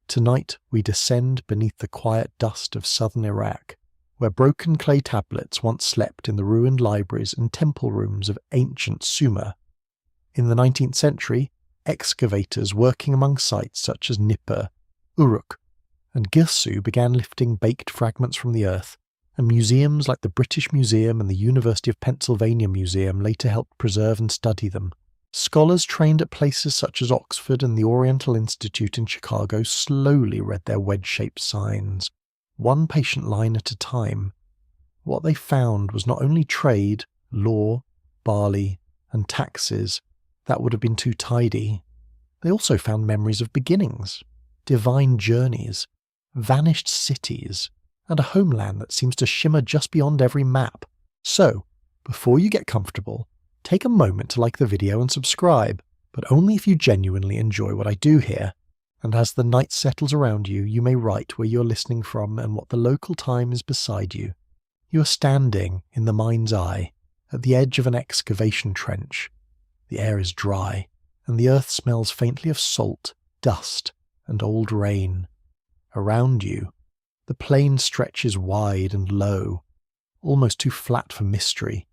Tonight we descend beneath the quiet dust of southern Iraq, where broken clay tablets once slept in the ruined libraries and temple rooms of ancient Sumer. In the 19th century, excavators working among sites such as Nippur, Uruk, and Girsu began lifting baked fragments from the earth, and museums like the British Museum and the University of Pennsylvania Museum later helped preserve and study them. Scholars trained at places such as Oxford and the Oriental Institute in Chicago slowly read their wedge-shaped signs, one patient line at a time. What they found was not only trade, law, barley, and taxes that would have been too tidy. They also found memories of beginnings, divine journeys, vanished cities, and a homeland that seems to shimmer just beyond every map. So, before you get comfortable, take a moment to like the video and subscribe, but only if you genuinely enjoy what I do here. And as the night settles around you, you may write where you're listening from and what the local time is beside you. You are standing in the mind's eye, at the edge of an excavation trench. The air is dry, and the earth smells faintly of salt, dust, and old rain. Around you, the plain stretches wide and low, almost too flat for mystery.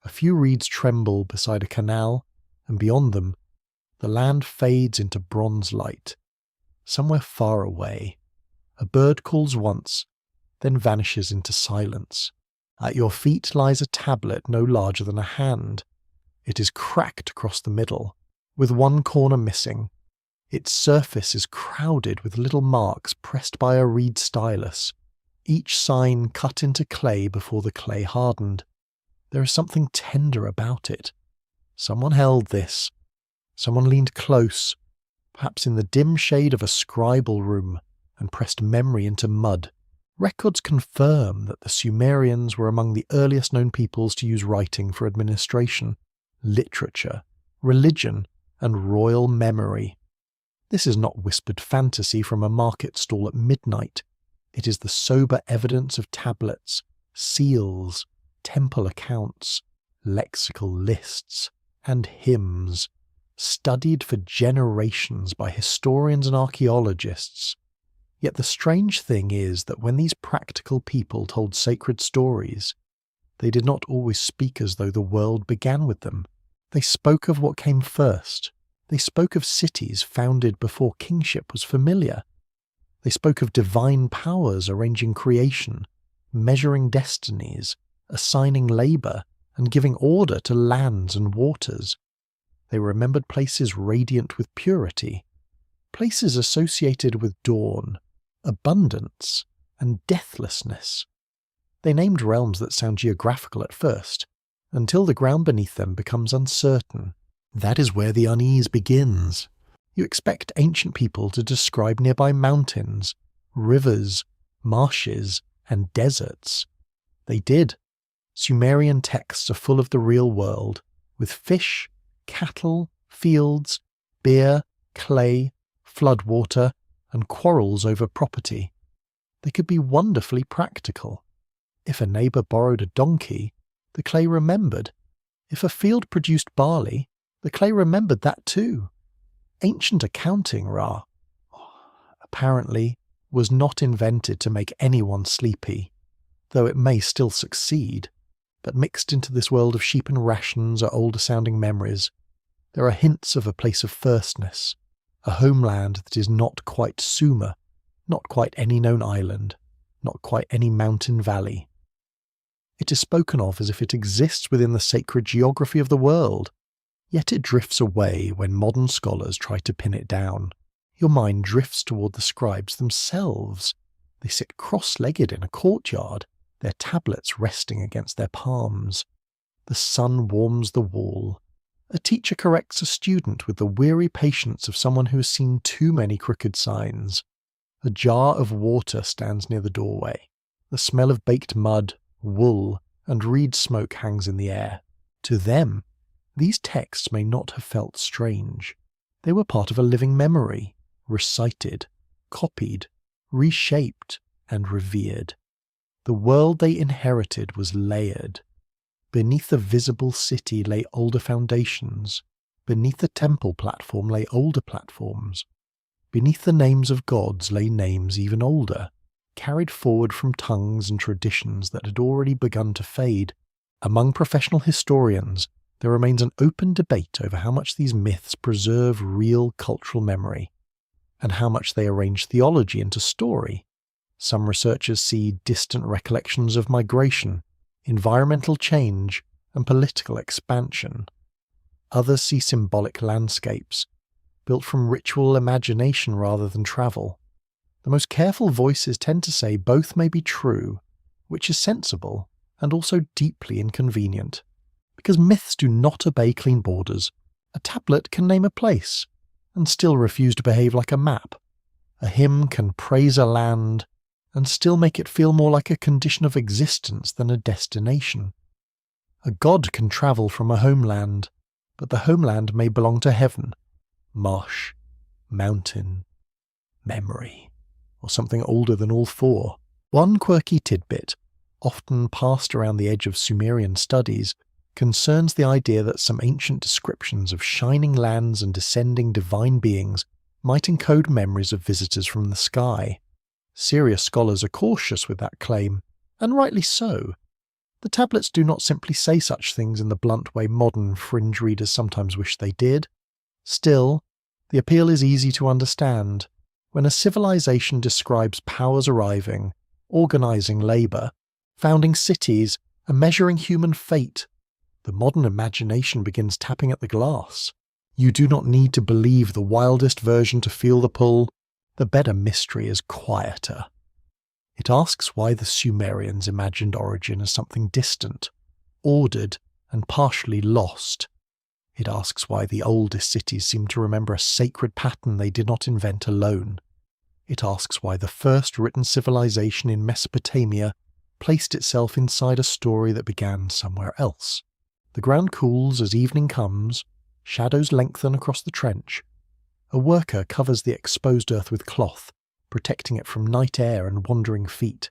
A few reeds tremble beside a canal, and beyond them, the land fades into bronze light. Somewhere far away, a bird calls once, then vanishes into silence. At your feet lies a tablet no larger than a hand. It is cracked across the middle, with one corner missing. Its surface is crowded with little marks pressed by a reed stylus, each sign cut into clay before the clay hardened. There is something tender about it. Someone held this. Someone leaned close, perhaps in the dim shade of a scribal room, and pressed memory into mud. Records confirm that the Sumerians were among the earliest known peoples to use writing for administration, literature, religion, and royal memory. This is not whispered fantasy from a market stall at midnight. It is the sober evidence of tablets, seals, temple accounts, lexical lists, and hymns, studied for generations by historians and archaeologists. Yet the strange thing is that when these practical people told sacred stories, they did not always speak as though the world began with them. They spoke of what came first. They spoke of cities founded before kingship was familiar. They spoke of divine powers arranging creation, measuring destinies, assigning labour, and giving order to lands and waters. They remembered places radiant with purity, places associated with dawn, abundance, and deathlessness. They named realms that sound geographical at first, until the ground beneath them becomes uncertain. That is where the unease begins. You expect ancient people to describe nearby mountains, rivers, marshes, and deserts. They did. Sumerian texts are full of the real world, with fish, cattle, fields, beer, clay, floodwater, and quarrels over property. They could be wonderfully practical. If a neighbour borrowed a donkey, the clay remembered. If a field produced barley, the clay remembered that too. Ancient accounting, apparently, was not invented to make anyone sleepy, though it may still succeed. But mixed into this world of sheep and rations are older-sounding memories. There are hints of a place of firstness, a homeland that is not quite Sumer, not quite any known island, not quite any mountain valley. It is spoken of as if it exists within the sacred geography of the world, yet it drifts away when modern scholars try to pin it down. Your mind drifts toward the scribes themselves. They sit cross-legged in a courtyard, their tablets resting against their palms. The sun warms the wall. A teacher corrects a student with the weary patience of someone who has seen too many crooked signs. A jar of water stands near the doorway. The smell of baked mud, wool, and reed smoke hangs in the air. To them, these texts may not have felt strange. They were part of a living memory, recited, copied, reshaped, and revered. The world they inherited was layered. Beneath the visible city lay older foundations. Beneath the temple platform lay older platforms. Beneath the names of gods lay names even older, carried forward from tongues and traditions that had already begun to fade. Among professional historians, there remains an open debate over how much these myths preserve real cultural memory, and how much they arrange theology into story. Some researchers see distant recollections of migration, environmental change, and political expansion. Others see symbolic landscapes, built from ritual imagination rather than travel. The most careful voices tend to say both may be true, which is sensible and also deeply inconvenient. Because myths do not obey clean borders, a tablet can name a place and still refuse to behave like a map. A hymn can praise a land and still make it feel more like a condition of existence than a destination. A god can travel from a homeland, but the homeland may belong to heaven, marsh, mountain, memory, or something older than all four. One quirky tidbit, often passed around the edge of Sumerian studies, concerns the idea that some ancient descriptions of shining lands and descending divine beings might encode memories of visitors from the sky. Serious scholars are cautious with that claim, and rightly so. The tablets do not simply say such things in the blunt way modern fringe readers sometimes wish they did. Still, the appeal is easy to understand. When a civilization describes powers arriving, organizing labor, founding cities, and measuring human fate, the modern imagination begins tapping at the glass. You do not need to believe the wildest version to feel the pull. The better mystery is quieter. It asks why the Sumerians imagined origin as something distant, ordered, and partially lost. It asks why the oldest cities seem to remember a sacred pattern they did not invent alone. It asks why the first written civilization in Mesopotamia placed itself inside a story that began somewhere else. The ground cools as evening comes, shadows lengthen across the trench. A worker covers the exposed earth with cloth, protecting it from night air and wandering feet.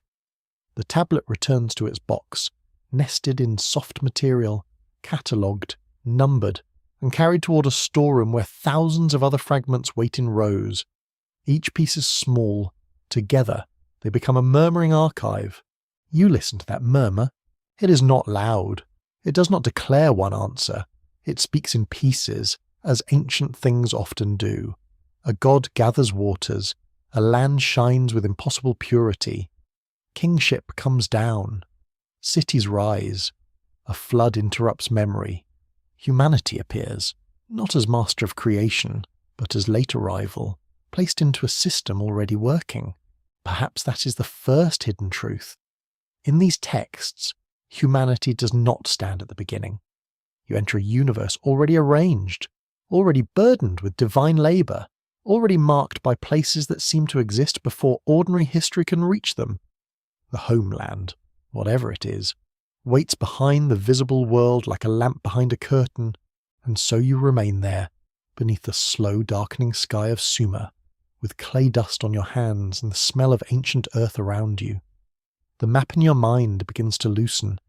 The tablet returns to its box, nested in soft material, catalogued, numbered, and carried toward a storeroom where thousands of other fragments wait in rows. Each piece is small. Together, they become a murmuring archive. You listen to that murmur. It is not loud. It does not declare one answer. It speaks in pieces, as ancient things often do. A god gathers waters. A land shines with impossible purity. Kingship comes down. Cities rise. A flood interrupts memory. Humanity appears, not as master of creation, but as late arrival, placed into a system already working. Perhaps that is the first hidden truth. In these texts, humanity does not stand at the beginning. You enter a universe already arranged, already burdened with divine labour, already marked by places that seem to exist before ordinary history can reach them. The homeland, whatever it is, waits behind the visible world like a lamp behind a curtain, and so you remain there, beneath the slow darkening sky of Sumer, with clay dust on your hands and the smell of ancient earth around you. The map in your mind begins to loosen.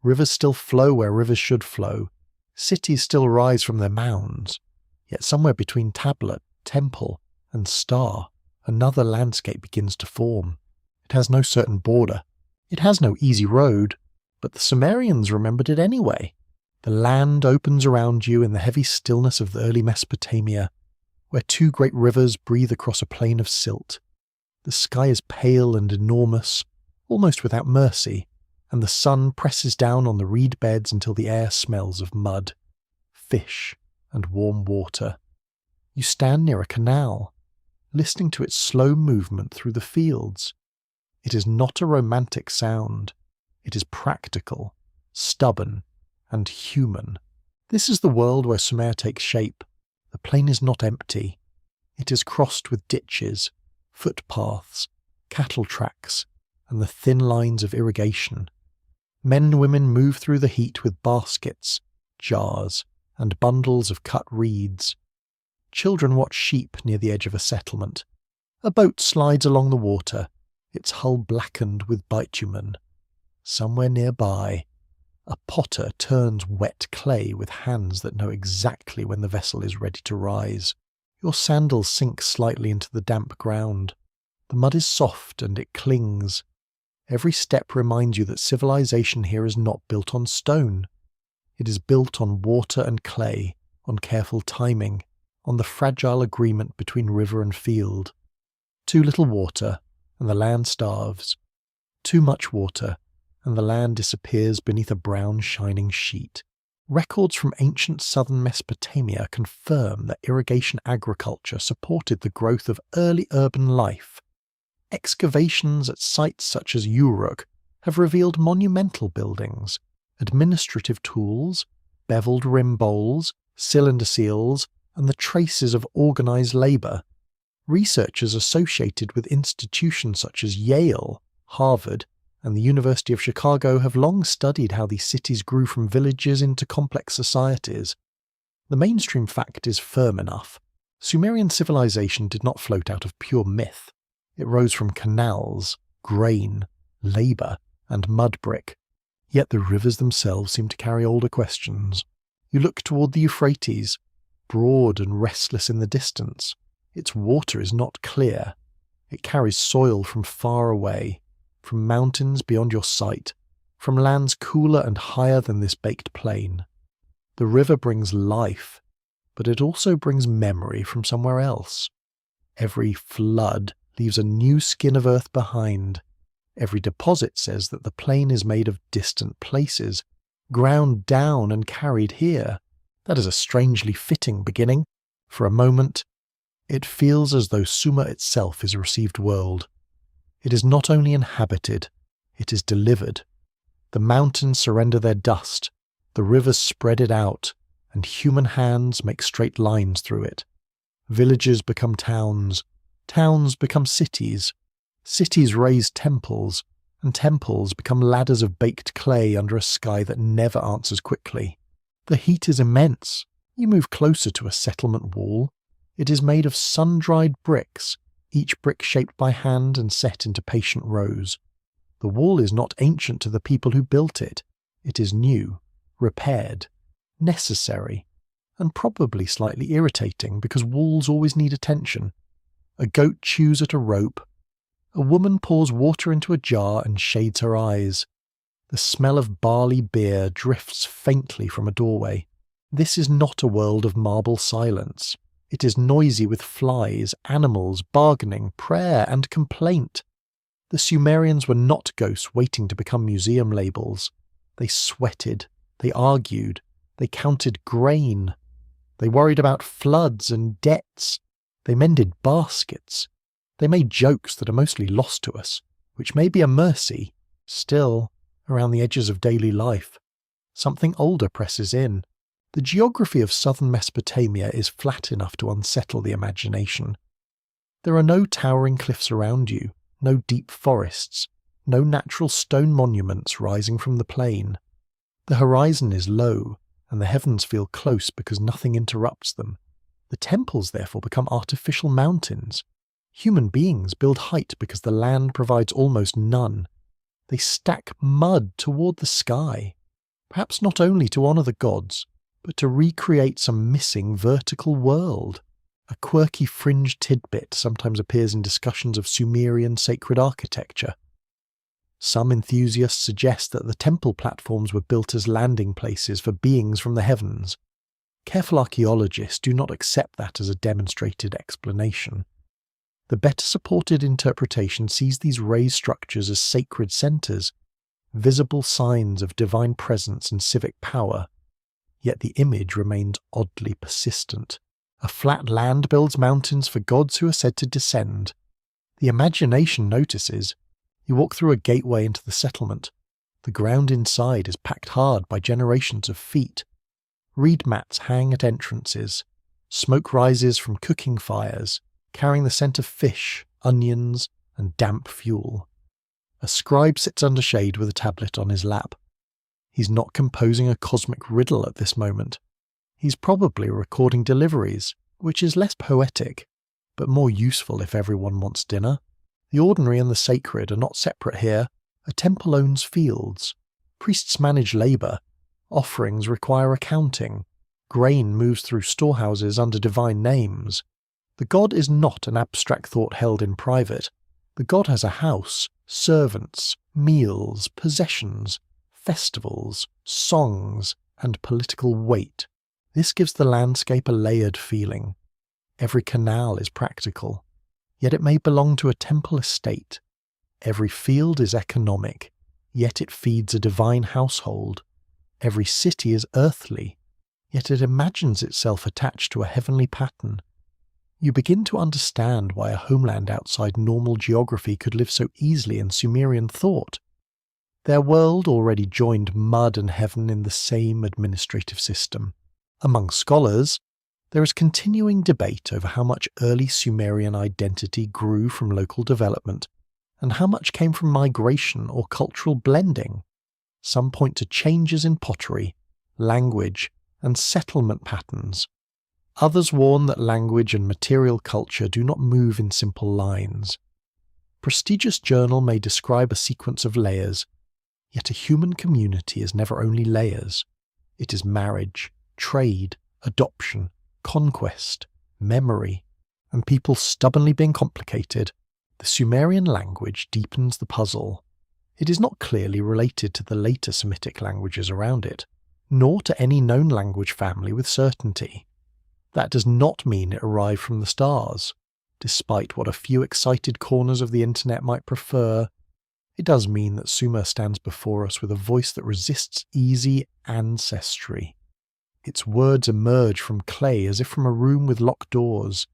Rivers still flow where rivers should flow. Cities still rise from their mounds. Yet somewhere between tablet, temple, and star, another landscape begins to form. It has no certain border. It has no easy road. But the Sumerians remembered it anyway. The land opens around you in the heavy stillness of the early Mesopotamia, where two great rivers breathe across a plain of silt. The sky is pale and enormous, almost without mercy, and the sun presses down on the reed beds until the air smells of mud, fish, and warm water. You stand near a canal, listening to its slow movement through the fields. It is not a romantic sound. It is practical, stubborn, and human. This is the world where Sumer takes shape. The plain is not empty. It is crossed with ditches, footpaths, cattle tracks, and the thin lines of irrigation. Men and women move through the heat with baskets, jars, and bundles of cut reeds. Children watch sheep near the edge of a settlement. A boat slides along the water, its hull blackened with bitumen. Somewhere nearby, a potter turns wet clay with hands that know exactly when the vessel is ready to rise. Your sandals sink slightly into the damp ground. The mud is soft and it clings. Every step reminds you that civilization here is not built on stone. It is built on water and clay, on careful timing, on the fragile agreement between river and field. Too little water, and the land starves. Too much water, and the land disappears beneath a brown shining sheet. Records from ancient southern Mesopotamia confirm that irrigation agriculture supported the growth of early urban life. Excavations at sites such as Uruk have revealed monumental buildings, administrative tools, beveled rim bowls, cylinder seals, and the traces of organised labour. Researchers associated with institutions such as Yale, Harvard, and the University of Chicago have long studied how these cities grew from villages into complex societies. The mainstream fact is firm enough. Sumerian civilization did not float out of pure myth. It rose from canals, grain, labour, and mud brick. Yet the rivers themselves seem to carry older questions. You look toward the Euphrates, broad and restless in the distance. Its water is not clear. It carries soil from far away, from mountains beyond your sight, from lands cooler and higher than this baked plain. The river brings life, but it also brings memory from somewhere else. Every flood leaves a new skin of earth behind. Every deposit says that the plain is made of distant places, ground down and carried here. That is a strangely fitting beginning. For a moment, it feels as though Sumer itself is a received world. It is not only inhabited, it is delivered. The mountains surrender their dust, the rivers spread it out, and human hands make straight lines through it. Villages become towns, towns become cities, cities raise temples, and temples become ladders of baked clay under a sky that never answers quickly. The heat is immense. You move closer to a settlement wall. It is made of sun-dried bricks, each brick shaped by hand and set into patient rows. The wall is not ancient to the people who built it. It is new, repaired, necessary, and probably slightly irritating because walls always need attention. A goat chews at a rope. A woman pours water into a jar and shades her eyes. The smell of barley beer drifts faintly from a doorway. This is not a world of marble silence. It is noisy with flies, animals, bargaining, prayer, and complaint. The Sumerians were not ghosts waiting to become museum labels. They sweated, they argued, they counted grain. They worried about floods and debts. They mended baskets. They made jokes that are mostly lost to us, which may be a mercy. Still, around the edges of daily life, something older presses in. The geography of southern Mesopotamia is flat enough to unsettle the imagination. There are no towering cliffs around you, no deep forests, no natural stone monuments rising from the plain. The horizon is low, and the heavens feel close because nothing interrupts them. The temples therefore become artificial mountains. Human beings build height because the land provides almost none. They stack mud toward the sky, perhaps not only to honour the gods, but to recreate some missing vertical world. A quirky fringe tidbit sometimes appears in discussions of Sumerian sacred architecture. Some enthusiasts suggest that the temple platforms were built as landing places for beings from the heavens. Careful archaeologists do not accept that as a demonstrated explanation. The better supported interpretation sees these raised structures as sacred centres, visible signs of divine presence and civic power. Yet the image remains oddly persistent. A flat land builds mountains for gods who are said to descend. The imagination notices. You walk through a gateway into the settlement. The ground inside is packed hard by generations of feet. Reed mats hang at entrances. Smoke rises from cooking fires, carrying the scent of fish, onions, and damp fuel. A scribe sits under shade with a tablet on his lap. He's not composing a cosmic riddle at this moment. He's probably recording deliveries, which is less poetic, but more useful if everyone wants dinner. The ordinary and the sacred are not separate here. A temple owns fields. Priests manage labour. Offerings require accounting. Grain moves through storehouses under divine names. The god is not an abstract thought held in private. The god has a house, servants, meals, possessions, festivals, songs, and political weight. This gives the landscape a layered feeling. Every canal is practical, yet it may belong to a temple estate. Every field is economic, yet it feeds a divine household. Every city is earthly, yet it imagines itself attached to a heavenly pattern. You begin to understand why a homeland outside normal geography could live so easily in Sumerian thought. Their world already joined mud and heaven in the same administrative system. Among scholars, there is continuing debate over how much early Sumerian identity grew from local development and how much came from migration or cultural blending. Some point to changes in pottery, language, and settlement patterns. Others warn that language and material culture do not move in simple lines. Prestigious journal may describe a sequence of layers, yet a human community is never only layers. It is marriage, trade, adoption, conquest, memory, and people stubbornly being complicated. The Sumerian language deepens the puzzle. It is not clearly related to the later Semitic languages around it, nor to any known language family with certainty. That does not mean it arrived from the stars. Despite what a few excited corners of the internet might prefer, it does mean that Sumer stands before us with a voice that resists easy ancestry. Its words emerge from clay as if from a room with locked doors.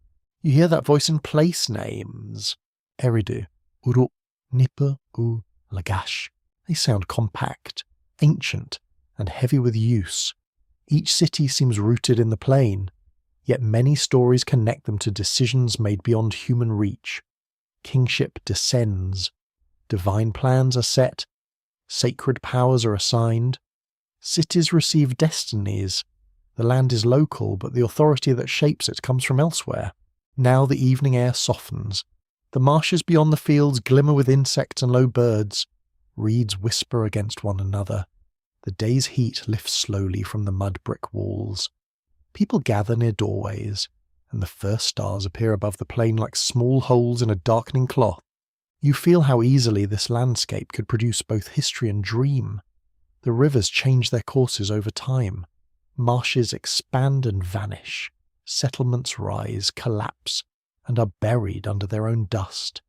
You hear that voice in place names. Eridu, Uru, Nipu, Lagash. They sound compact, ancient, and heavy with use. Each city seems rooted in the plain, yet many stories connect them to decisions made beyond human reach. Kingship descends. Divine plans are set. Sacred powers are assigned. Cities receive destinies. The land is local, but the authority that shapes it comes from elsewhere. Now the evening air softens. The marshes beyond the fields glimmer with insects and low birds. Reeds whisper against one another. The day's heat lifts slowly from the mud brick walls. People gather near doorways, and the first stars appear above the plain like small holes in a darkening cloth. You feel how easily this landscape could produce both history and dream. The rivers change their courses over time. Marshes expand and vanish. Settlements rise, collapse, and are buried under their own dust.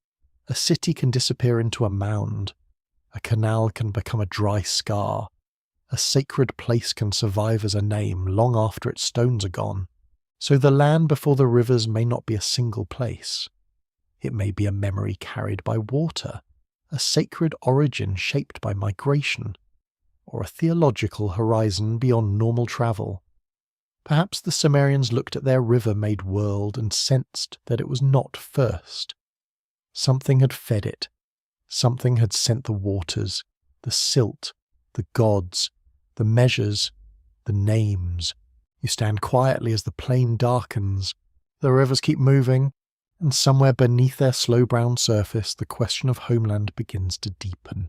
A city can disappear into a mound. A canal can become a dry scar. A sacred place can survive as a name long after its stones are gone. So the land before the rivers may not be a single place. It may be a memory carried by water, a sacred origin shaped by migration, or a theological horizon beyond normal travel. Perhaps the Sumerians looked at their river-made world and sensed that it was not first. Something had fed it. Something had sent the waters, the silt, the gods, the measures, the names. You stand quietly as the plain darkens. The rivers keep moving, and somewhere beneath their slow brown surface the question of homeland begins to deepen.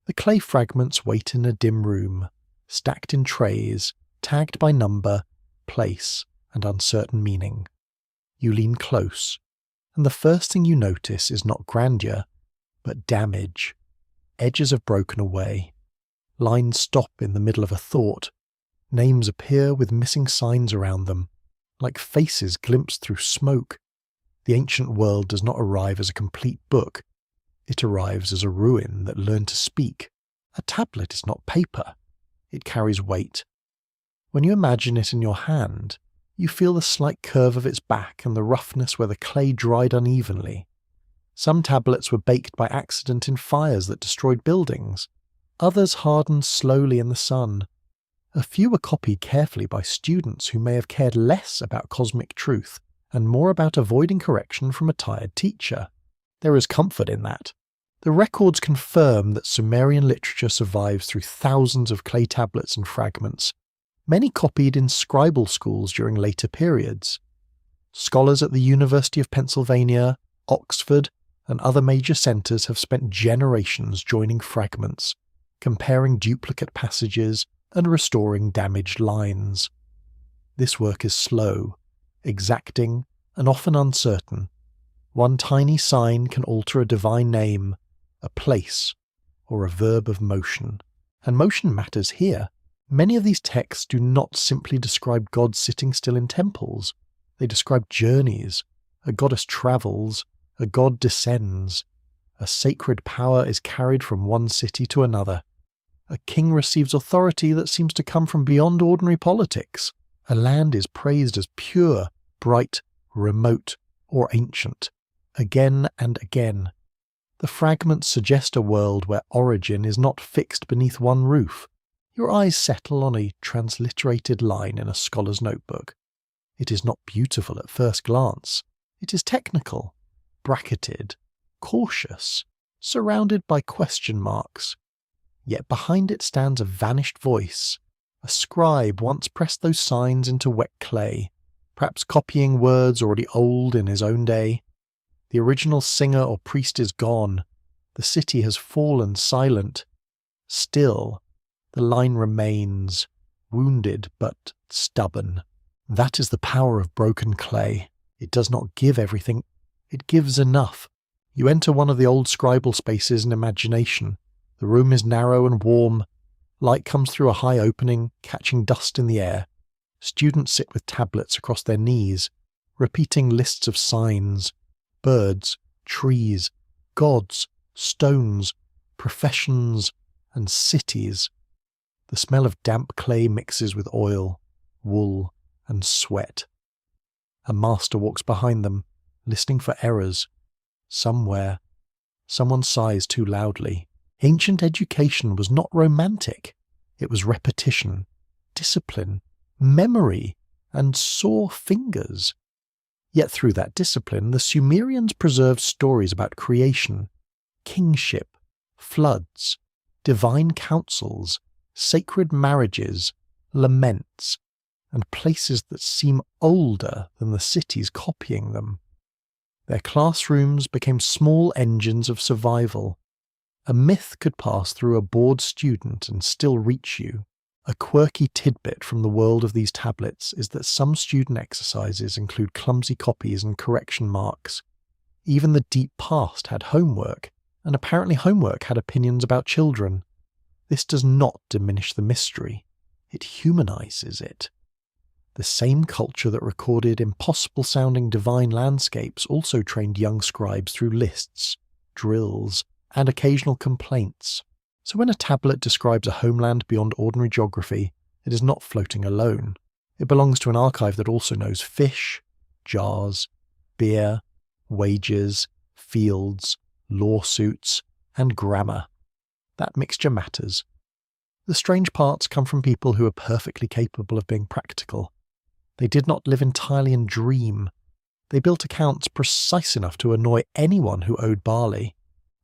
The clay fragments wait in a dim room, stacked in trays, tagged by number, place, and uncertain meaning. You lean close, and the first thing you notice is not grandeur, but damage. Edges have broken away. Lines stop in the middle of a thought. Names appear with missing signs around them, like faces glimpsed through smoke. The ancient world does not arrive as a complete book. It arrives as a ruin that learned to speak. A tablet is not paper. It carries weight. When you imagine it in your hand, you feel the slight curve of its back and the roughness where the clay dried unevenly. Some tablets were baked by accident in fires that destroyed buildings. Others hardened slowly in the sun. A few were copied carefully by students who may have cared less about cosmic truth and more about avoiding correction from a tired teacher. There is comfort in that. The records confirm that Sumerian literature survives through thousands of clay tablets and fragments, many copied in scribal schools during later periods. Scholars at the University of Pennsylvania, Oxford, and other major centres have spent generations joining fragments, comparing duplicate passages and restoring damaged lines. This work is slow, exacting, and often uncertain. One tiny sign can alter a divine name, a place, or a verb of motion. And motion matters here. Many of these texts do not simply describe gods sitting still in temples. They describe journeys. A goddess travels, a god descends. A sacred power is carried from one city to another. A king receives authority that seems to come from beyond ordinary politics. A land is praised as pure, bright, remote, or ancient. Again and again. The fragments suggest a world where origin is not fixed beneath one roof. Your eyes settle on a transliterated line in a scholar's notebook. It is not beautiful at first glance. It is technical, bracketed, cautious, surrounded by question marks. Yet behind it stands a vanished voice. A scribe once pressed those signs into wet clay, perhaps copying words already old in his own day. The original singer or priest is gone. The city has fallen silent. Still, the line remains, wounded but stubborn. That is the power of broken clay. It does not give everything. It gives enough. You enter one of the old scribal spaces in imagination. The room is narrow and warm. Light comes through a high opening, catching dust in the air. Students sit with tablets across their knees, repeating lists of signs. Birds, trees, gods, stones, professions, and cities. The smell of damp clay mixes with oil, wool, and sweat. A master walks behind them, listening for errors. Somewhere, someone sighs too loudly. Ancient education was not romantic. It was repetition, discipline, memory, and sore fingers. Yet through that discipline, the Sumerians preserved stories about creation, kingship, floods, divine councils, sacred marriages, laments, and places that seem older than the cities copying them. Their classrooms became small engines of survival. A myth could pass through a bored student and still reach you. A quirky tidbit from the world of these tablets is that some student exercises include clumsy copies and correction marks. Even the deep past had homework, and apparently homework had opinions about children. This does not diminish the mystery. It humanizes it. The same culture that recorded impossible-sounding divine landscapes also trained young scribes through lists, drills, and occasional complaints. So when a tablet describes a homeland beyond ordinary geography, it is not floating alone. It belongs to an archive that also knows fish, jars, beer, wages, fields, lawsuits, and grammar. That mixture matters. The strange parts come from people who are perfectly capable of being practical. They did not live entirely in dream. They built accounts precise enough to annoy anyone who owed barley.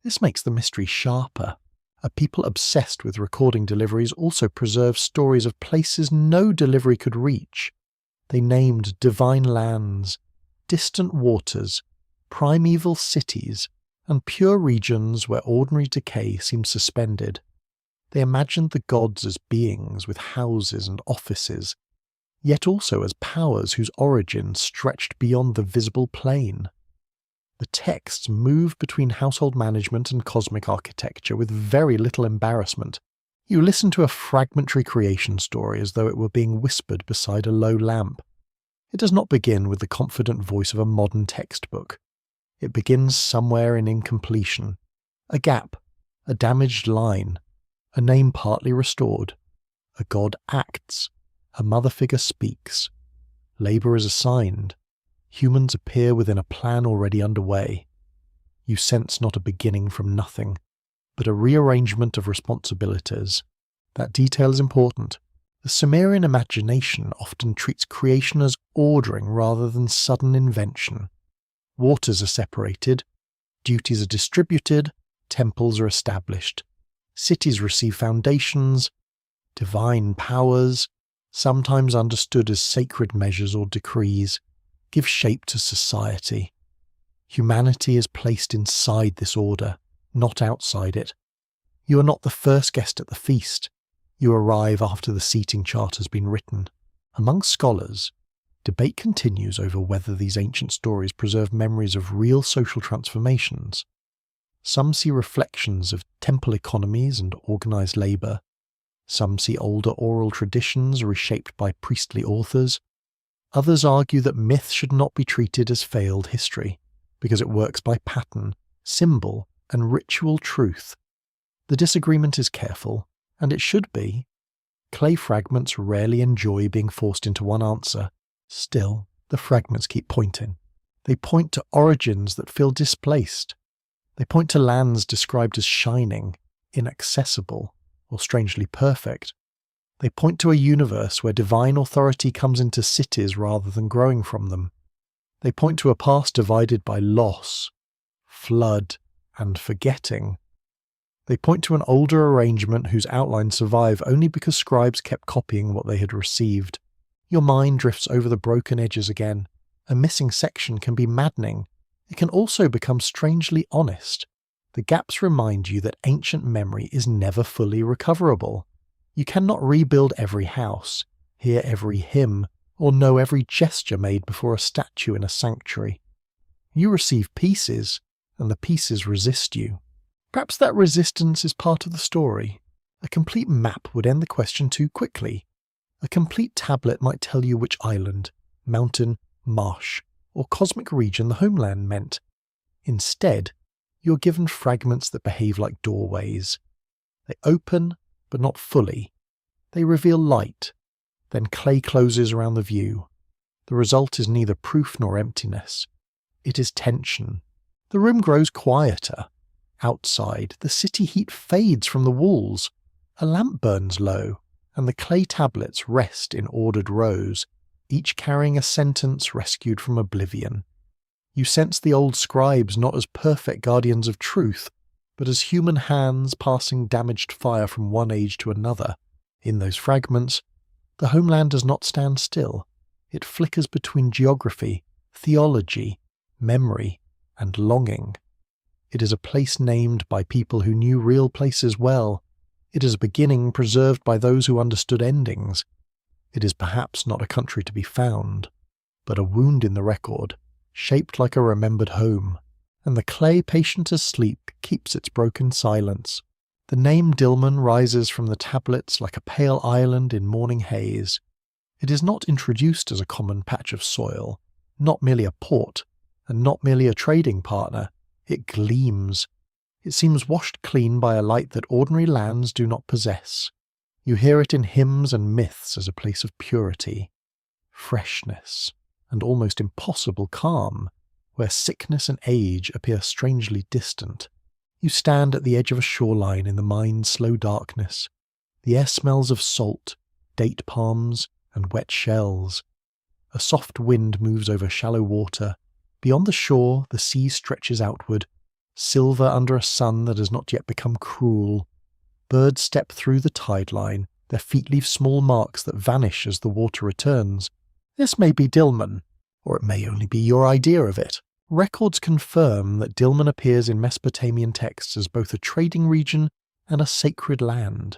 This makes the mystery sharper. A people obsessed with recording deliveries also preserved stories of places no delivery could reach. They named divine lands, distant waters, primeval cities, and pure regions where ordinary decay seemed suspended. They imagined the gods as beings with houses and offices, yet also as powers whose origins stretched beyond the visible plane. The texts move between household management and cosmic architecture with very little embarrassment. You listen to a fragmentary creation story as though it were being whispered beside a low lamp. It does not begin with the confident voice of a modern textbook. It begins somewhere in incompletion. A gap, a damaged line, a name partly restored. A god acts, a mother figure speaks. Labour is assigned. Humans appear within a plan already underway. You sense not a beginning from nothing, but a rearrangement of responsibilities. That detail is important. The Sumerian imagination often treats creation as ordering rather than sudden invention. Waters are separated, duties are distributed, temples are established. Cities receive foundations, divine powers, sometimes understood as sacred measures or decrees, give shape to society. Humanity is placed inside this order, not outside it. You are not the first guest at the feast. You arrive after the seating chart has been written. Among scholars, Debate continues over whether these ancient stories preserve memories of real social transformations. Some see reflections of temple economies and organized labor. Some see older oral traditions reshaped by priestly authors. Others argue that myth should not be treated as failed history, because it works by pattern, symbol, and ritual truth. The disagreement is careful, and it should be. Clay fragments rarely enjoy being forced into one answer. Still, the fragments keep pointing. They point to origins that feel displaced. They point to lands described as shining, inaccessible, or strangely perfect. They point to a universe where divine authority comes into cities rather than growing from them. They point to a past divided by loss, flood, and forgetting. They point to an older arrangement whose outlines survive only because scribes kept copying what they had received. Your mind drifts over the broken edges again. A missing section can be maddening. It can also become strangely honest. The gaps remind you that ancient memory is never fully recoverable. You cannot rebuild every house, hear every hymn, or know every gesture made before a statue in a sanctuary. You receive pieces, and the pieces resist you. Perhaps that resistance is part of the story. A complete map would end the question too quickly. A complete tablet might tell you which island, mountain, marsh, or cosmic region the homeland meant. Instead, you're given fragments that behave like doorways. They open, but not fully. They reveal light, then clay closes around the view. The result is neither proof nor emptiness. It is tension. The room grows quieter. Outside, the city heat fades from the walls. A lamp burns low, and the clay tablets rest in ordered rows, each carrying a sentence rescued from oblivion. You sense the old scribes not as perfect guardians of truth, but as human hands passing damaged fire from one age to another. In those fragments, the homeland does not stand still. It flickers between geography, theology, memory, and longing. It is a place named by people who knew real places well. It is a beginning preserved by those who understood endings. It is perhaps not a country to be found, but a wound in the record, shaped like a remembered home, and the clay patient as sleep keeps its broken silence. The name Dilmun rises from the tablets like a pale island in morning haze. It is not introduced as a common patch of soil, not merely a port, and not merely a trading partner. It gleams. It seems washed clean by a light that ordinary lands do not possess. You hear it in hymns and myths as a place of purity, freshness, and almost impossible calm, where sickness and age appear strangely distant. You stand at the edge of a shoreline in the mind's slow darkness. The air smells of salt, date palms, and wet shells. A soft wind moves over shallow water. Beyond the shore, the sea stretches outward, silver under a sun that has not yet become cruel. Birds step through the tide line. Their feet leave small marks that vanish as the water returns. This may be Dilmun, or it may only be your idea of it. Records confirm that Dilmun appears in Mesopotamian texts as both a trading region and a sacred land.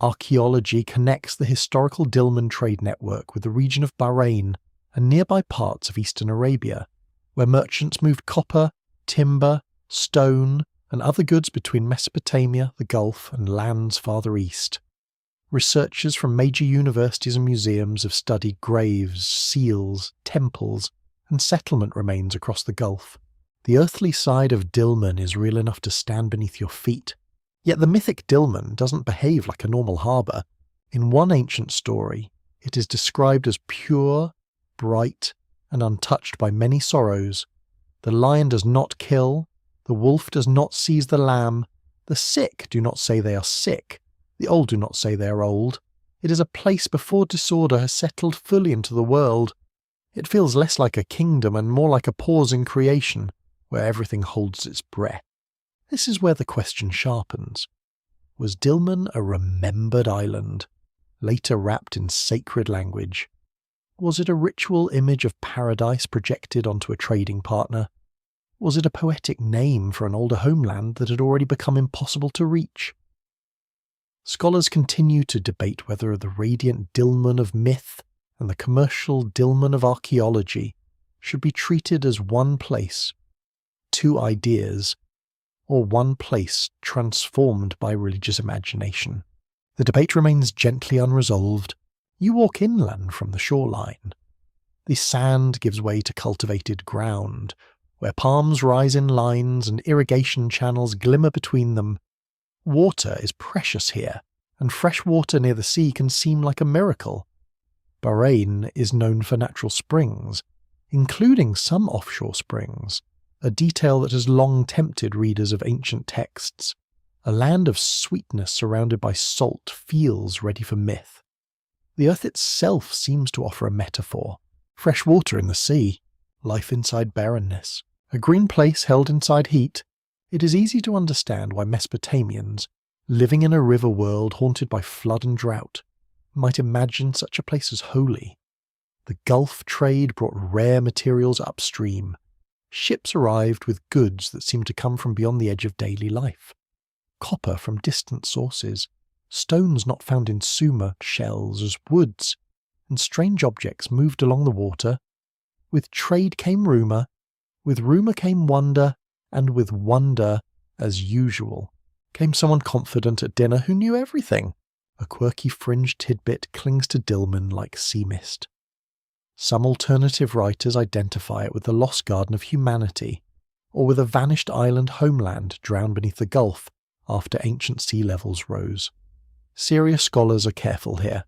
Archaeology connects the historical Dilmun trade network with the region of Bahrain and nearby parts of eastern Arabia, where merchants moved copper, timber, stone, and other goods between Mesopotamia, the Gulf, and lands farther east. Researchers from major universities and museums have studied graves, seals, temples, and settlement remains across the Gulf. The earthly side of Dilmun is real enough to stand beneath your feet. Yet the mythic Dilmun doesn't behave like a normal harbour. In one ancient story, it is described as pure, bright, and untouched by many sorrows. The lion does not kill, the wolf does not seize the lamb, the sick do not say they are sick, the old do not say they are old. It is a place before disorder has settled fully into the world. It feels less like a kingdom and more like a pause in creation, where everything holds its breath. This is where the question sharpens. Was Dilmun a remembered island, later wrapped in sacred language? Was it a ritual image of paradise projected onto a trading partner? Was it a poetic name for an older homeland that had already become impossible to reach? Scholars continue to debate whether the radiant Dilmun of myth and the commercial Dilmun of archaeology should be treated as one place, two ideas, or one place transformed by religious imagination. The debate remains gently unresolved. You walk inland from the shoreline. The sand gives way to cultivated ground, where palms rise in lines and irrigation channels glimmer between them. Water is precious here, and fresh water near the sea can seem like a miracle. Bahrain is known for natural springs, including some offshore springs, a detail that has long tempted readers of ancient texts. A land of sweetness surrounded by salt feels ready for myth. The earth itself seems to offer a metaphor. Fresh water in the sea, life inside barrenness, a green place held inside heat. It is easy to understand why Mesopotamians, living in a river world haunted by flood and drought, might imagine such a place as holy. The Gulf trade brought rare materials upstream. Ships arrived with goods that seemed to come from beyond the edge of daily life. Copper from distant sources, stones not found in Sumer shells as woods, and strange objects moved along the water. With trade came rumour, with rumour came wonder, and with wonder, as usual, came someone confident at dinner who knew everything. A quirky fringe tidbit clings to Dilmun like sea mist. Some alternative writers identify it with the lost garden of humanity, or with a vanished island homeland drowned beneath the Gulf after ancient sea levels rose. Serious scholars are careful here.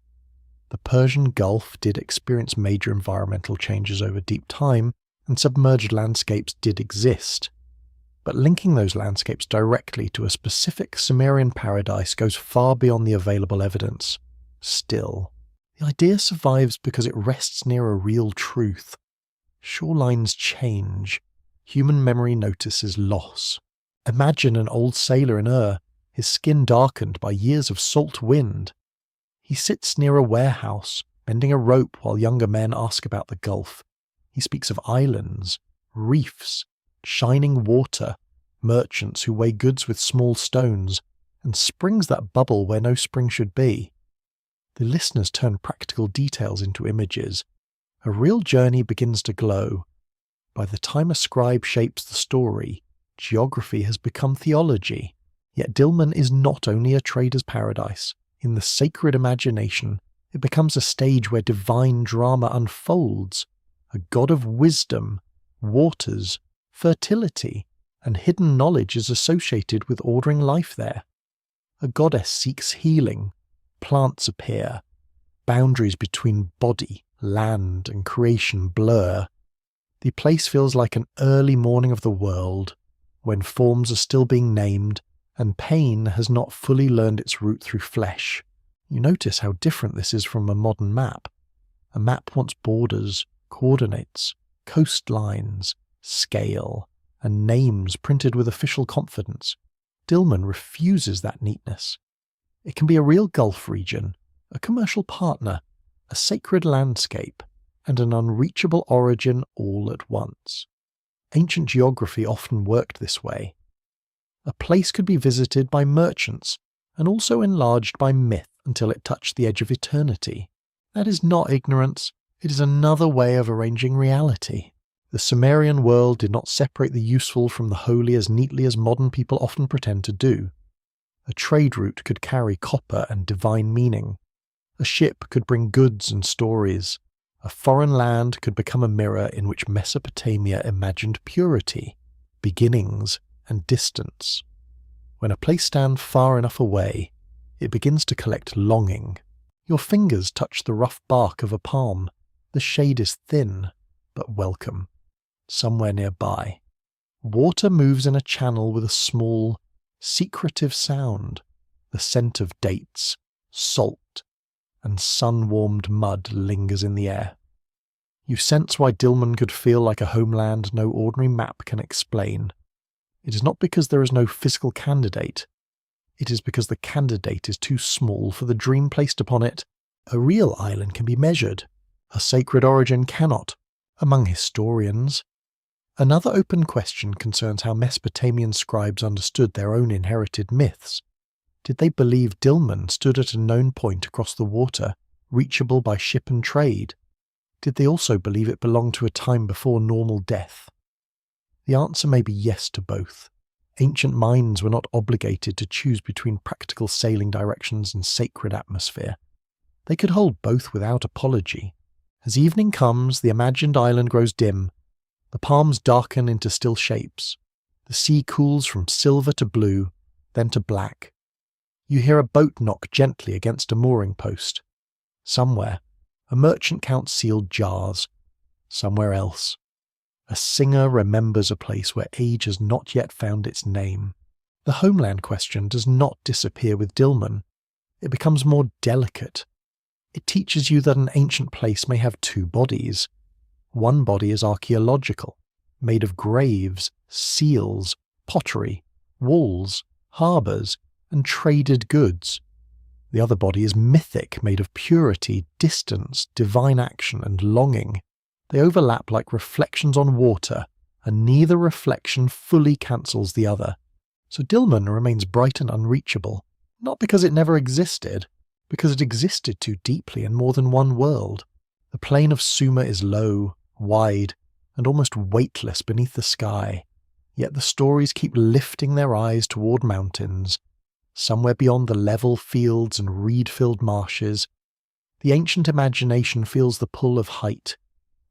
The Persian Gulf did experience major environmental changes over deep time, and submerged landscapes did exist. But linking those landscapes directly to a specific Sumerian paradise goes far beyond the available evidence. Still, the idea survives because it rests near a real truth. Shorelines change. Human memory notices loss. Imagine an old sailor in his skin darkened by years of salt wind. He sits near a warehouse, bending a rope while younger men ask about the Gulf. He speaks of islands, reefs, shining water, merchants who weigh goods with small stones, and springs that bubble where no spring should be. The listeners turn practical details into images. A real journey begins to glow. By the time a scribe shapes the story, geography has become theology. Yet Dilmun is not only a trader's paradise. In the sacred imagination, it becomes a stage where divine drama unfolds. A god of wisdom, waters, fertility, and hidden knowledge is associated with ordering life there. A goddess seeks healing. Plants appear. Boundaries between body, land, and creation blur. The place feels like an early morning of the world, when forms are still being named, and pain has not fully learned its route through flesh. You notice how different this is from a modern map. A map wants borders, coordinates, coastlines, scale, and names printed with official confidence. Dilmun refuses that neatness. It can be a real Gulf region, a commercial partner, a sacred landscape, and an unreachable origin all at once. Ancient geography often worked this way. A place could be visited by merchants, and also enlarged by myth until it touched the edge of eternity. That is not ignorance, it is another way of arranging reality. The Sumerian world did not separate the useful from the holy as neatly as modern people often pretend to do. A trade route could carry copper and divine meaning. A ship could bring goods and stories. A foreign land could become a mirror in which Mesopotamia imagined purity, beginnings, and distance. When a place stands far enough away, it begins to collect longing. Your fingers touch the rough bark of a palm. The shade is thin, but welcome. Somewhere nearby. Water moves in a channel with a small, secretive sound. The scent of dates, salt, and sun-warmed mud lingers in the air. You sense why Dilmun could feel like a homeland no ordinary map can explain. It is not because there is no physical candidate. It is because the candidate is too small for the dream placed upon it. A real island can be measured. A sacred origin cannot, among historians. Another open question concerns how Mesopotamian scribes understood their own inherited myths. Did they believe Dilmun stood at a known point across the water, reachable by ship and trade? Did they also believe it belonged to a time before normal death? The answer may be yes to both. Ancient minds were not obligated to choose between practical sailing directions and sacred atmosphere. They could hold both without apology. As evening comes, the imagined island grows dim. The palms darken into still shapes. The sea cools from silver to blue, then to black. You hear a boat knock gently against a mooring post. Somewhere, a merchant counts sealed jars. Somewhere else, a singer remembers a place where age has not yet found its name. The Homeland question does not disappear with Dilmun. It becomes more delicate. It teaches you that an ancient place may have two bodies. One body is archaeological, made of graves, seals, pottery, walls, harbours, and traded goods. The other body is mythic, made of purity, distance, divine action, and longing. They overlap like reflections on water, and neither reflection fully cancels the other. So Dilmun remains bright and unreachable, not because it never existed, because it existed too deeply in more than one world. The plain of Sumer is low, wide, and almost weightless beneath the sky, yet the stories keep lifting their eyes toward mountains. Somewhere beyond the level fields and reed-filled marshes, the ancient imagination feels the pull of height.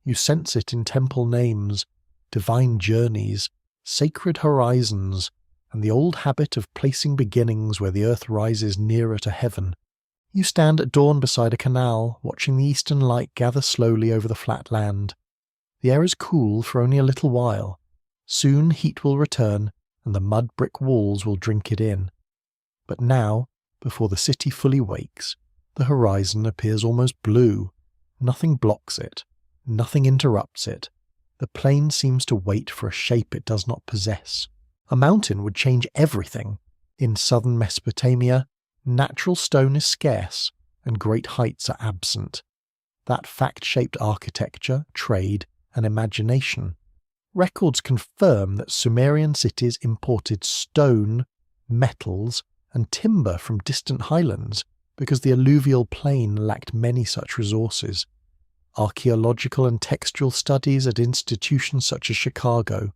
You sense it in temple names, divine journeys, sacred horizons, and the old habit of placing beginnings where the earth rises nearer to heaven. You stand at dawn beside a canal, watching the eastern light gather slowly over the flat land. The air is cool for only a little while. Soon heat will return, and the mud brick walls will drink it in. But now, before the city fully wakes, the horizon appears almost blue. Nothing blocks it. Nothing interrupts it. The plain seems to wait for a shape it does not possess. A mountain would change everything. In southern Mesopotamia, natural stone is scarce, and great heights are absent. That fact shaped architecture, trade, and imagination. Records confirm that Sumerian cities imported stone, metals, and timber from distant highlands because the alluvial plain lacked many such resources. Archaeological and textual studies at institutions such as Chicago,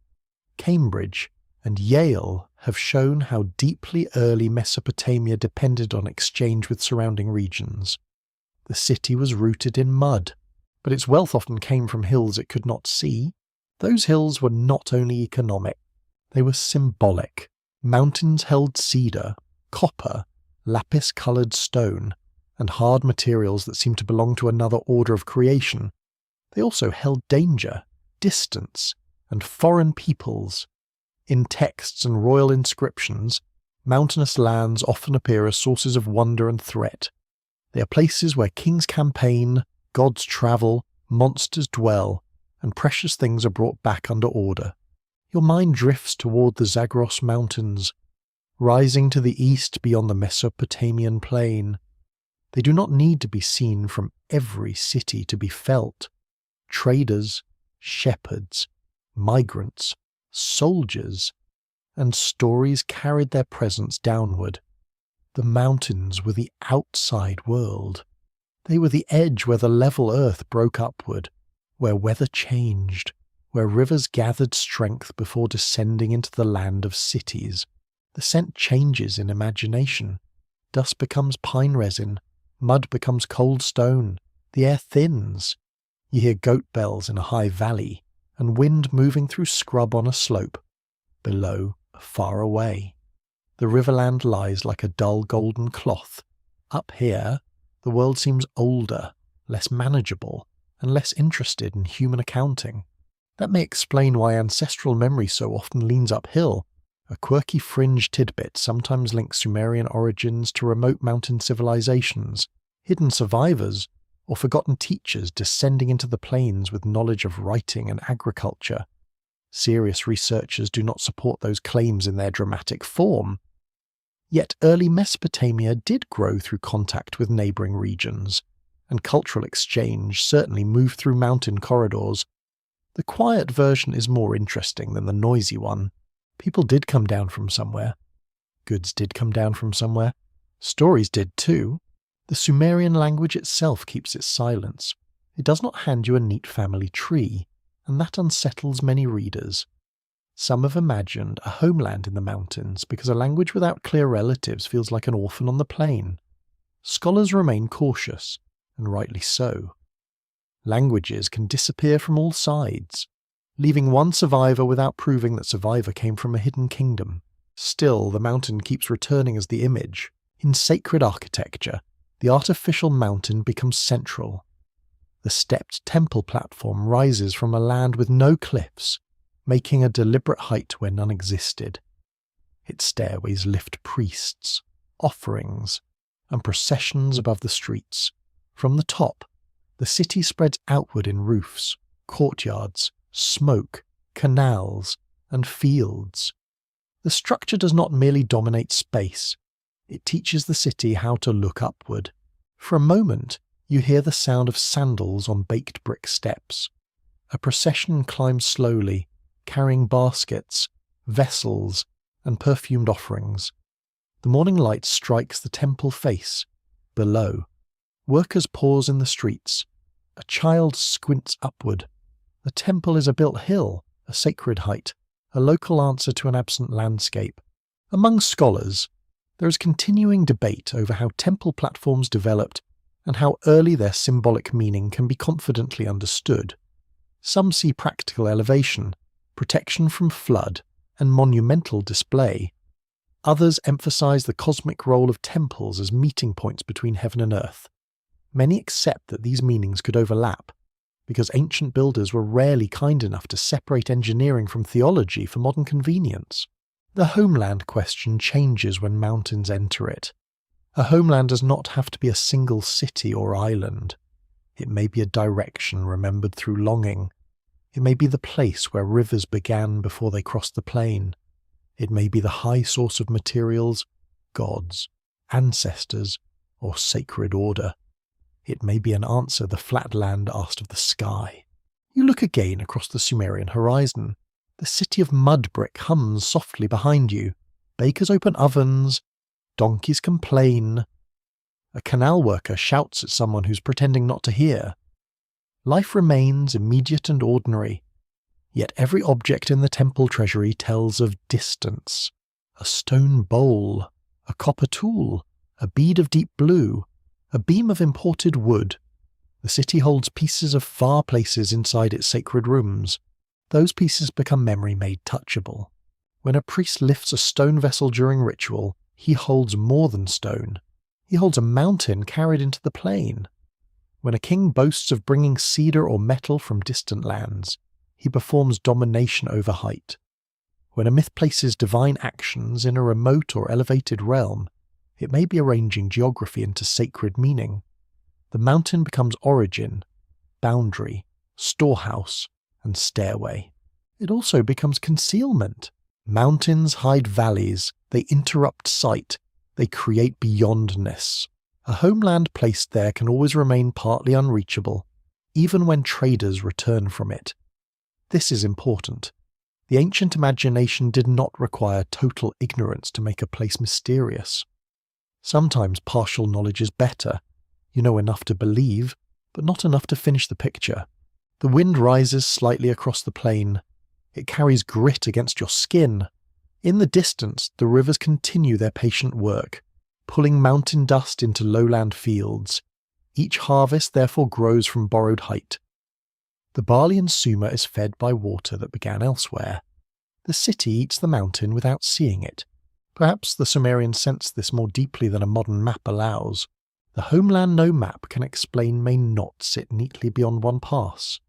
Cambridge, and Yale have shown how deeply early Mesopotamia depended on exchange with surrounding regions. The city was rooted in mud, but its wealth often came from hills it could not see. Those hills were not only economic, they were symbolic. Mountains held cedar, copper, lapis-coloured stone, and hard materials that seemed to belong to another order of creation. They also held danger, distance, and foreign peoples. In texts and royal inscriptions, mountainous lands often appear as sources of wonder and threat. They are places where kings campaign, gods travel, monsters dwell, and precious things are brought back under order. Your mind drifts toward the Zagros Mountains, rising to the east beyond the Mesopotamian plain. They do not need to be seen from every city to be felt. Traders, shepherds, migrants, soldiers, and stories carried their presence downward. The mountains were the outside world. They were the edge where the level earth broke upward, where weather changed, where rivers gathered strength before descending into the land of cities. The scent changes in imagination. Dust becomes pine resin, mud becomes cold stone, the air thins. You hear goat bells in a high valley, and wind moving through scrub on a slope. Below, far away, the riverland lies like a dull golden cloth. Up here, the world seems older, less manageable, and less interested in human accounting. That may explain why ancestral memory so often leans uphill. A quirky fringe tidbit sometimes links Sumerian origins to remote mountain civilizations, hidden survivors, or forgotten teachers descending into the plains with knowledge of writing and agriculture. Serious researchers do not support those claims in their dramatic form. Yet early Mesopotamia did grow through contact with neighbouring regions, and cultural exchange certainly moved through mountain corridors. The quiet version is more interesting than the noisy one. People did come down from somewhere. Goods did come down from somewhere. Stories did too. The Sumerian language itself keeps its silence. It does not hand you a neat family tree, and that unsettles many readers. Some have imagined a homeland in the mountains because a language without clear relatives feels like an orphan on the plain. Scholars remain cautious, and rightly so. Languages can disappear from all sides, leaving one survivor without proving that survivor came from a hidden kingdom. Still, the mountain keeps returning as the image. In sacred architecture, the artificial mountain becomes central. The stepped temple platform rises from a land with no cliffs, making a deliberate height where none existed. Its stairways lift priests, offerings, and processions above the streets. From the top, the city spreads outward in roofs, courtyards, smoke, canals, and fields. The structure does not merely dominate space, it teaches the city how to look upward. For a moment, you hear the sound of sandals on baked brick steps. A procession climbs slowly, carrying baskets, vessels, and perfumed offerings. The morning light strikes the temple face. Below, workers pause in the streets. A child squints upward. The temple is a built hill, a sacred height, a local answer to an absent landscape. Among scholars, there is continuing debate over how temple platforms developed and how early their symbolic meaning can be confidently understood. Some see practical elevation, protection from flood, and monumental display. Others emphasize the cosmic role of temples as meeting points between heaven and earth. Many accept that these meanings could overlap, because ancient builders were rarely kind enough to separate engineering from theology for modern convenience. The homeland question changes when mountains enter it. A homeland does not have to be a single city or island. It may be a direction remembered through longing. It may be the place where rivers began before they crossed the plain. It may be the high source of materials, gods, ancestors, or sacred order. It may be an answer the flat land asked of the sky. You look again across the Sumerian horizon. The city of mud brick hums softly behind you. Bakers open ovens. Donkeys complain. A canal worker shouts at someone who's pretending not to hear. Life remains immediate and ordinary, yet every object in the temple treasury tells of distance. A stone bowl, a copper tool, a bead of deep blue, a beam of imported wood. The city holds pieces of far places inside its sacred rooms. Those pieces become memory made touchable. When a priest lifts a stone vessel during ritual, he holds more than stone. He holds a mountain carried into the plain. When a king boasts of bringing cedar or metal from distant lands, he performs domination over height. When a myth places divine actions in a remote or elevated realm, it may be arranging geography into sacred meaning. The mountain becomes origin, boundary, storehouse, and stairway. It also becomes concealment. Mountains hide valleys, they interrupt sight, they create beyondness. A homeland placed there can always remain partly unreachable, even when traders return from it. This is important. The ancient imagination did not require total ignorance to make a place mysterious. Sometimes partial knowledge is better. You know enough to believe, but not enough to finish the picture. The wind rises slightly across the plain. It carries grit against your skin. In the distance, the rivers continue their patient work, pulling mountain dust into lowland fields. Each harvest therefore grows from borrowed height. The barley in Sumer is fed by water that began elsewhere. The city eats the mountain without seeing it. Perhaps the Sumerians sensed this more deeply than a modern map allows. The homeland no map can explain may not sit neatly beyond one pass.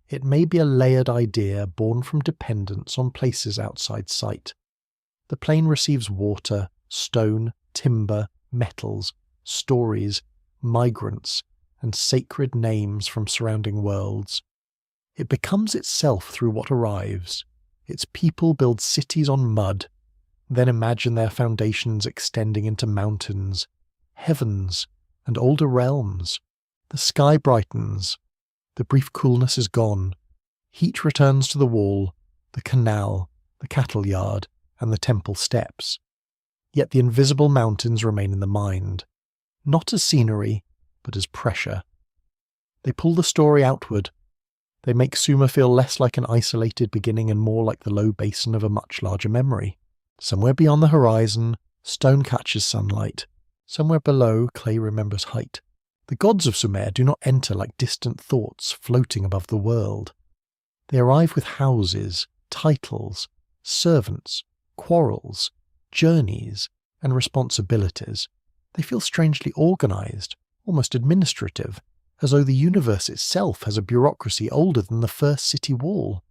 It may be a layered idea born from dependence on places outside sight. The plain receives water, stone, timber, metals, stories, migrants, and sacred names from surrounding worlds. It becomes itself through what arrives. Its people build cities on mud, then imagine their foundations extending into mountains, heavens, and older realms. The sky brightens. The brief coolness is gone. Heat returns to the wall, the canal, the cattle yard, and the temple steps. Yet the invisible mountains remain in the mind, not as scenery, but as pressure. They pull the story outward. They make Sumer feel less like an isolated beginning and more like the low basin of a much larger memory. Somewhere beyond the horizon, stone catches sunlight. Somewhere below, clay remembers height. The gods of Sumer do not enter like distant thoughts floating above the world. They arrive with houses, titles, servants, quarrels, journeys, and responsibilities. They feel strangely organized, almost administrative, as though the universe itself has a bureaucracy older than the first city wall.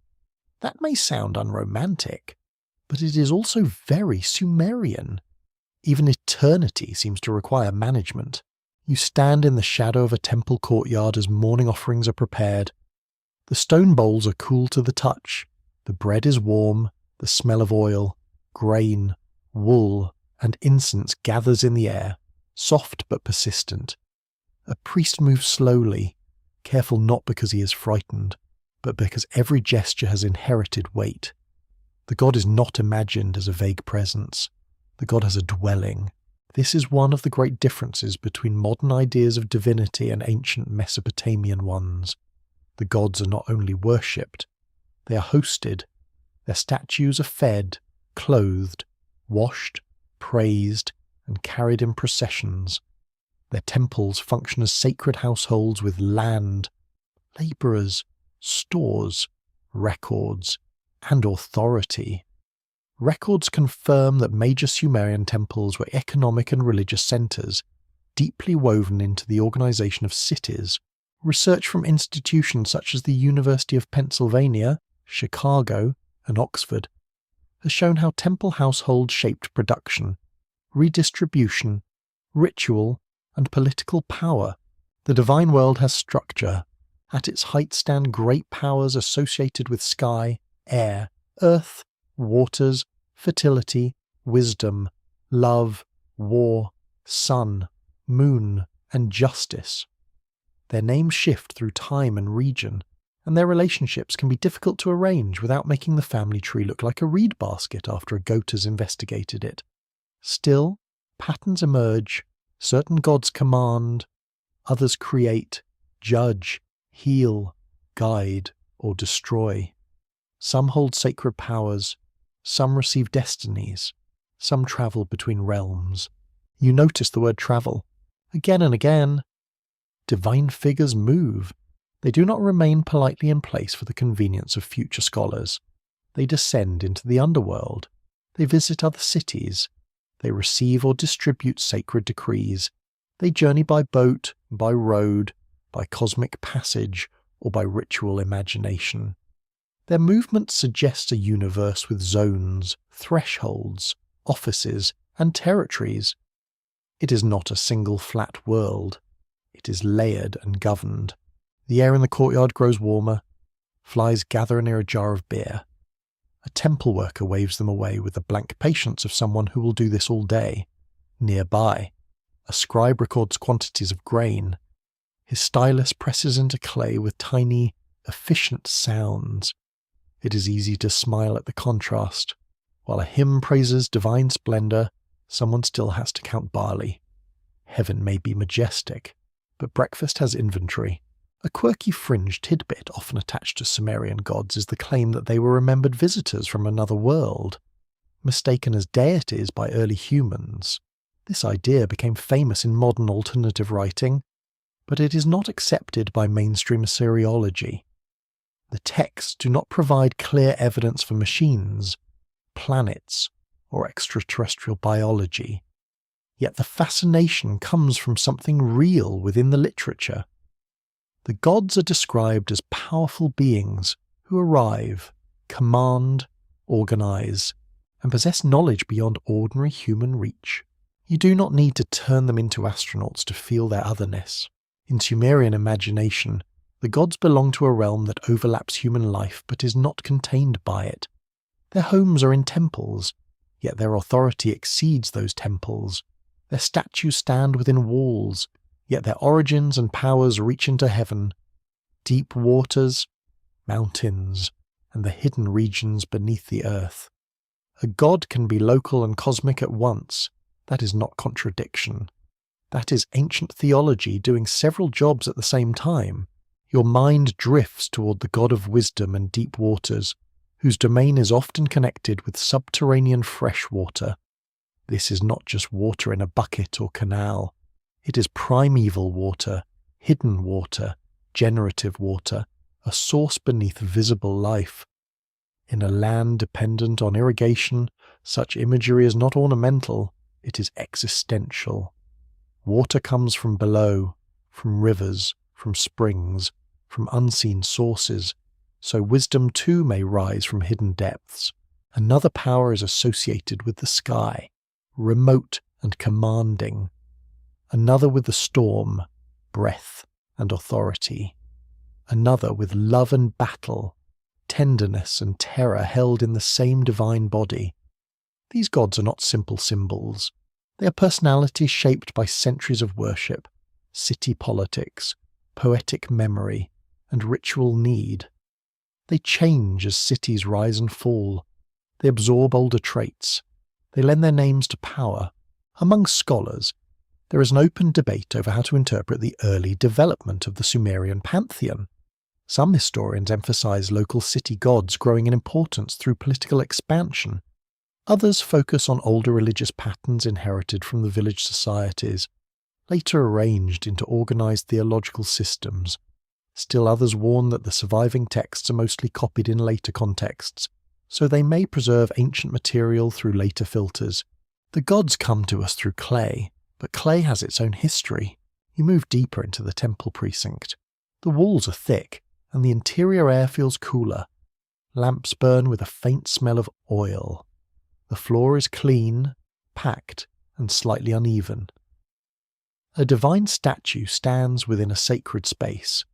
That may sound unromantic, but it is also very Sumerian. Even eternity seems to require management. You stand in the shadow of a temple courtyard as morning offerings are prepared. The stone bowls are cool to the touch. The bread is warm. The smell of oil, grain, wool, and incense gathers in the air, soft but persistent. A priest moves slowly, careful not because he is frightened, but because every gesture has inherited weight. The god is not imagined as a vague presence. The god has a dwelling. This is one of the great differences between modern ideas of divinity and ancient Mesopotamian ones. The gods are not only worshipped, they are hosted. Their statues are fed, clothed, washed, praised, and carried in processions. Their temples function as sacred households with land, labourers, stores, records, and authority. Records confirm that major Sumerian temples were economic and religious centres, deeply woven into the organisation of cities. Research from institutions such as the University of Pennsylvania, Chicago, and Oxford has shown how temple households shaped production, redistribution, ritual, and political power. The divine world has structure. At its height stand great powers associated with sky, air, earth, waters, fertility, wisdom, love, war, sun, moon, and justice. Their names shift through time and region, and their relationships can be difficult to arrange without making the family tree look like a reed basket after a goat has investigated it. Still, patterns emerge. Certain gods command, others create, judge, heal, guide, or destroy. Some hold sacred powers, some receive destinies, some travel between realms. You notice the word travel. Again and again. Divine figures move. They do not remain politely in place for the convenience of future scholars. They descend into the underworld. They visit other cities. They receive or distribute sacred decrees. They journey by boat, by road, by cosmic passage, or by ritual imagination. Their movement suggests a universe with zones, thresholds, offices, and territories. It is not a single flat world. It is layered and governed. The air in the courtyard grows warmer. Flies gather near a jar of beer. A temple worker waves them away with the blank patience of someone who will do this all day. Nearby, a scribe records quantities of grain. His stylus presses into clay with tiny, efficient sounds. It is easy to smile at the contrast. While a hymn praises divine splendour, someone still has to count barley. Heaven may be majestic, but breakfast has inventory. A quirky fringe tidbit often attached to Sumerian gods is the claim that they were remembered visitors from another world, mistaken as deities by early humans. This idea became famous in modern alternative writing, but it is not accepted by mainstream Assyriology. The texts do not provide clear evidence for machines, planets, or extraterrestrial biology. Yet the fascination comes from something real within the literature. The gods are described as powerful beings who arrive, command, organize, and possess knowledge beyond ordinary human reach. You do not need to turn them into astronauts to feel their otherness. In Sumerian imagination, the gods belong to a realm that overlaps human life but is not contained by it. Their homes are in temples, yet their authority exceeds those temples. Their statues stand within walls, yet their origins and powers reach into heaven. Deep waters, mountains, and the hidden regions beneath the earth. A god can be local and cosmic at once. That is not contradiction. That is ancient theology doing several jobs at the same time. Your mind drifts toward the god of wisdom and deep waters, whose domain is often connected with subterranean fresh water. This is not just water in a bucket or canal. It is primeval water, hidden water, generative water, a source beneath visible life. In a land dependent on irrigation, such imagery is not ornamental, it is existential. Water comes from below, from rivers, from springs, from unseen sources, so wisdom too may rise from hidden depths. Another power is associated with the sky, remote and commanding. Another with the storm, breath and authority. Another with love and battle, tenderness and terror held in the same divine body. These gods are not simple symbols. They are personalities shaped by centuries of worship, city politics, poetic memory, and ritual need. They change as cities rise and fall. They absorb older traits. They lend their names to power. Among scholars, there is an open debate over how to interpret the early development of the Sumerian pantheon. Some historians emphasize local city gods growing in importance through political expansion. Others focus on older religious patterns inherited from the village societies, later arranged into organized theological systems. Still others warn that the surviving texts are mostly copied in later contexts, so they may preserve ancient material through later filters. The gods come to us through clay, but clay has its own history. You move deeper into the temple precinct. The walls are thick, and the interior air feels cooler. Lamps burn with a faint smell of oil. The floor is clean, packed, and slightly uneven. A divine statue stands within a sacred space,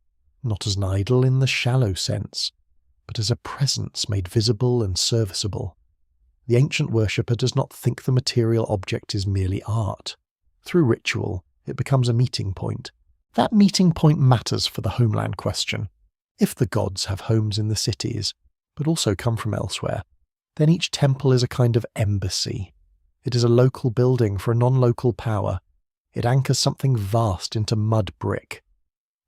not as an idol in the shallow sense, but as a presence made visible and serviceable. The ancient worshipper does not think the material object is merely art. Through ritual, it becomes a meeting point. That meeting point matters for the homeland question. If the gods have homes in the cities, but also come from elsewhere, then each temple is a kind of embassy. It is a local building for a non-local power. It anchors something vast into mud brick.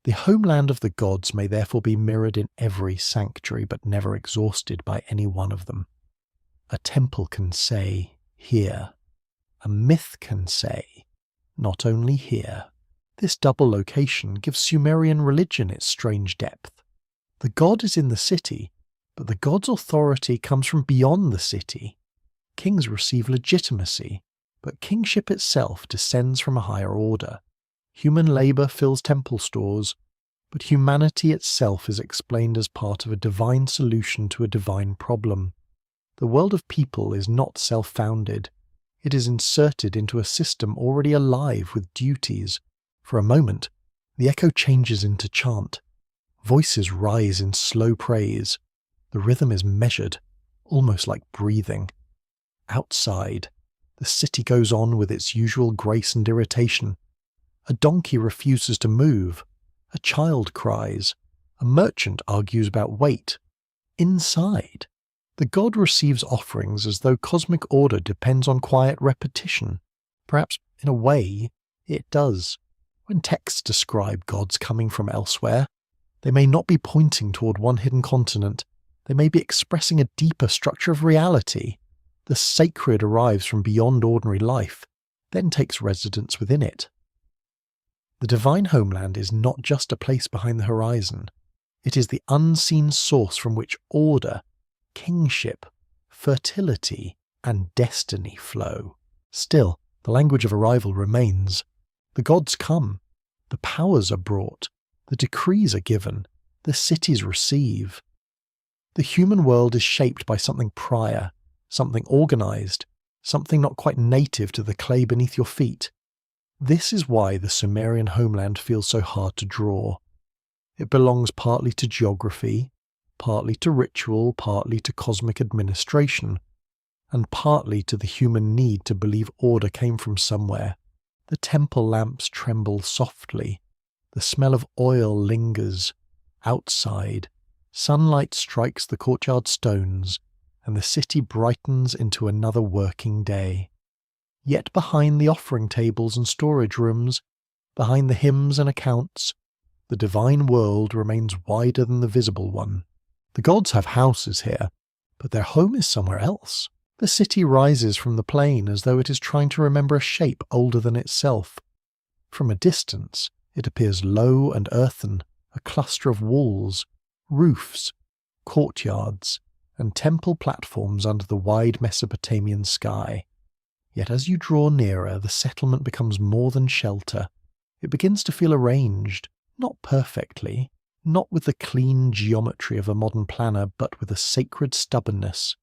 The homeland of the gods may therefore be mirrored in every sanctuary, but never exhausted by any one of them. A temple can say, here. A myth can say, not only here. This double location gives Sumerian religion its strange depth. The god is in the city, but the god's authority comes from beyond the city. Kings receive legitimacy, but kingship itself descends from a higher order. Human labour fills temple stores, but humanity itself is explained as part of a divine solution to a divine problem. The world of people is not self-founded. It is inserted into a system already alive with duties. For a moment, the echo changes into chant. Voices rise in slow praise. The rhythm is measured, almost like breathing. Outside, the city goes on with its usual grace and irritation. A donkey refuses to move. A child cries. A merchant argues about weight. Inside, the god receives offerings as though cosmic order depends on quiet repetition. Perhaps, in a way, it does. When texts describe gods coming from elsewhere, they may not be pointing toward one hidden continent. They may be expressing a deeper structure of reality. The sacred arrives from beyond ordinary life, then takes residence within it. The divine homeland is not just a place behind the horizon. It is the unseen source from which order, kingship, fertility, and destiny flow. Still, the language of arrival remains. The gods come. The powers are brought. The decrees are given. The cities receive. The human world is shaped by something prior, something organized, something not quite native to the clay beneath your feet. This is why the Sumerian homeland feels so hard to draw. It belongs partly to geography, partly to ritual, partly to cosmic administration, and partly to the human need to believe order came from somewhere. The temple lamps tremble softly. The smell of oil lingers. Outside, sunlight strikes the courtyard stones, and the city brightens into another working day. Yet behind the offering tables and storage rooms, behind the hymns and accounts, the divine world remains wider than the visible one. The gods have houses here, but their home is somewhere else. The city rises from the plain as though it is trying to remember a shape older than itself. From a distance, it appears low and earthen, a cluster of walls, roofs, courtyards, and temple platforms under the wide Mesopotamian sky. Yet as you draw nearer, the settlement becomes more than shelter. It begins to feel arranged, not perfectly, not with the clean geometry of a modern planner, but with a sacred stubbornness.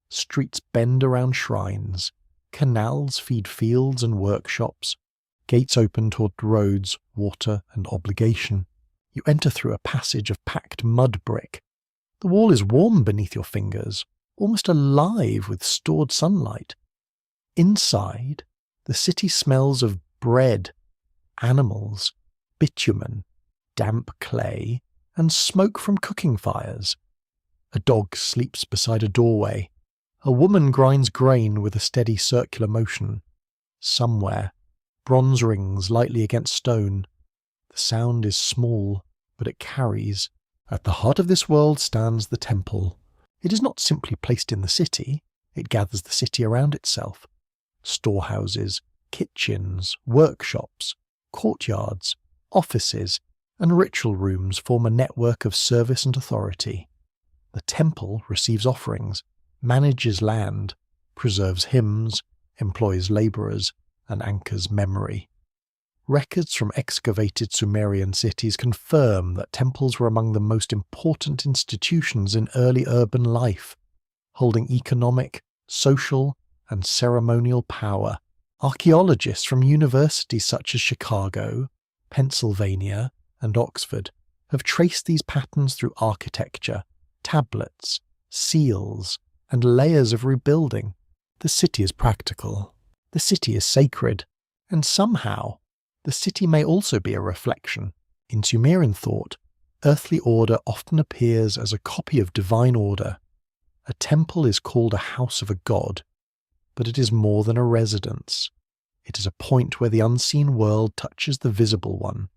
Streets bend around shrines, canals feed fields and workshops, gates open toward roads, water, and obligation. You enter through a passage of packed mud brick. The wall is warm beneath your fingers, almost alive with stored sunlight. Inside, the city smells of bread, animals, bitumen, damp clay, and smoke from cooking fires. A dog sleeps beside a doorway. A woman grinds grain with a steady circular motion. Somewhere, bronze rings lightly against stone. The sound is small, but it carries. At the heart of this world stands the temple. It is not simply placed in the city, it gathers the city around itself. Storehouses, kitchens, workshops, courtyards, offices, and ritual rooms form a network of service and authority. The temple receives offerings, manages land, preserves hymns, employs labourers, and anchors memory. Records from excavated Sumerian cities confirm that temples were among the most important institutions in early urban life, holding economic, social, and ceremonial power. Archaeologists from universities such as Chicago, Pennsylvania, and Oxford have traced these patterns through architecture, tablets, seals, and layers of rebuilding. The city is practical. The city is sacred. And somehow, the city may also be a reflection. In Sumerian thought, earthly order often appears as a copy of divine order. A temple is called a house of a god, but it is more than a residence. It is a point where the unseen world touches the visible one.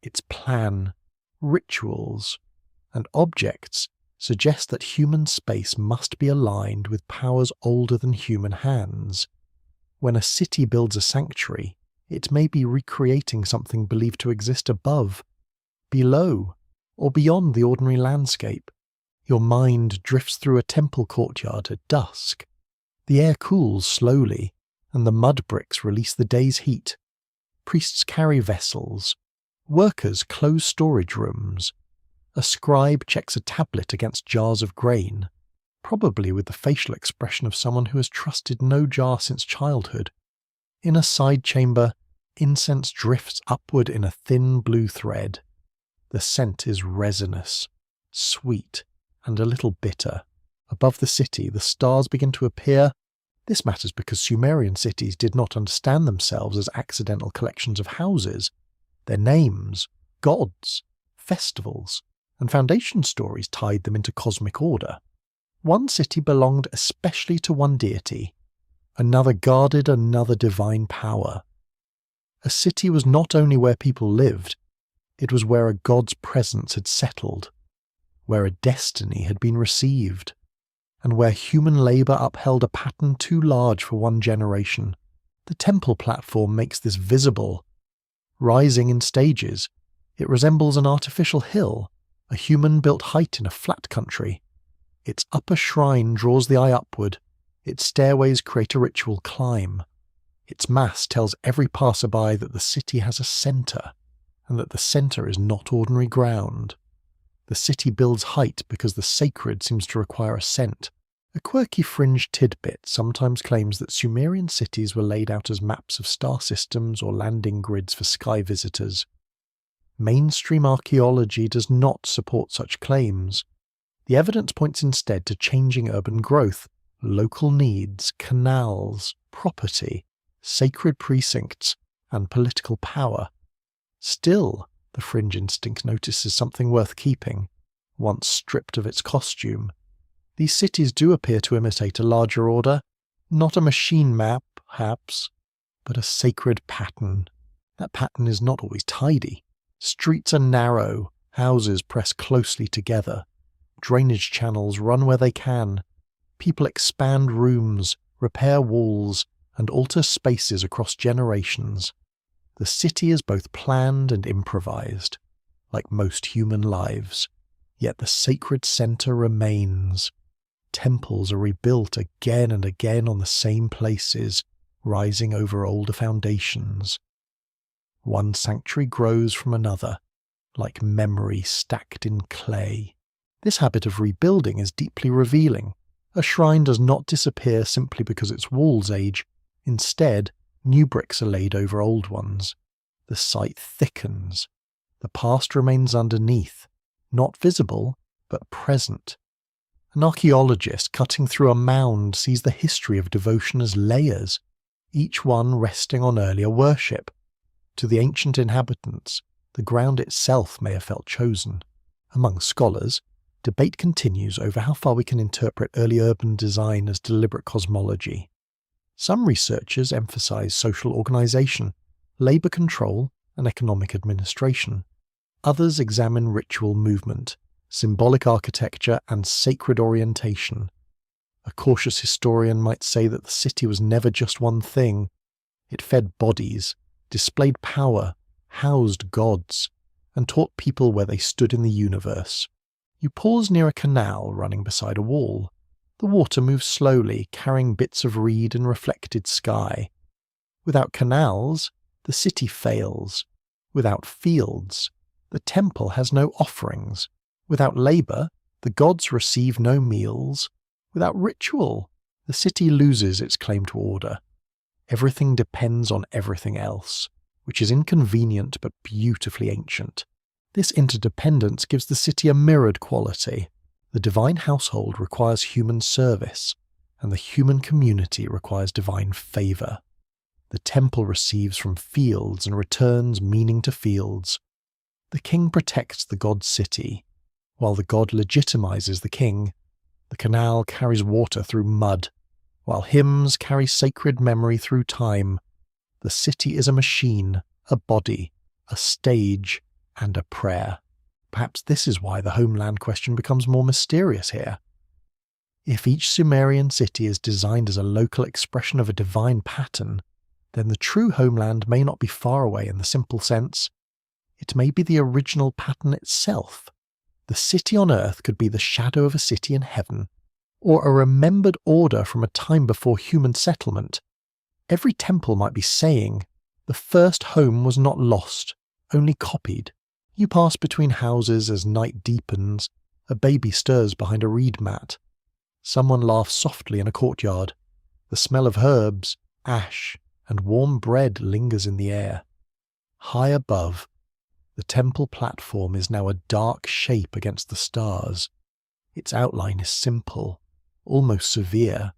Its plan, rituals, and objects suggest that human space must be aligned with powers older than human hands. When a city builds a sanctuary, it may be recreating something believed to exist above, below, or beyond the ordinary landscape. Your mind drifts through a temple courtyard at dusk. The air cools slowly, and the mud bricks release the day's heat. Priests carry vessels. Workers close storage rooms. A scribe checks a tablet against jars of grain, probably with the facial expression of someone who has trusted no jar since childhood. In a side chamber, incense drifts upward in a thin blue thread. The scent is resinous, sweet, and a little bitter. Above the city, the stars begin to appear. This matters because Sumerian cities did not understand themselves as accidental collections of houses. Their names, gods, festivals, and foundation stories tied them into cosmic order. One city belonged especially to one deity. Another guarded another divine power. A city was not only where people lived, it was where a god's presence had settled, where a destiny had been received, and where human labour upheld a pattern too large for one generation. The temple platform makes this visible. Rising in stages, it resembles an artificial hill, a human-built height in a flat country. Its upper shrine draws the eye upward. Its stairways create a ritual climb. Its mass tells every passerby that the city has a centre, and that the centre is not ordinary ground. The city builds height because the sacred seems to require ascent. A quirky fringe tidbit sometimes claims that Sumerian cities were laid out as maps of star systems or landing grids for sky visitors. Mainstream archaeology does not support such claims. The evidence points instead to changing urban growth, local needs, canals, property, sacred precincts, and political power. Still, the fringe instinct notices something worth keeping, once stripped of its costume. These cities do appear to imitate a larger order, not a machine map, perhaps, but a sacred pattern. That pattern is not always tidy. Streets are narrow, houses press closely together, drainage channels run where they can, people expand rooms, repair walls, and alter spaces across generations. The city is both planned and improvised, like most human lives, yet the sacred center remains. Temples are rebuilt again and again on the same places, rising over older foundations. One sanctuary grows from another, like memory stacked in clay. This habit of rebuilding is deeply revealing. A shrine does not disappear simply because its walls age. Instead, new bricks are laid over old ones. The site thickens. The past remains underneath, not visible, but present. An archaeologist cutting through a mound sees the history of devotion as layers, each one resting on earlier worship. To the ancient inhabitants, the ground itself may have felt chosen. Among scholars, debate continues over how far we can interpret early urban design as deliberate cosmology. Some researchers emphasize social organization, labor control, and economic administration. Others examine ritual movement, symbolic architecture, and sacred orientation. A cautious historian might say that the city was never just one thing. It fed bodies, displayed power, housed gods, and taught people where they stood in the universe. You pause near a canal running beside a wall. The water moves slowly, carrying bits of reed and reflected sky. Without canals, the city fails. Without fields, the temple has no offerings. Without labour, the gods receive no meals. Without ritual, the city loses its claim to order. Everything depends on everything else, which is inconvenient but beautifully ancient. This interdependence gives the city a mirrored quality. The divine household requires human service, and the human community requires divine favour. The temple receives from fields and returns meaning to fields. The king protects the god city, while the god legitimizes the king. The canal carries water through mud, while hymns carry sacred memory through time. The city is a machine, a body, a stage, and a prayer. Perhaps this is why the homeland question becomes more mysterious here. If each Sumerian city is designed as a local expression of a divine pattern, then the true homeland may not be far away in the simple sense. It may be the original pattern itself. The city on earth could be the shadow of a city in heaven, or a remembered order from a time before human settlement. Every temple might be saying, the first home was not lost, only copied. You pass between houses as night deepens. A baby stirs behind a reed mat. Someone laughs softly in a courtyard. The smell of herbs, ash, and warm bread lingers in the air. High above, the temple platform is now a dark shape against the stars. Its outline is simple, almost severe,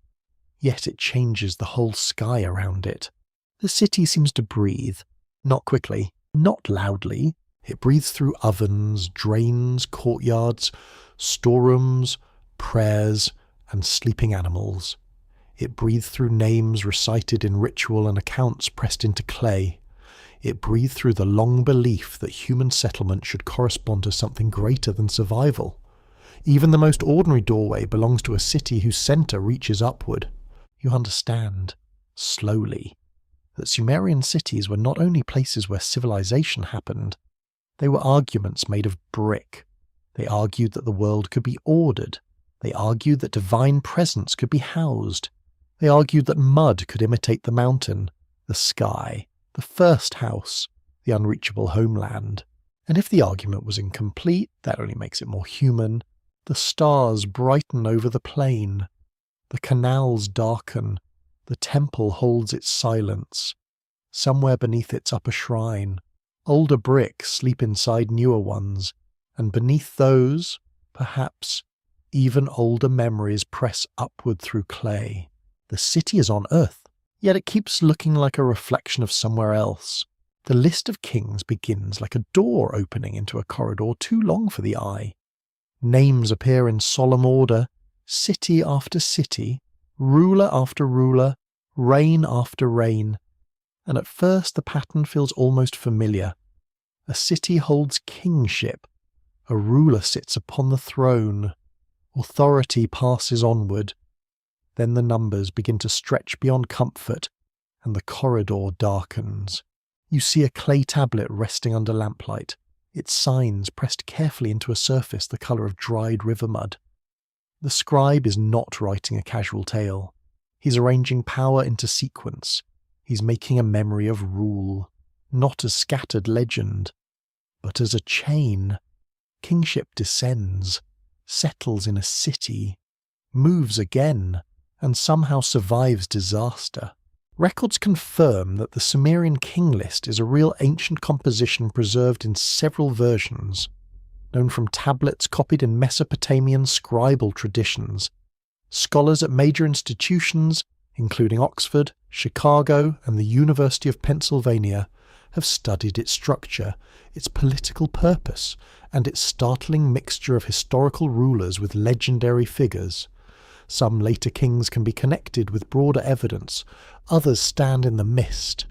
yet it changes the whole sky around it. The city seems to breathe, not quickly, not loudly. It breathes through ovens, drains, courtyards, storerooms, prayers, and sleeping animals. It breathed through names recited in ritual and accounts pressed into clay. It breathed through the long belief that human settlement should correspond to something greater than survival. Even the most ordinary doorway belongs to a city whose centre reaches upward. You understand, slowly, that Sumerian cities were not only places where civilization happened, they were arguments made of brick. They argued that the world could be ordered. They argued that divine presence could be housed. They argued that mud could imitate the mountain, the sky, the first house, the unreachable homeland. And if the argument was incomplete, that only makes it more human. The stars brighten over the plain. The canals darken. The temple holds its silence. Somewhere beneath its upper shrine, older bricks sleep inside newer ones, and beneath those, perhaps, even older memories press upward through clay. The city is on earth, yet it keeps looking like a reflection of somewhere else. The list of kings begins like a door opening into a corridor too long for the eye. Names appear in solemn order, city after city, ruler after ruler, reign after reign, and at first the pattern feels almost familiar. A city holds kingship. A ruler sits upon the throne. Authority passes onward. Then the numbers begin to stretch beyond comfort, and the corridor darkens. You see a clay tablet resting under lamplight, its signs pressed carefully into a surface the colour of dried river mud. The scribe is not writing a casual tale. He's arranging power into sequence. He's making a memory of rule, not as scattered legend, but as a chain. Kingship descends, settles in a city, moves again, and somehow survives disaster. Records confirm that the Sumerian King List is a real ancient composition preserved in several versions, known from tablets copied in Mesopotamian scribal traditions. Scholars at major institutions, including Oxford, Chicago, and the University of Pennsylvania, have studied its structure, its political purpose, and its startling mixture of historical rulers with legendary figures. Some later kings can be connected with broader evidence, others stand in the mist,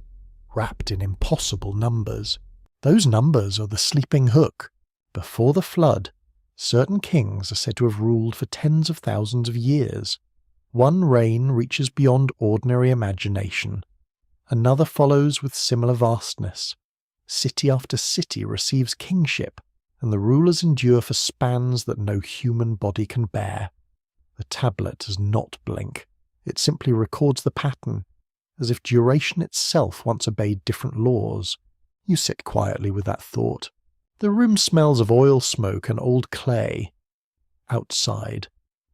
wrapped in impossible numbers. Those numbers are the sleeping hook. Before the flood, certain kings are said to have ruled for tens of thousands of years. One reign reaches beyond ordinary imagination. Another follows with similar vastness. City after city receives kingship, and the rulers endure for spans that no human body can bear. The tablet does not blink. It simply records the pattern, as if duration itself once obeyed different laws. You sit quietly with that thought. The room smells of oil smoke and old clay. Outside,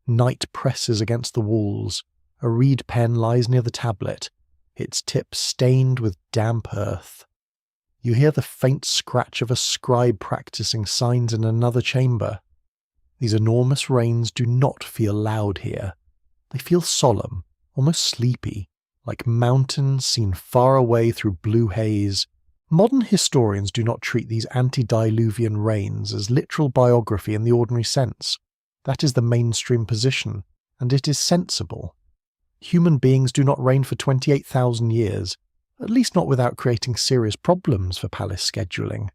night presses against the walls. A reed pen lies near the tablet, its tip stained with damp earth. You hear the faint scratch of a scribe practicing signs in another chamber. These enormous reigns do not feel loud here. They feel solemn, almost sleepy, like mountains seen far away through blue haze. Modern historians do not treat these antediluvian reigns as literal biography in the ordinary sense. That is the mainstream position, and it is sensible. Human beings do not reign for 28,000 years, at least not without creating serious problems for palace scheduling.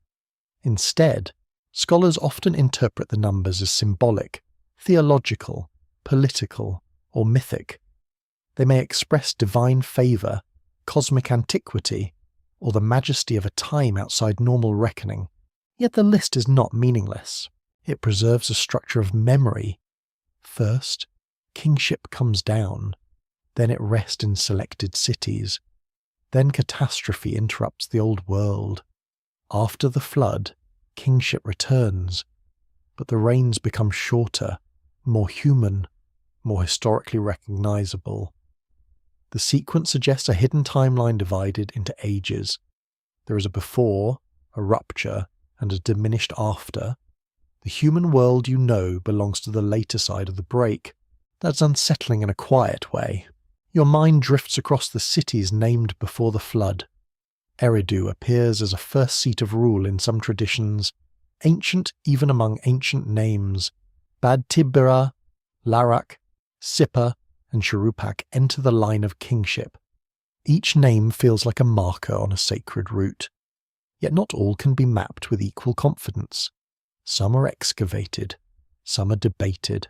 Instead, scholars often interpret the numbers as symbolic, theological, political, or mythic. They may express divine favour, cosmic antiquity, or the majesty of a time outside normal reckoning. Yet the list is not meaningless. It preserves a structure of memory. First, kingship comes down. Then it rests in selected cities. Then catastrophe interrupts the old world. After the flood, kingship returns. But the reigns become shorter, more human, more historically recognizable. The sequence suggests a hidden timeline divided into ages. There is a before, a rupture, and a diminished after. The human world you know belongs to the later side of the break. That's unsettling in a quiet way. Your mind drifts across the cities named before the flood. Eridu appears as a first seat of rule in some traditions, ancient even among ancient names. Bad Tibira, Larak, Sippar, and Shuruppak enter the line of kingship. Each name feels like a marker on a sacred route. Yet not all can be mapped with equal confidence. Some are excavated, some are debated.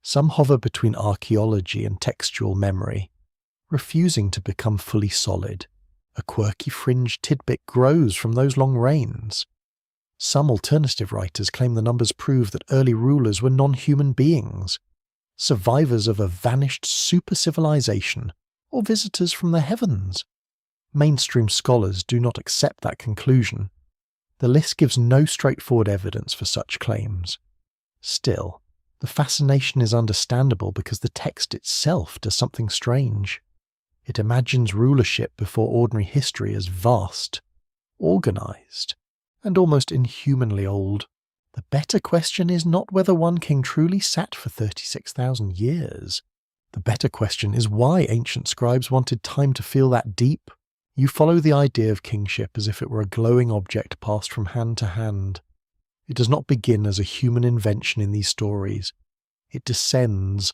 Some hover between archaeology and textual memory, refusing to become fully solid. A quirky fringe tidbit grows from those long reigns. Some alternative writers claim the numbers prove that early rulers were non-human beings, survivors of a vanished super-civilization, or visitors from the heavens. Mainstream scholars do not accept that conclusion. The list gives no straightforward evidence for such claims. Still, the fascination is understandable because the text itself does something strange. It imagines rulership before ordinary history as vast, organized, and almost inhumanly old. The better question is not whether one king truly sat for 36,000 years. The better question is why ancient scribes wanted time to feel that deep. You follow the idea of kingship as if it were a glowing object passed from hand to hand. It does not begin as a human invention in these stories. It descends.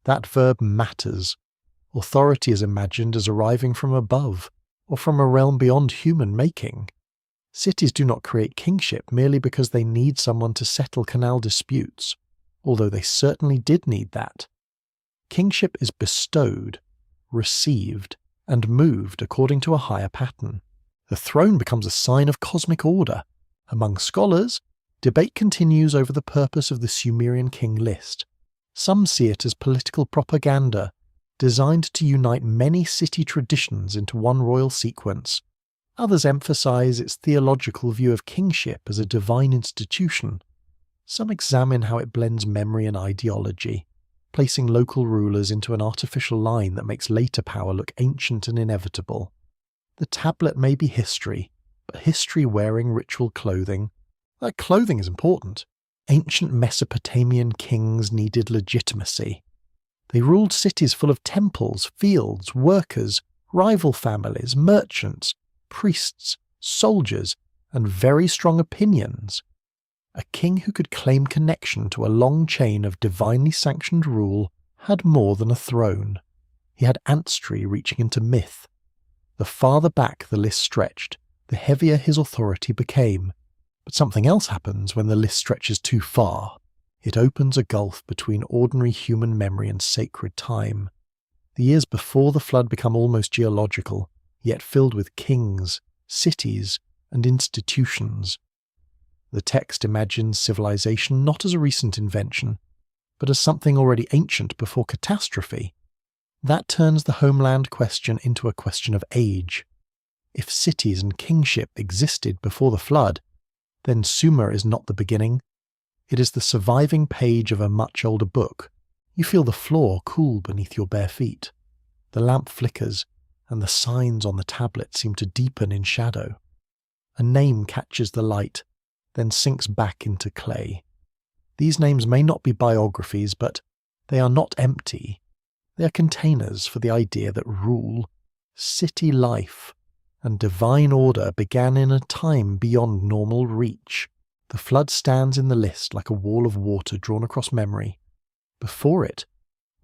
That verb matters. Authority is imagined as arriving from above, or from a realm beyond human making. Cities do not create kingship merely because they need someone to settle canal disputes, although they certainly did need that. Kingship is bestowed, received, and moved according to a higher pattern. The throne becomes a sign of cosmic order. Among scholars, debate continues over the purpose of the Sumerian King List. Some see it as political propaganda, designed to unite many city traditions into one royal sequence. Others emphasize its theological view of kingship as a divine institution. Some examine how it blends memory and ideology, placing local rulers into an artificial line that makes later power look ancient and inevitable. The tablet may be history, but history wearing ritual clothing. That clothing is important. Ancient Mesopotamian kings needed legitimacy. They ruled cities full of temples, fields, workers, rival families, merchants, priests, soldiers, and very strong opinions. A king who could claim connection to a long chain of divinely sanctioned rule had more than a throne. He had ancestry reaching into myth. The farther back the list stretched, the heavier his authority became. But something else happens when the list stretches too far. It opens a gulf between ordinary human memory and sacred time. The years before the flood become almost geological, yet filled with kings, cities, and institutions. The text imagines civilization not as a recent invention, but as something already ancient before catastrophe. That turns the homeland question into a question of age. If cities and kingship existed before the flood, then Sumer is not the beginning. It is the surviving page of a much older book. You feel the floor cool beneath your bare feet. The lamp flickers, and the signs on the tablet seem to deepen in shadow. A name catches the light, then sinks back into clay. These names may not be biographies, but they are not empty. They are containers for the idea that rule, city life, and divine order began in a time beyond normal reach. The flood stands in the list like a wall of water drawn across memory. Before it,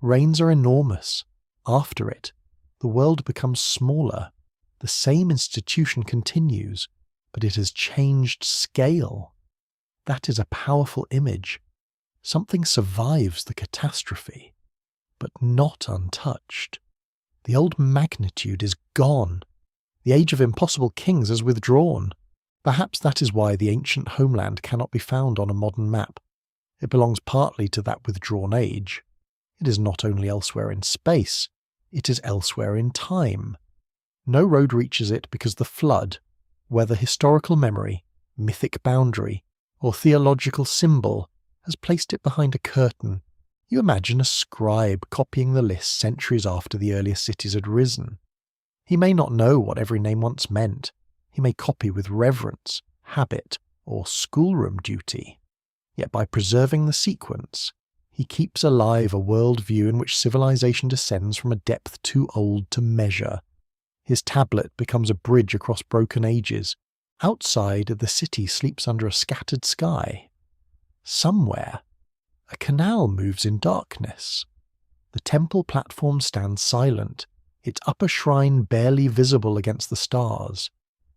reigns are enormous. After it, the world becomes smaller. The same institution continues, but it has changed scale. That is a powerful image. Something survives the catastrophe, but not untouched. The old magnitude is gone. The age of impossible kings has withdrawn. Perhaps that is why the ancient homeland cannot be found on a modern map. It belongs partly to that withdrawn age. It is not only elsewhere in space, it is elsewhere in time. No road reaches it because the flood, whether historical memory, mythic boundary, or theological symbol, has placed it behind a curtain. You imagine a scribe copying the list centuries after the earliest cities had risen. He may not know what every name once meant. He may copy with reverence, habit, or schoolroom duty. Yet by preserving the sequence, he keeps alive a worldview in which civilization descends from a depth too old to measure. His tablet becomes a bridge across broken ages. Outside, the city sleeps under a scattered sky. Somewhere, a canal moves in darkness. The temple platform stands silent, its upper shrine barely visible against the stars.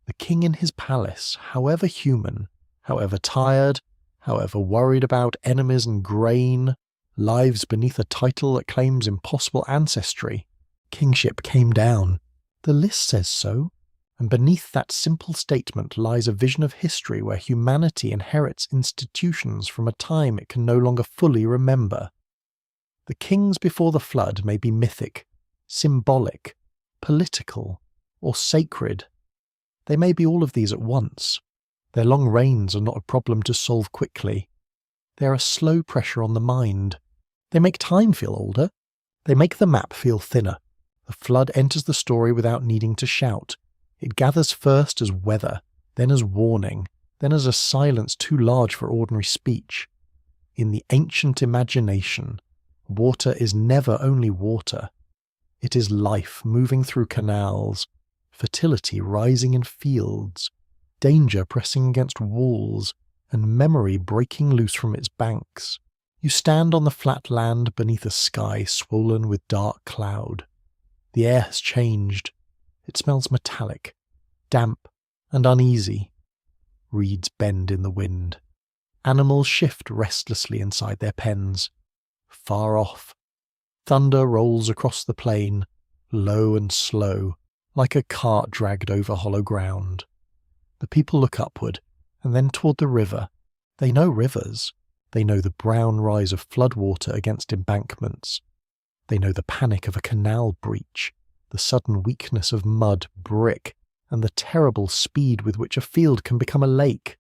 The king in his palace, however human, however tired, however worried about enemies and grain, lives beneath a title that claims impossible ancestry. Kingship came down. The list says so, and beneath that simple statement lies a vision of history where humanity inherits institutions from a time it can no longer fully remember. The kings before the flood may be mythic, symbolic, political, or sacred. They may be all of these at once. Their long reigns are not a problem to solve quickly. They are a slow pressure on the mind. They make time feel older. They make the map feel thinner. The flood enters the story without needing to shout. It gathers first as weather, then as warning, then as a silence too large for ordinary speech. In the ancient imagination, water is never only water. It is life moving through canals, fertility rising in fields, danger pressing against walls, and memory breaking loose from its banks. You stand on the flat land beneath a sky swollen with dark cloud. The air has changed. It smells metallic, damp, and uneasy. Reeds bend in the wind. Animals shift restlessly inside their pens. Far off, thunder rolls across the plain, low and slow, like a cart dragged over hollow ground. The people look upward, and then toward the river. They know rivers. They know the brown rise of floodwater against embankments. They know the panic of a canal breach, the sudden weakness of mud, brick, and the terrible speed with which a field can become a lake.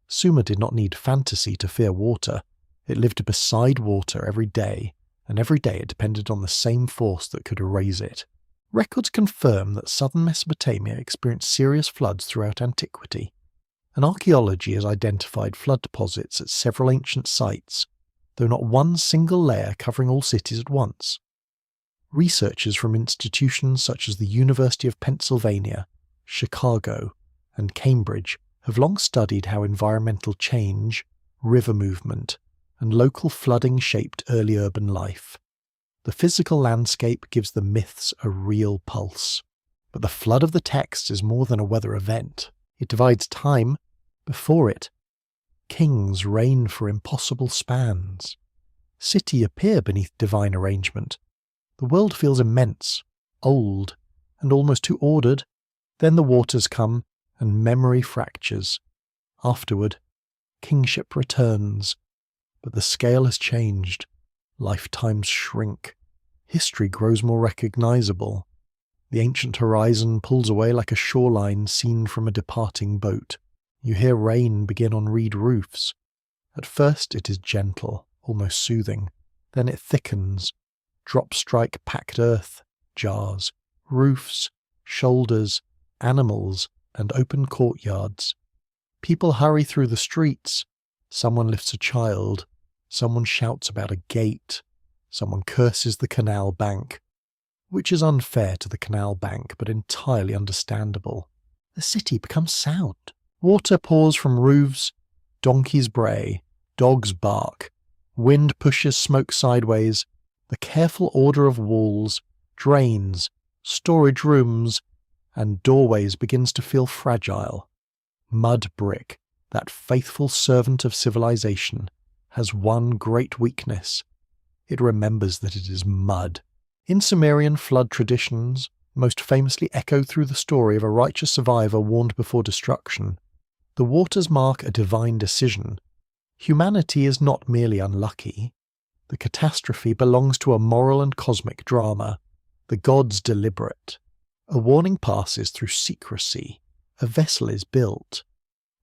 Sumer did not need fantasy to fear water. It lived beside water every day, and every day it depended on the same force that could erase it. Records confirm that southern Mesopotamia experienced serious floods throughout antiquity, and archaeology has identified flood deposits at several ancient sites, though not one single layer covering all cities at once. Researchers from institutions such as the University of Pennsylvania, Chicago, and Cambridge have long studied how environmental change, river movement, and local flooding shaped early urban life. The physical landscape gives the myths a real pulse. But the flood of the text is more than a weather event. It divides time. Before it, kings reign for impossible spans. Cities appear beneath divine arrangement. The world feels immense, old, and almost too ordered. Then the waters come, and memory fractures. Afterward, kingship returns. But the scale has changed. Lifetimes shrink. History grows more recognizable. The ancient horizon pulls away like a shoreline seen from a departing boat. You hear rain begin on reed roofs. At first it is gentle, almost soothing. Then it thickens. Drops strike packed earth, jars, roofs, shoulders, animals, and open courtyards. People hurry through the streets. Someone lifts a child. Someone shouts about a gate. Someone curses the canal bank, which is unfair to the canal bank but entirely understandable. The city becomes sound. Water pours from roofs, donkeys bray, dogs bark, wind pushes smoke sideways, the careful order of walls, drains, storage rooms, and doorways begins to feel fragile. Mud brick, that faithful servant of civilization, has one great weakness. It remembers that it is mud. In Sumerian flood traditions, most famously echoed through the story of a righteous survivor warned before destruction, the waters mark a divine decision. Humanity is not merely unlucky. The catastrophe belongs to a moral and cosmic drama. The gods deliberate. A warning passes through secrecy. A vessel is built.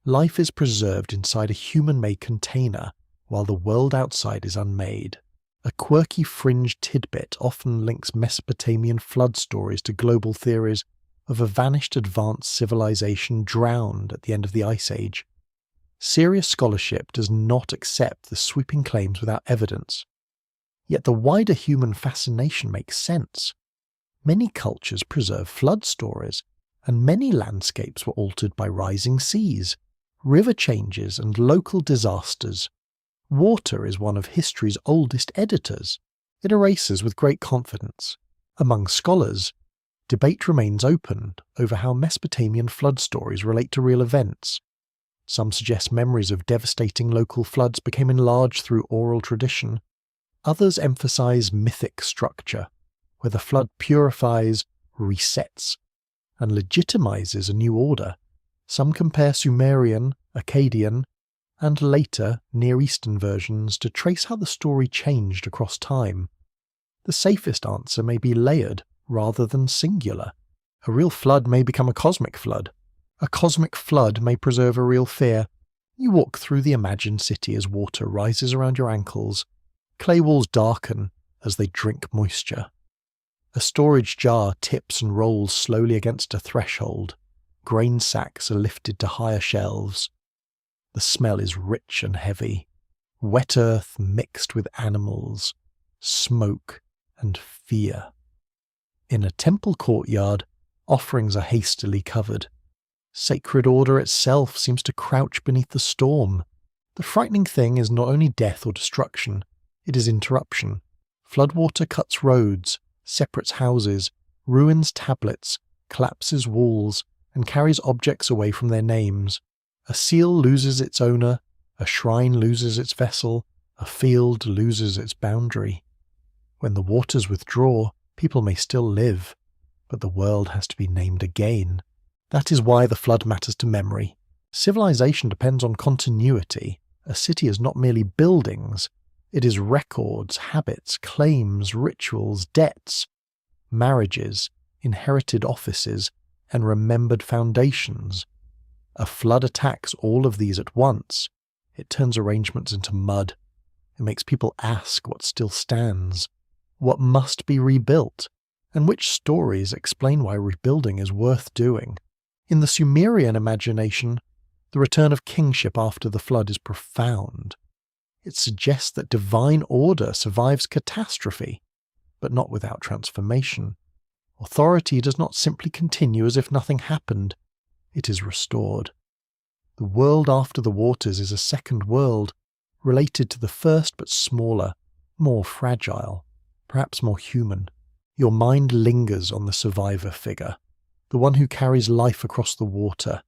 Life is preserved inside a human-made container, while the world outside is unmade. A quirky fringe tidbit often links Mesopotamian flood stories to global theories of a vanished advanced civilization drowned at the end of the Ice Age. Serious scholarship does not accept the sweeping claims without evidence. Yet the wider human fascination makes sense. Many cultures preserve flood stories, and many landscapes were altered by rising seas, river changes, and local disasters. Water is one of history's oldest editors. It erases with great confidence. Among scholars, debate remains open over how Mesopotamian flood stories relate to real events. Some suggest memories of devastating local floods became enlarged through oral tradition. Others emphasize mythic structure, where the flood purifies, resets, and legitimizes a new order. Some compare Sumerian, Akkadian, and later Near Eastern versions to trace how the story changed across time. The safest answer may be layered rather than singular. A real flood may become a cosmic flood. A cosmic flood may preserve a real fear. You walk through the imagined city as water rises around your ankles. Clay walls darken as they drink moisture. A storage jar tips and rolls slowly against a threshold. Grain sacks are lifted to higher shelves. The smell is rich and heavy. Wet earth mixed with animals, smoke, and fear. In a temple courtyard, offerings are hastily covered. Sacred order itself seems to crouch beneath the storm. The frightening thing is not only death or destruction, it is interruption. Floodwater cuts roads, separates houses, ruins tablets, collapses walls, and carries objects away from their names. A seal loses its owner, a shrine loses its vessel, a field loses its boundary. When the waters withdraw, people may still live, but the world has to be named again. That is why the flood matters to memory. Civilization depends on continuity. A city is not merely buildings, it is records, habits, claims, rituals, debts, marriages, inherited offices, and remembered foundations. A flood attacks all of these at once. It turns arrangements into mud. It makes people ask what still stands, what must be rebuilt, and which stories explain why rebuilding is worth doing. In the Sumerian imagination, the return of kingship after the flood is profound. It suggests that divine order survives catastrophe, but not without transformation. Authority does not simply continue as if nothing happened. It is restored. The world after the waters is a second world, related to the first but smaller, more fragile, perhaps more human. Your mind lingers on the survivor figure, the one who carries life across the water.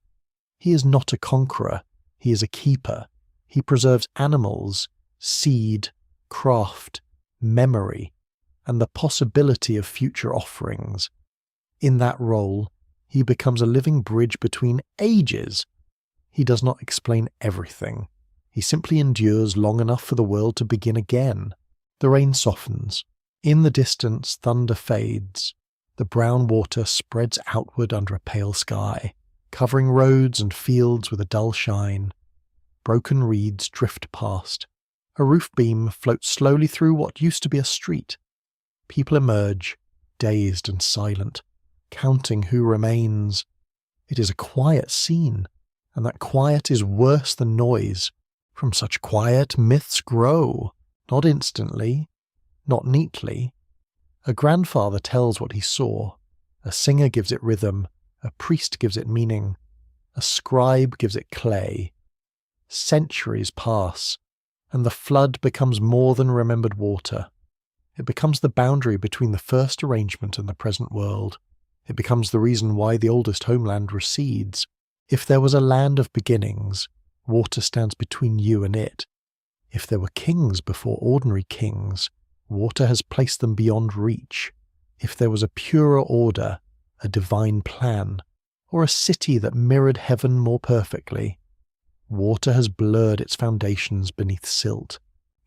He is not a conqueror, he is a keeper. He preserves animals, seed, craft, memory, and the possibility of future offerings. In that role, he becomes a living bridge between ages. He does not explain everything. He simply endures long enough for the world to begin again. The rain softens. In the distance, thunder fades. The brown water spreads outward under a pale sky, covering roads and fields with a dull shine. Broken reeds drift past. A roof beam floats slowly through what used to be a street. People emerge, dazed and silent, counting who remains. It is a quiet scene, and that quiet is worse than noise. From such quiet, myths grow, not instantly, not neatly. A grandfather tells what he saw. A singer gives it rhythm. A priest gives it meaning. A scribe gives it clay. Centuries pass, and the flood becomes more than remembered water. It becomes the boundary between the first arrangement and the present world. It becomes the reason why the oldest homeland recedes. If there was a land of beginnings, water stands between you and it. If there were kings before ordinary kings, water has placed them beyond reach. If there was a purer order, a divine plan, or a city that mirrored heaven more perfectly, water has blurred its foundations beneath silt.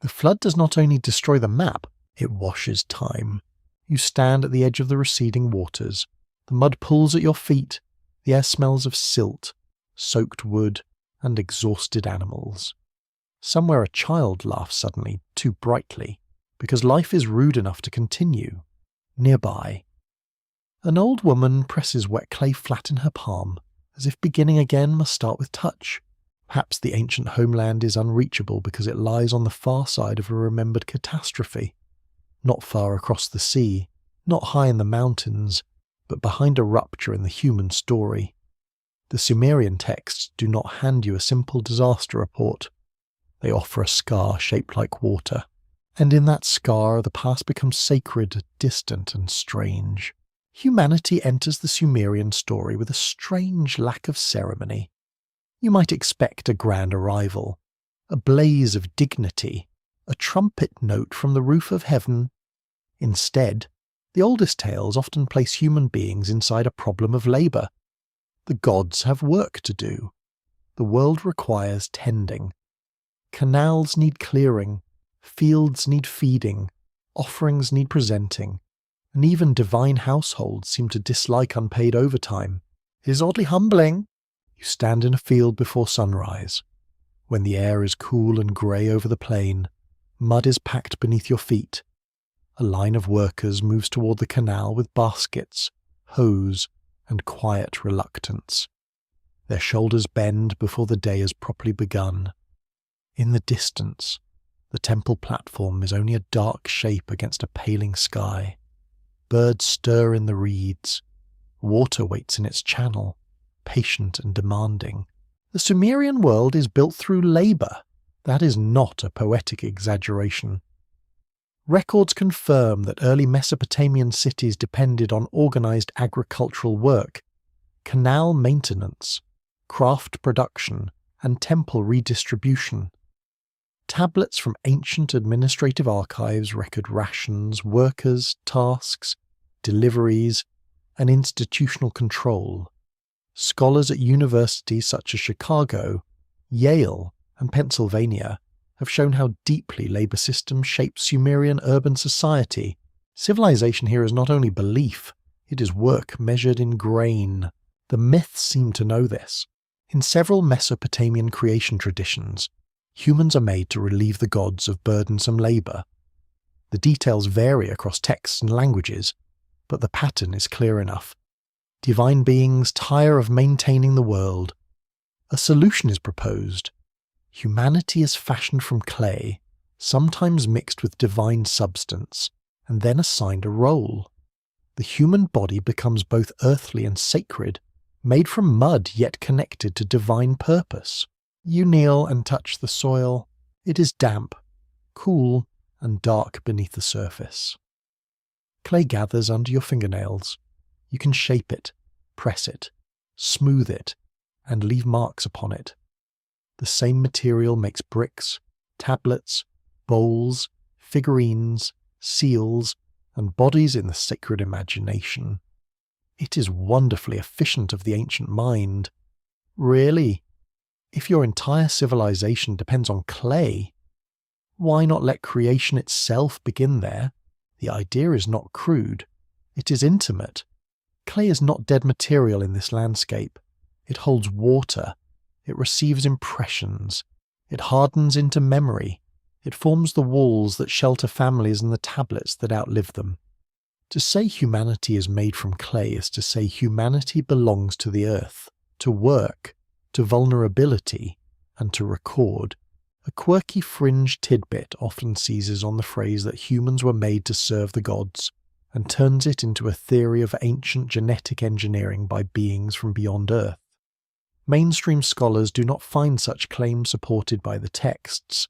The flood does not only destroy the map, it washes time. You stand at the edge of the receding waters. The mud pulls at your feet. The air smells of silt, soaked wood, and exhausted animals. Somewhere a child laughs suddenly, too brightly, because life is rude enough to continue. Nearby, an old woman presses wet clay flat in her palm, as if beginning again must start with touch. Perhaps the ancient homeland is unreachable because it lies on the far side of a remembered catastrophe. Not far across the sea, not high in the mountains, but behind a rupture in the human story. The Sumerian texts do not hand you a simple disaster report. They offer a scar shaped like water. And in that scar, the past becomes sacred, distant, and strange. Humanity enters the Sumerian story with a strange lack of ceremony. You might expect a grand arrival, a blaze of dignity, a trumpet note from the roof of heaven. Instead, the oldest tales often place human beings inside a problem of labour. The gods have work to do. The world requires tending. Canals need clearing, fields need feeding, offerings need presenting, and even divine households seem to dislike unpaid overtime. It is oddly humbling. You stand in a field before sunrise. When the air is cool and grey over the plain, mud is packed beneath your feet. A line of workers moves toward the canal with baskets, hose, and quiet reluctance. Their shoulders bend before the day has properly begun. In the distance, the temple platform is only a dark shape against a paling sky. Birds stir in the reeds. Water waits in its channel, patient and demanding. The Sumerian world is built through labour. That is not a poetic exaggeration. Records confirm that early Mesopotamian cities depended on organised agricultural work, canal maintenance, craft production, and temple redistribution. Tablets from ancient administrative archives record rations, workers, tasks, deliveries, and institutional control. Scholars at universities such as Chicago, Yale, and Pennsylvania have shown how deeply labor systems shape Sumerian urban society. Civilization here is not only belief, it is work measured in grain. The myths seem to know this. In several Mesopotamian creation traditions, humans are made to relieve the gods of burdensome labor. The details vary across texts and languages, but the pattern is clear enough. Divine beings tire of maintaining the world. A solution is proposed. Humanity is fashioned from clay, sometimes mixed with divine substance, and then assigned a role. The human body becomes both earthly and sacred, made from mud yet connected to divine purpose. You kneel and touch the soil. It is damp, cool, and dark beneath the surface. Clay gathers under your fingernails. You can shape it, press it, smooth it, and leave marks upon it. The same material makes bricks, tablets, bowls, figurines, seals, and bodies in the sacred imagination. It is wonderfully efficient of the ancient mind. Really, if your entire civilization depends on clay, why not let creation itself begin there? The idea is not crude. It is intimate. Clay is not dead material in this landscape. It holds water. It receives impressions. It hardens into memory. It forms the walls that shelter families and the tablets that outlive them. To say humanity is made from clay is to say humanity belongs to the earth, to work, to vulnerability, and to record. A quirky fringe tidbit often seizes on the phrase that humans were made to serve the gods, and turns it into a theory of ancient genetic engineering by beings from beyond Earth. Mainstream scholars do not find such claims supported by the texts.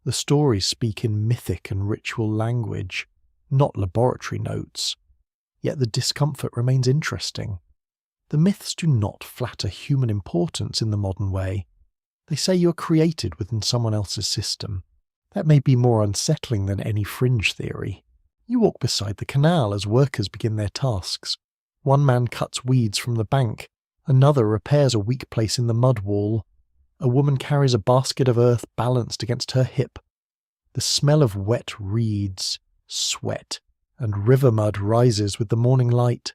The stories speak in mythic and ritual language, not laboratory notes. Yet the discomfort remains interesting. The myths do not flatter human importance in the modern way. They say you're created within someone else's system. That may be more unsettling than any fringe theory. You walk beside the canal as workers begin their tasks. One man cuts weeds from the bank. Another repairs a weak place in the mud wall. A woman carries a basket of earth balanced against her hip. The smell of wet reeds, sweat, and river mud rises with the morning light.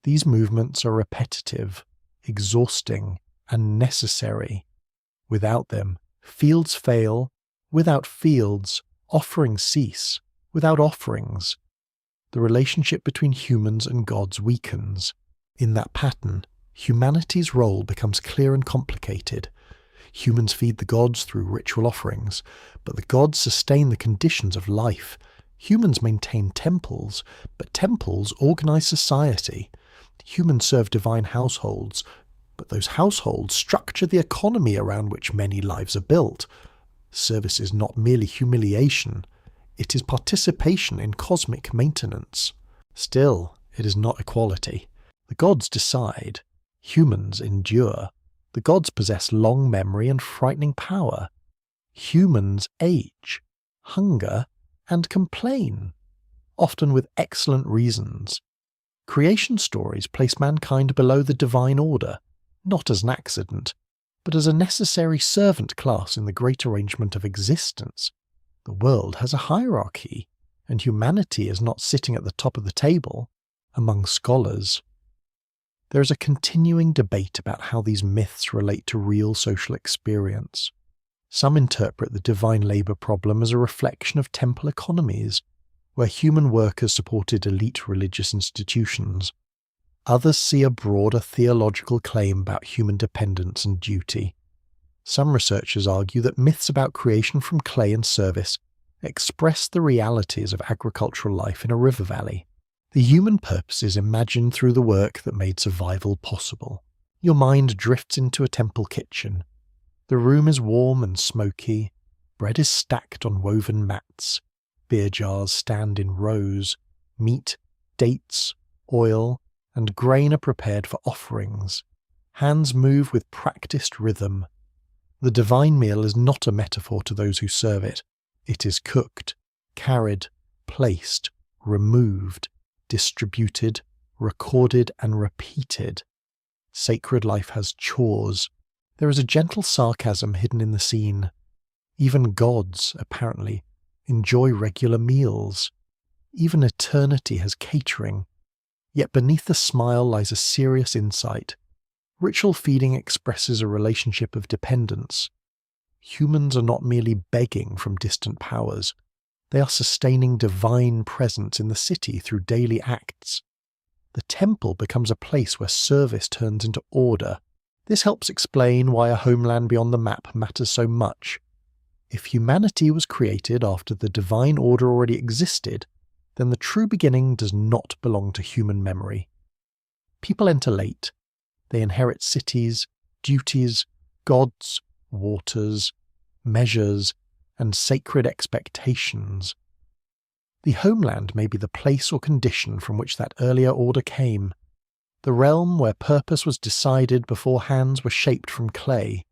These movements are repetitive, exhausting, and necessary. Without them, fields fail. Without fields, offerings cease. Without offerings, the relationship between humans and gods weakens. In that pattern, humanity's role becomes clear and complicated. Humans feed the gods through ritual offerings, but the gods sustain the conditions of life. Humans maintain temples, but temples organize society. Humans serve divine households, but those households structure the economy around which many lives are built. Service is not merely humiliation. It is participation in cosmic maintenance. Still, it is not equality. The gods decide. Humans endure. The gods possess long memory and frightening power. Humans age, hunger, and complain, often with excellent reasons. Creation stories place mankind below the divine order, not as an accident, but as a necessary servant class in the great arrangement of existence. The world has a hierarchy, and humanity is not sitting at the top of the table. Among scholars, there is a continuing debate about how these myths relate to real social experience. Some interpret the divine labour problem as a reflection of temple economies, where human workers supported elite religious institutions. Others see a broader theological claim about human dependence and duty. Some researchers argue that myths about creation from clay and service express the realities of agricultural life in a river valley. The human purpose is imagined through the work that made survival possible. Your mind drifts into a temple kitchen. The room is warm and smoky. Bread is stacked on woven mats. Beer jars stand in rows. Meat, dates, oil, and grain are prepared for offerings. Hands move with practiced rhythm. The divine meal is not a metaphor to those who serve it. It is cooked, carried, placed, removed, distributed, recorded, and repeated. Sacred life has chores. There is a gentle sarcasm hidden in the scene. Even gods, apparently, enjoy regular meals. Even eternity has catering. Yet beneath the smile lies a serious insight. Ritual feeding expresses a relationship of dependence. Humans are not merely begging from distant powers. They are sustaining divine presence in the city through daily acts. The temple becomes a place where service turns into order. This helps explain why a homeland beyond the map matters so much. If humanity was created after the divine order already existed, then the true beginning does not belong to human memory. People enter late. They inherit cities, duties, gods, waters, measures, and sacred expectations. The homeland may be the place or condition from which that earlier order came, the realm where purpose was decided before hands were shaped from clay.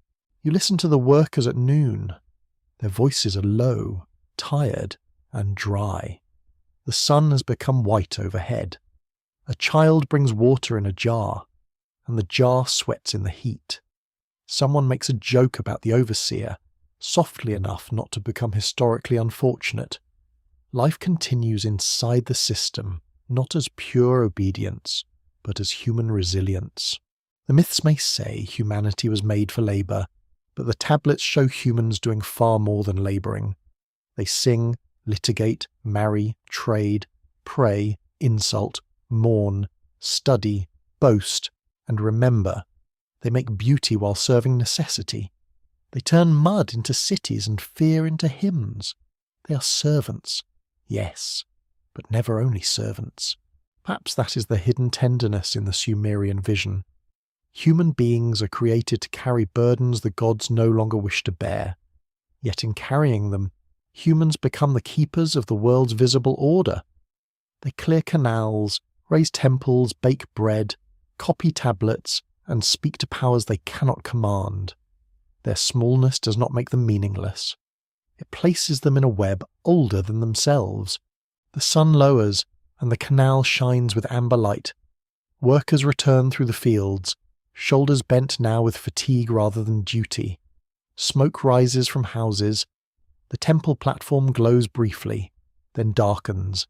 You listen to the workers at noon. Their voices are low, tired, and dry. The sun has become white overhead. A child brings water in a jar, and the jar sweats in the heat. Someone makes a joke about the overseer, softly enough not to become historically unfortunate. Life continues inside the system, not as pure obedience, but as human resilience. The myths may say humanity was made for labour, but the tablets show humans doing far more than labouring. They sing, litigate, marry, trade, pray, insult, mourn, study, boast, and remember. They make beauty while serving necessity. They turn mud into cities and fear into hymns. They are servants, yes, but never only servants. Perhaps that is the hidden tenderness in the Sumerian vision. Human beings are created to carry burdens the gods no longer wish to bear. Yet in carrying them, humans become the keepers of the world's visible order. They clear canals, raise temples, bake bread, copy tablets, and speak to powers they cannot command. Their smallness does not make them meaningless. It places them in a web older than themselves. The sun lowers, and the canal shines with amber light. Workers return through the fields, shoulders bent now with fatigue rather than duty. Smoke rises from houses. The temple platform glows briefly, then darkens.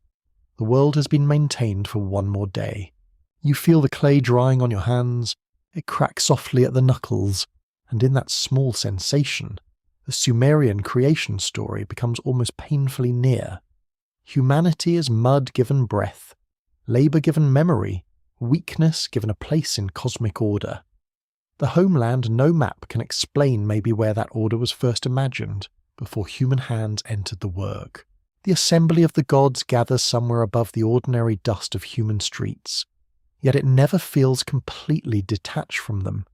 The world has been maintained for one more day. You feel the clay drying on your hands. It cracks softly at the knuckles, and in that small sensation, the Sumerian creation story becomes almost painfully near. Humanity is mud given breath, labour given memory, weakness given a place in cosmic order. The homeland no map can explain may be where that order was first imagined, before human hands entered the work. The assembly of the gods gathers somewhere above the ordinary dust of human streets, yet it never feels completely detached from them.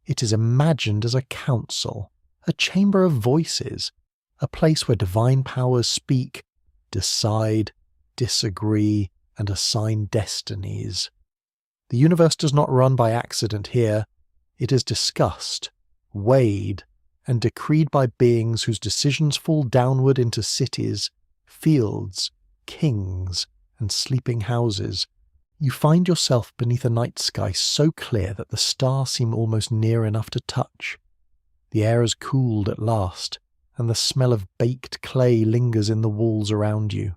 It is imagined as a council, a chamber of voices, a place where divine powers speak, decide, disagree, and assign destinies. The universe does not run by accident here. It is discussed, weighed, and decreed by beings whose decisions fall downward into cities, fields, kings, and sleeping houses. You find yourself beneath a night sky so clear that the stars seem almost near enough to touch. The air has cooled at last, and the smell of baked clay lingers in the walls around you.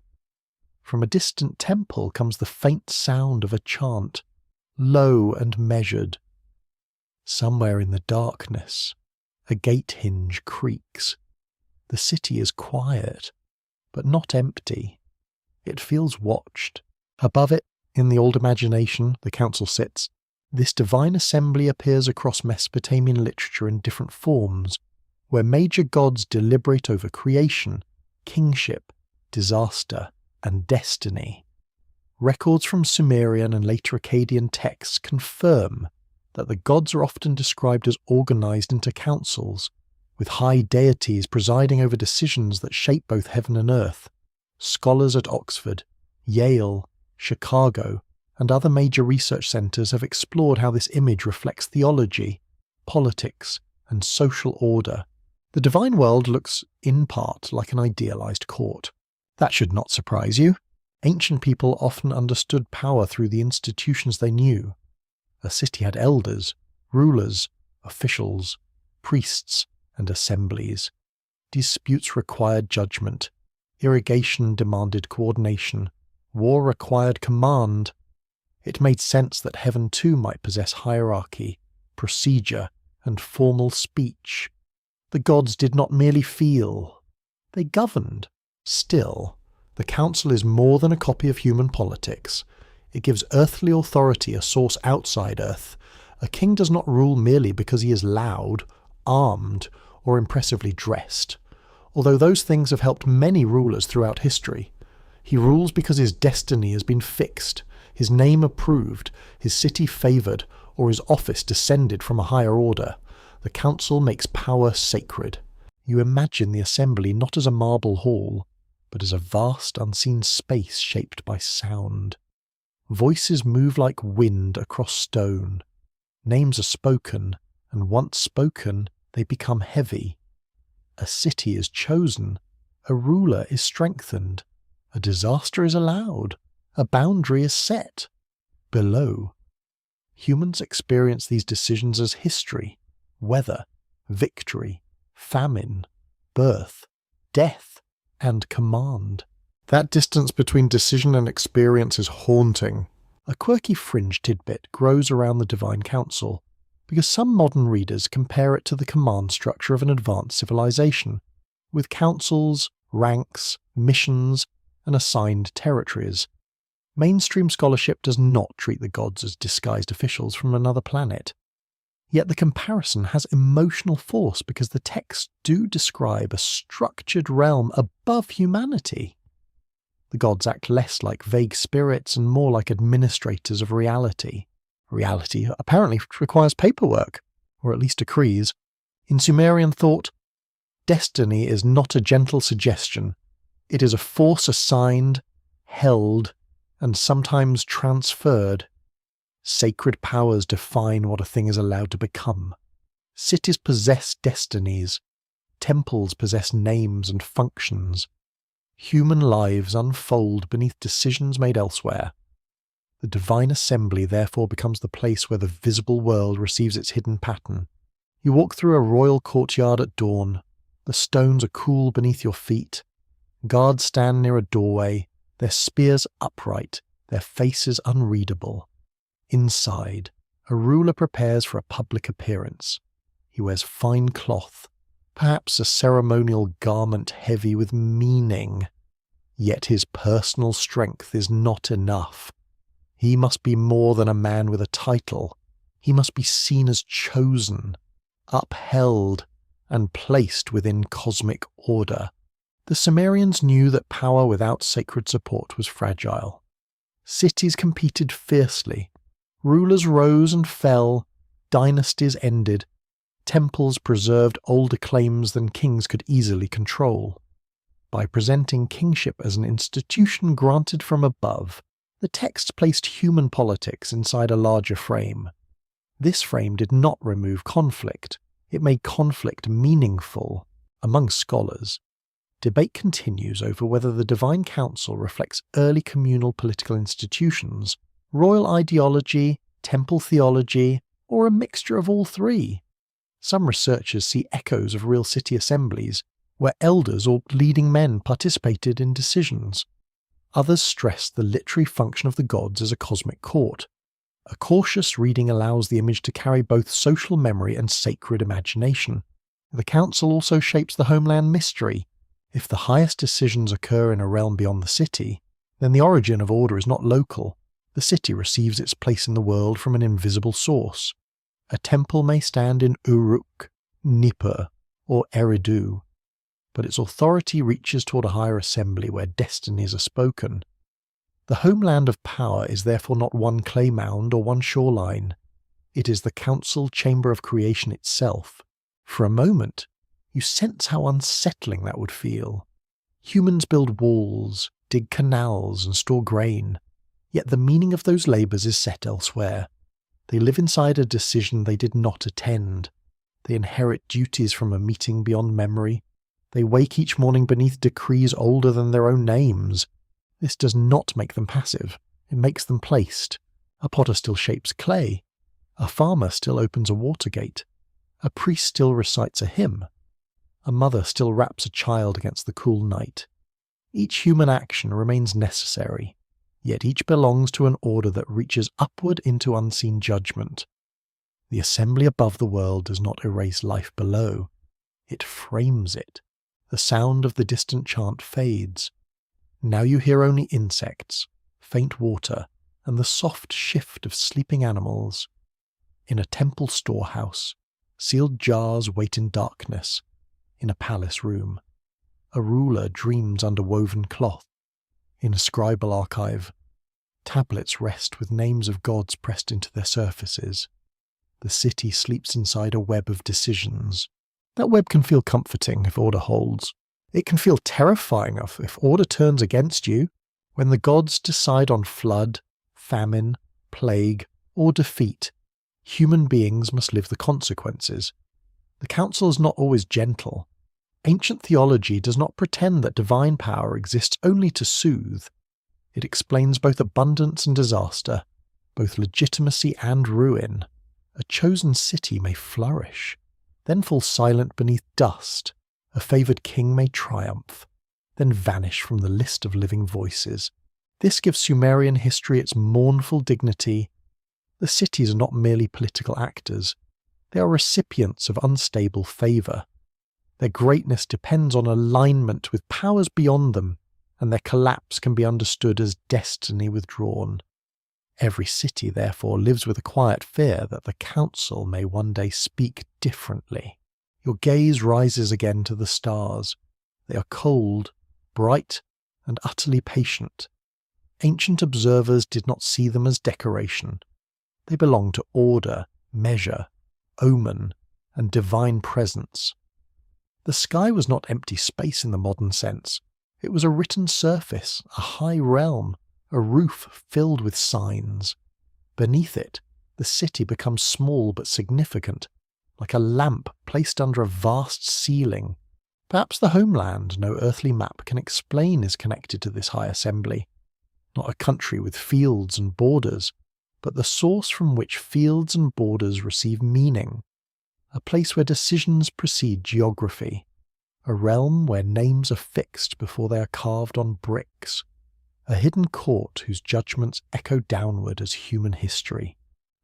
From a distant temple comes the faint sound of a chant, low and measured. Somewhere in the darkness, a gate hinge creaks. The city is quiet, but not empty. It feels watched. Above it, in the old imagination, the council sits. This divine assembly appears across Mesopotamian literature in different forms, where major gods deliberate over creation, kingship, disaster, and destiny. Records from Sumerian and later Akkadian texts confirm that the gods are often described as organized into councils, with high deities presiding over decisions that shape both heaven and earth. Scholars at Oxford, Yale, Chicago, and other major research centers have explored how this image reflects theology, politics, and social order, the divine world looks in part like an idealized court. That should not surprise you. Ancient people often understood power through the institutions they knew. A city had elders, rulers, officials, priests, and assemblies. Disputes required judgment. Irrigation demanded coordination. War required command. It made sense that heaven too might possess hierarchy, procedure, and formal speech. The gods did not merely feel, they governed. Still, the council is more than a copy of human politics. It gives earthly authority a source outside Earth. A king does not rule merely because he is loud, armed, or impressively dressed, although those things have helped many rulers throughout history. He rules because his destiny has been fixed, his name approved, his city favoured, or his office descended from a higher order. The council makes power sacred. You imagine the assembly not as a marble hall, but as a vast unseen space shaped by sound. Voices move like wind across stone. Names are spoken, and once spoken, they become heavy. A city is chosen. A ruler is strengthened. A disaster is allowed. A boundary is set. Below, humans experience these decisions as history, weather, victory, famine, birth, death, and command. That distance between decision and experience is haunting. A quirky fringe tidbit grows around the Divine Council, because some modern readers compare it to the command structure of an advanced civilization, with councils, ranks, missions, and assigned territories. Mainstream scholarship does not treat the gods as disguised officials from another planet. Yet the comparison has emotional force because the texts do describe a structured realm above humanity. The gods act less like vague spirits and more like administrators of reality. Reality apparently requires paperwork, or at least decrees. In Sumerian thought, destiny is not a gentle suggestion. It is a force assigned, held, and sometimes transferred. Sacred powers define what a thing is allowed to become. Cities possess destinies. Temples possess names and functions. Human lives unfold beneath decisions made elsewhere. The divine assembly therefore becomes the place where the visible world receives its hidden pattern. You walk through a royal courtyard at dawn. The stones are cool beneath your feet. Guards stand near a doorway, their spears upright, their faces unreadable. Inside, a ruler prepares for a public appearance. He wears fine cloth, perhaps a ceremonial garment heavy with meaning. Yet his personal strength is not enough. He must be more than a man with a title. He must be seen as chosen, upheld, and placed within cosmic order. The Sumerians knew that power without sacred support was fragile. Cities competed fiercely. Rulers rose and fell. Dynasties ended. Temples preserved older claims than kings could easily control. By presenting kingship as an institution granted from above, the text placed human politics inside a larger frame. This frame did not remove conflict. It made conflict meaningful. Among scholars, debate continues over whether the Divine Council reflects early communal political institutions, royal ideology, temple theology, or a mixture of all three. Some researchers see echoes of real city assemblies, where elders or leading men participated in decisions. Others stress the literary function of the gods as a cosmic court. A cautious reading allows the image to carry both social memory and sacred imagination. The council also shapes the homeland mystery. If the highest decisions occur in a realm beyond the city, then the origin of order is not local. The city receives its place in the world from an invisible source. A temple may stand in Uruk, Nippur, or Eridu, but its authority reaches toward a higher assembly where destinies are spoken. The homeland of power is therefore not one clay mound or one shoreline. It is the council chamber of creation itself. For a moment, you sense how unsettling that would feel. Humans build walls, dig canals, and store grain, yet the meaning of those labours is set elsewhere. They live inside a decision they did not attend. They inherit duties from a meeting beyond memory. They wake each morning beneath decrees older than their own names. This does not make them passive. It makes them placed. A potter still shapes clay. A farmer still opens a water gate. A priest still recites a hymn. A mother still wraps a child against the cool night. Each human action remains necessary, yet each belongs to an order that reaches upward into unseen judgment. The assembly above the world does not erase life below. It frames it. The sound of the distant chant fades. Now you hear only insects, faint water, and the soft shift of sleeping animals. In a temple storehouse, sealed jars wait in darkness. In a palace room, a ruler dreams under woven cloth. In a scribal archive, tablets rest with names of gods pressed into their surfaces. The city sleeps inside a web of decisions. That web can feel comforting if order holds. It can feel terrifying if order turns against you. When the gods decide on flood, famine, plague, or defeat, human beings must live the consequences. The council is not always gentle. Ancient theology does not pretend that divine power exists only to soothe. It explains both abundance and disaster, both legitimacy and ruin. A chosen city may flourish, then fall silent beneath dust. A favoured king may triumph, then vanish from the list of living voices. This gives Sumerian history its mournful dignity. The cities are not merely political actors. They are recipients of unstable favour. Their greatness depends on alignment with powers beyond them, and their collapse can be understood as destiny withdrawn. Every city, therefore, lives with a quiet fear that the council may one day speak differently. Your gaze rises again to the stars. They are cold, bright, and utterly patient. Ancient observers did not see them as decoration. They belong to order, measure, omen, and divine presence. The sky was not empty space in the modern sense. It was a written surface, a high realm, a roof filled with signs. Beneath it, the city becomes small but significant, like a lamp placed under a vast ceiling. Perhaps the homeland no earthly map can explain is connected to this high assembly. Not a country with fields and borders, but the source from which fields and borders receive meaning. A place where decisions precede geography. A realm where names are fixed before they are carved on bricks. A hidden court whose judgments echo downward as human history.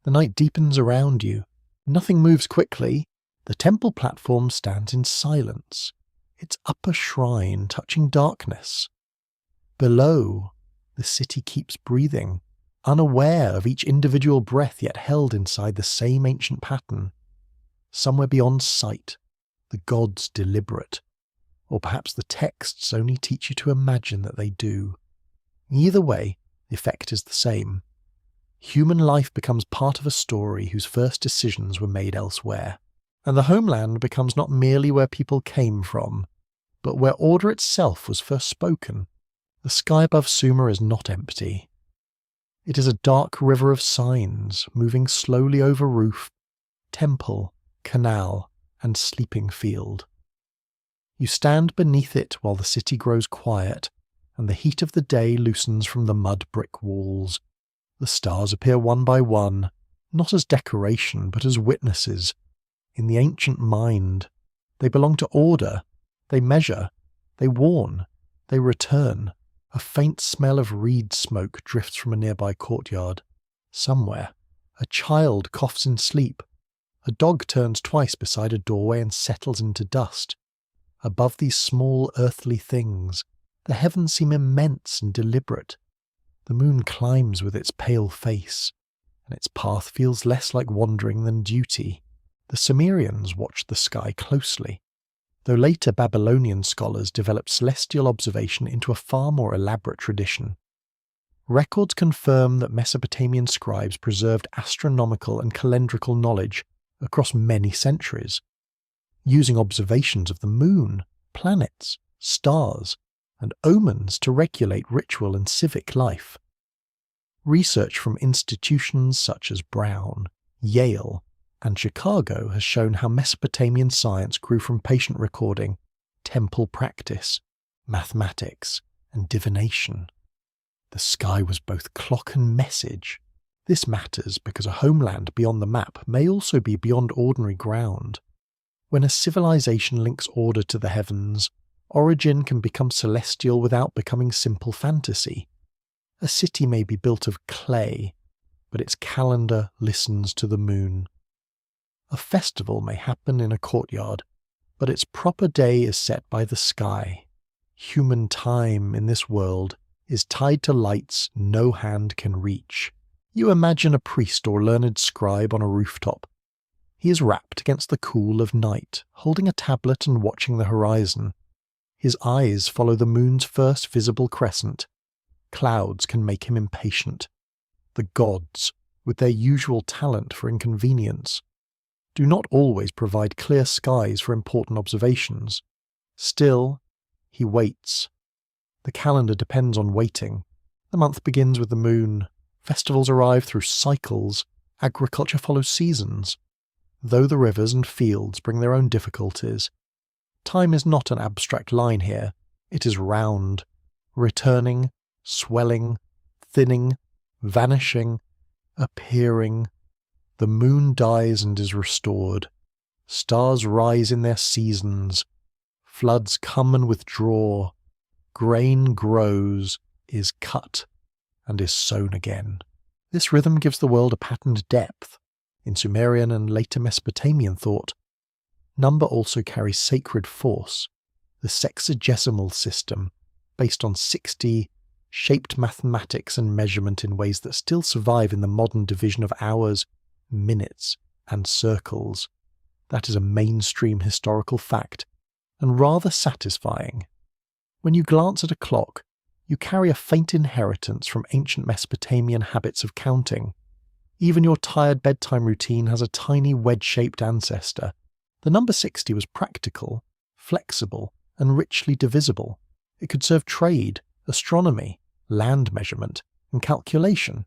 The night deepens around you. Nothing moves quickly. The temple platform stands in silence, its upper shrine touching darkness. Below, the city keeps breathing, unaware of each individual breath yet held inside the same ancient pattern. Somewhere beyond sight, the gods deliberate, or perhaps the texts only teach you to imagine that they do. Either way, the effect is the same. Human life becomes part of a story whose first decisions were made elsewhere, and the homeland becomes not merely where people came from, but where order itself was first spoken. The sky above Sumer is not empty. It is a dark river of signs, moving slowly over roof, temple, canal, and sleeping field. You stand beneath it while the city grows quiet, and the heat of the day loosens from the mud brick walls. The stars appear one by one, not as decoration, but as witnesses. In the ancient mind, they belong to order. They measure. They warn. They return. A faint smell of reed smoke drifts from a nearby courtyard. Somewhere, a child coughs in sleep. A dog turns twice beside a doorway and settles into dust. Above these small earthly things, the heavens seem immense and deliberate. The moon climbs with its pale face, and its path feels less like wandering than duty. The Sumerians watched the sky closely, though later Babylonian scholars developed celestial observation into a far more elaborate tradition. Records confirm that Mesopotamian scribes preserved astronomical and calendrical knowledge across many centuries, using observations of the moon, planets, stars, and omens to regulate ritual and civic life. Research from institutions such as Brown, Yale, And Chicago has shown how Mesopotamian science grew from patient recording, temple practice, mathematics, and divination. The sky was both clock and message. This matters because a homeland beyond the map may also be beyond ordinary ground. When a civilization links order to the heavens, origin can become celestial without becoming simple fantasy. A city may be built of clay, but its calendar listens to the moon. A festival may happen in a courtyard, but its proper day is set by the sky. Human time in this world is tied to lights no hand can reach. You imagine a priest or learned scribe on a rooftop. He is wrapped against the cool of night, holding a tablet and watching the horizon. His eyes follow the moon's first visible crescent. Clouds can make him impatient. The gods, with their usual talent for inconvenience, do not always provide clear skies for important observations. Still, he waits. The calendar depends on waiting. The month begins with the moon. Festivals arrive through cycles. Agriculture follows seasons. Though the rivers and fields bring their own difficulties, time is not an abstract line here. It is round, returning, swelling, thinning, vanishing, appearing. The moon dies and is restored. Stars rise in their seasons. Floods come and withdraw. Grain grows, is cut, and is sown again. This rhythm gives the world a patterned depth. In Sumerian and later Mesopotamian thought, number also carries sacred force. The sexagesimal system, based on 60, shaped mathematics and measurement in ways that still survive in the modern division of hours, minutes, and circles. That is a mainstream historical fact, and rather satisfying. When you glance at a clock, you carry a faint inheritance from ancient Mesopotamian habits of counting. Even your tired bedtime routine has a tiny wedge-shaped ancestor. The number 60 was practical, flexible, and richly divisible. It could serve trade, astronomy, land measurement, and calculation.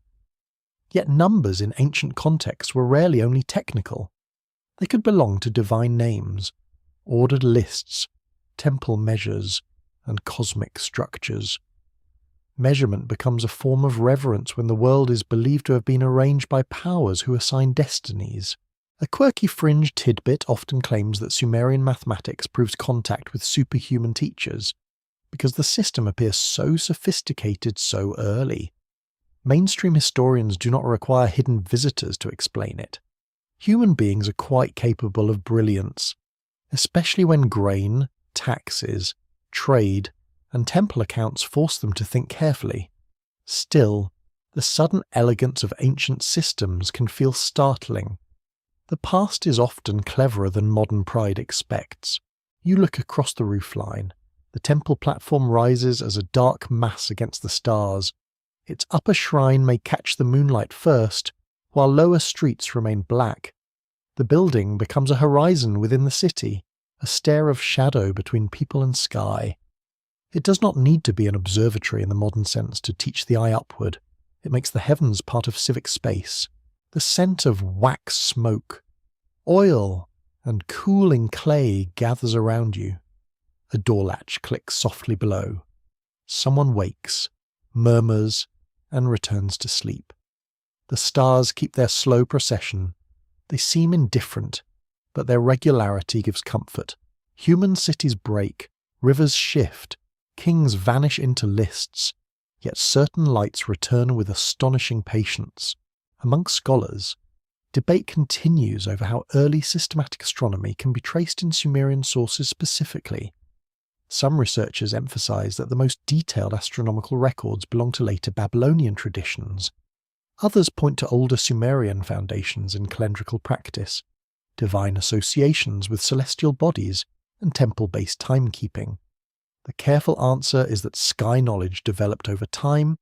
Yet numbers in ancient contexts were rarely only technical. They could belong to divine names, ordered lists, temple measures, and cosmic structures. Measurement becomes a form of reverence when the world is believed to have been arranged by powers who assign destinies. A quirky fringe tidbit often claims that Sumerian mathematics proves contact with superhuman teachers, because the system appears so sophisticated so early. Mainstream historians do not require hidden visitors to explain it. Human beings are quite capable of brilliance, especially when grain, taxes, trade, and temple accounts force them to think carefully. Still, the sudden elegance of ancient systems can feel startling. The past is often cleverer than modern pride expects. You look across the roofline. The temple platform rises as a dark mass against the stars. Its upper shrine may catch the moonlight first, while lower streets remain black. The building becomes a horizon within the city, a stare of shadow between people and sky. It does not need to be an observatory in the modern sense to teach the eye upward. It makes the heavens part of civic space. The scent of wax smoke, oil, and cooling clay gathers around you. A door latch clicks softly below. Someone wakes, murmurs, and returns to sleep. The stars keep their slow procession. They seem indifferent, but their regularity gives comfort. Human cities break, rivers shift, kings vanish into lists, yet certain lights return with astonishing patience. Among scholars, debate continues over how early systematic astronomy can be traced in Sumerian sources specifically. Some researchers emphasize that the most detailed astronomical records belong to later Babylonian traditions. Others point to older Sumerian foundations in calendrical practice, divine associations with celestial bodies, and temple-based timekeeping. The careful answer is that sky knowledge developed over time,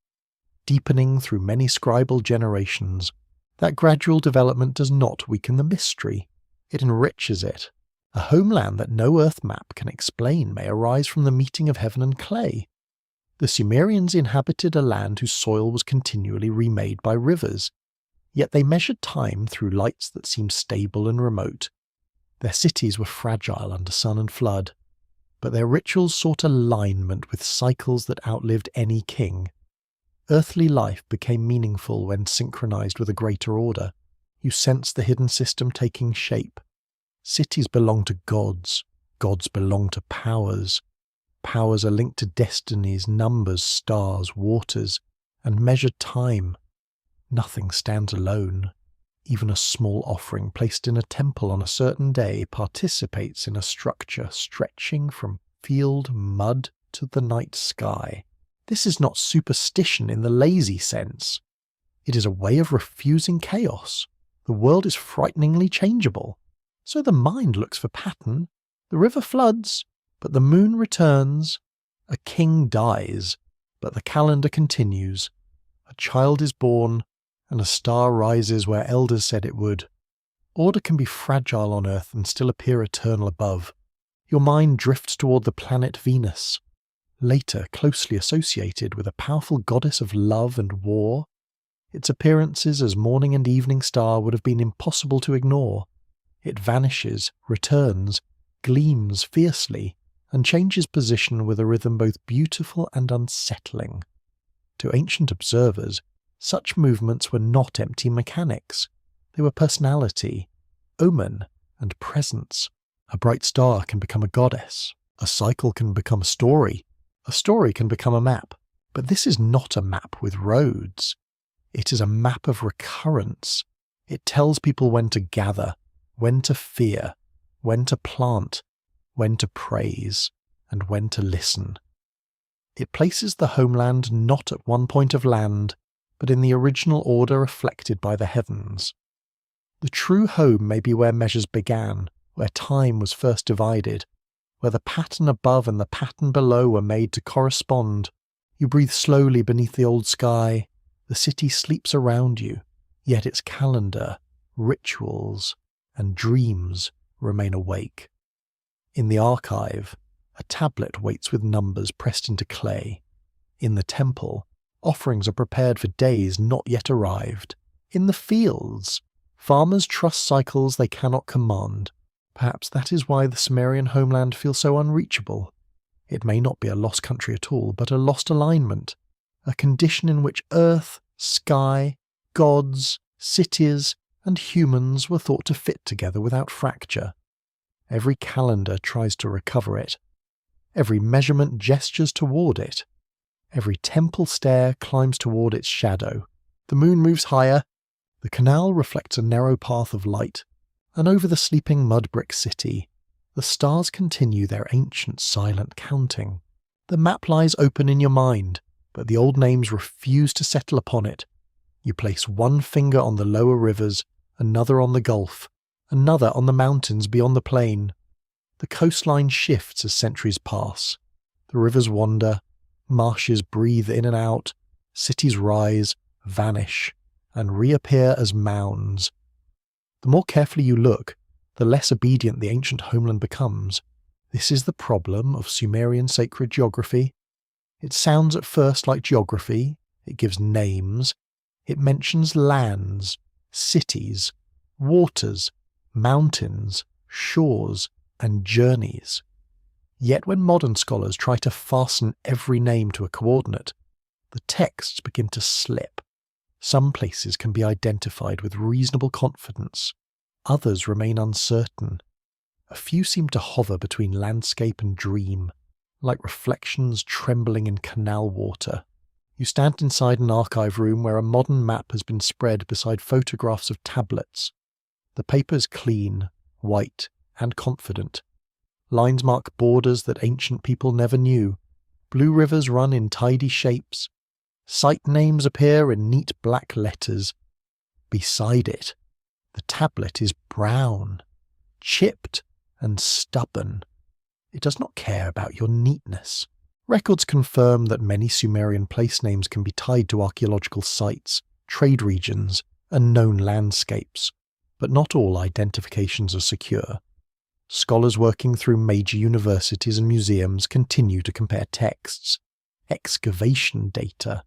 deepening through many scribal generations. That gradual development does not weaken the mystery. It enriches it. A homeland that no earth map can explain may arise from the meeting of heaven and clay. The Sumerians inhabited a land whose soil was continually remade by rivers. Yet they measured time through lights that seemed stable and remote. Their cities were fragile under sun and flood, but their rituals sought alignment with cycles that outlived any king. Earthly life became meaningful when synchronized with a greater order. You sensed the hidden system taking shape. Cities belong to gods. Gods belong to powers. Powers are linked to destinies, numbers, stars, waters, and measured time. Nothing stands alone. Even a small offering placed in a temple on a certain day participates in a structure stretching from field mud to the night sky. This is not superstition in the lazy sense. It is a way of refusing chaos. The world is frighteningly changeable. So the mind looks for pattern. The river floods, but the moon returns. A king dies, but the calendar continues. A child is born, and a star rises where elders said it would. Order can be fragile on Earth and still appear eternal above. Your mind drifts toward the planet Venus, later closely associated with a powerful goddess of love and war. Its appearances as morning and evening star would have been impossible to ignore. It vanishes, returns, gleams fiercely, and changes position with a rhythm both beautiful and unsettling. To ancient observers, such movements were not empty mechanics. They were personality, omen, and presence. A bright star can become a goddess. A cycle can become a story. A story can become a map. But this is not a map with roads. It is a map of recurrence. It tells people when to gather, when to fear, when to plant, when to praise, and when to listen. It places the homeland not at one point of land, but in the original order reflected by the heavens. The true home may be where measures began, where time was first divided, where the pattern above and the pattern below were made to correspond. You breathe slowly beneath the old sky. The city sleeps around you, yet its calendar, rituals, and dreams remain awake. In the archive, a tablet waits with numbers pressed into clay. In the temple, offerings are prepared for days not yet arrived. In the fields, farmers trust cycles they cannot command. Perhaps that is why the Sumerian homeland feels so unreachable. It may not be a lost country at all, but a lost alignment, a condition in which earth, sky, gods, cities, and humans were thought to fit together without fracture. Every calendar tries to recover it. Every measurement gestures toward it. Every temple stair climbs toward its shadow. The moon moves higher. The canal reflects a narrow path of light. And over the sleeping mud-brick city, the stars continue their ancient silent counting. The map lies open in your mind, but the old names refuse to settle upon it. You place one finger on the lower rivers, another on the gulf, another on the mountains beyond the plain. The coastline shifts as centuries pass. The rivers wander, marshes breathe in and out, cities rise, vanish, and reappear as mounds. The more carefully you look, the less obedient the ancient homeland becomes. This is the problem of Sumerian sacred geography. It sounds at first like geography. It gives names. It mentions lands, cities, waters, mountains, shores, and journeys. Yet when modern scholars try to fasten every name to a coordinate, the texts begin to slip. Some places can be identified with reasonable confidence. Others remain uncertain. A few seem to hover between landscape and dream, like reflections trembling in canal water. You stand inside an archive room where a modern map has been spread beside photographs of tablets. The paper is clean, white, and confident. Lines mark borders that ancient people never knew. Blue rivers run in tidy shapes. Site names appear in neat black letters. Beside it, the tablet is brown, chipped, and stubborn. It does not care about your neatness. Records confirm that many Sumerian place names can be tied to archaeological sites, trade regions, and known landscapes, but not all identifications are secure. Scholars working through major universities and museums continue to compare texts, excavation data,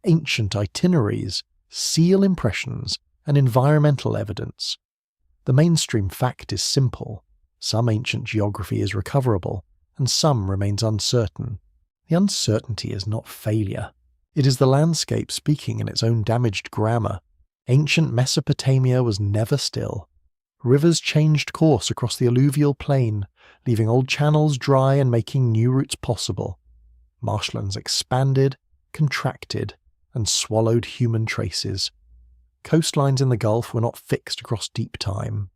ancient itineraries, seal impressions, and environmental evidence. The mainstream fact is simple. Some ancient geography is recoverable, and some remains uncertain. The uncertainty is not failure. It is the landscape speaking in its own damaged grammar. Ancient Mesopotamia was never still. Rivers changed course across the alluvial plain, leaving old channels dry and making new routes possible. Marshlands expanded, contracted, and swallowed human traces. Coastlines in the Gulf were not fixed across deep time.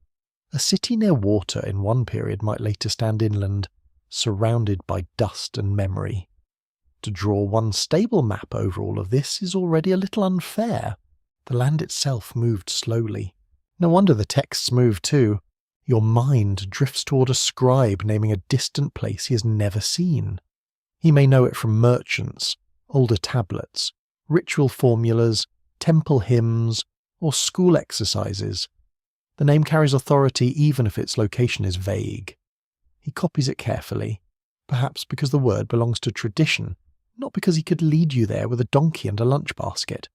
A city near water in one period might later stand inland, surrounded by dust and memory. To draw one stable map over all of this is already a little unfair. The land itself moved slowly. No wonder the texts move too. Your mind drifts toward a scribe naming a distant place he has never seen. He may know it from merchants, older tablets, ritual formulas, temple hymns, or school exercises. The name carries authority even if its location is vague. He copies it carefully, perhaps because the word belongs to tradition, not because he could lead you there with a donkey and a lunch basket.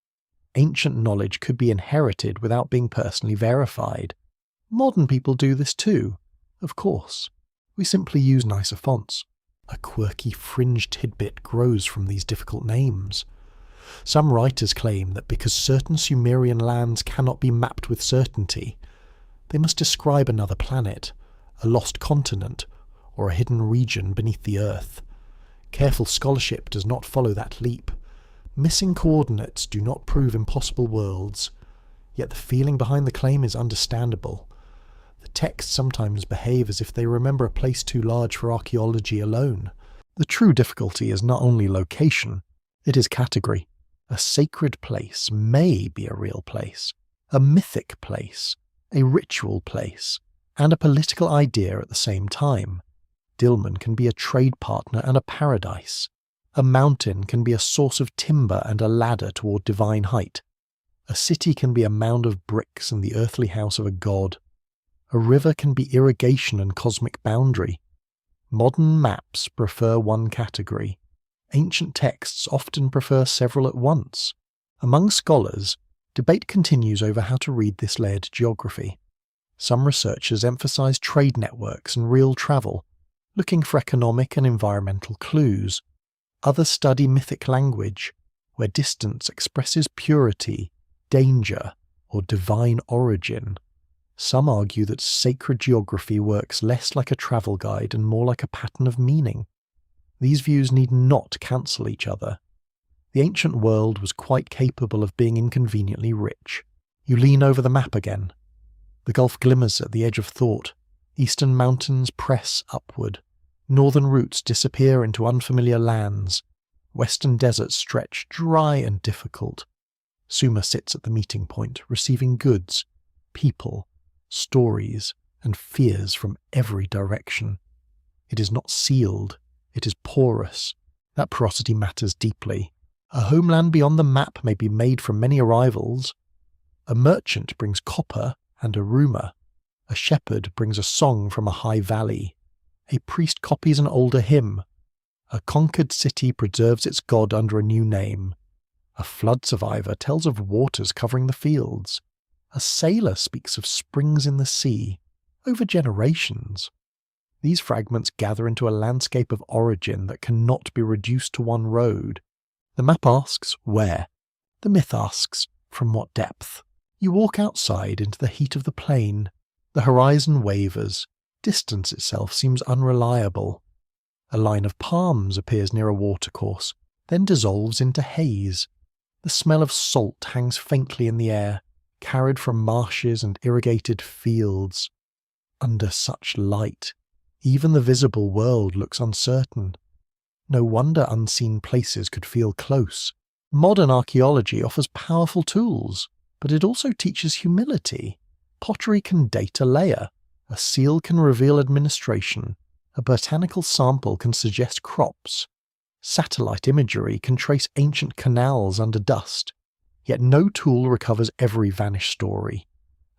Ancient knowledge could be inherited without being personally verified. Modern people do this too, of course. We simply use nicer fonts. A quirky fringe tidbit grows from these difficult names. Some writers claim that because certain Sumerian lands cannot be mapped with certainty, they must describe another planet, a lost continent, or a hidden region beneath the earth. Careful scholarship does not follow that leap. Missing coordinates do not prove impossible worlds, yet the feeling behind the claim is understandable. The texts sometimes behave as if they remember a place too large for archaeology alone. The true difficulty is not only location, it is category. A sacred place may be a real place, a mythic place, a ritual place, and a political idea at the same time. Dilmun can be a trade partner and a paradise. A mountain can be a source of timber and a ladder toward divine height. A city can be a mound of bricks and the earthly house of a god. A river can be irrigation and cosmic boundary. Modern maps prefer one category. Ancient texts often prefer several at once. Among scholars, debate continues over how to read this layered geography. Some researchers emphasize trade networks and real travel, looking for economic and environmental clues. Others study mythic language, where distance expresses purity, danger, or divine origin. Some argue that sacred geography works less like a travel guide and more like a pattern of meaning. These views need not cancel each other. The ancient world was quite capable of being inconveniently rich. You lean over the map again. The Gulf glimmers at the edge of thought. Eastern mountains press upward. Northern routes disappear into unfamiliar lands. Western deserts stretch dry and difficult. Sumer sits at the meeting point, receiving goods, people, stories, and fears from every direction. It is not sealed, it is porous. That porosity matters deeply. A homeland beyond the map may be made from many arrivals. A merchant brings copper and a rumour. A shepherd brings a song from a high valley. A priest copies an older hymn. A conquered city preserves its god under a new name. A flood survivor tells of waters covering the fields. A sailor speaks of springs in the sea, over generations. These fragments gather into a landscape of origin that cannot be reduced to one road. The map asks, where? The myth asks, from what depth? You walk outside into the heat of the plain. The horizon wavers. Distance itself seems unreliable. A line of palms appears near a watercourse, then dissolves into haze. The smell of salt hangs faintly in the air, carried from marshes and irrigated fields. Under such light, even the visible world looks uncertain. No wonder unseen places could feel close. Modern archaeology offers powerful tools, but it also teaches humility. Pottery can date a layer. A seal can reveal administration. A botanical sample can suggest crops. Satellite imagery can trace ancient canals under dust. Yet no tool recovers every vanished story.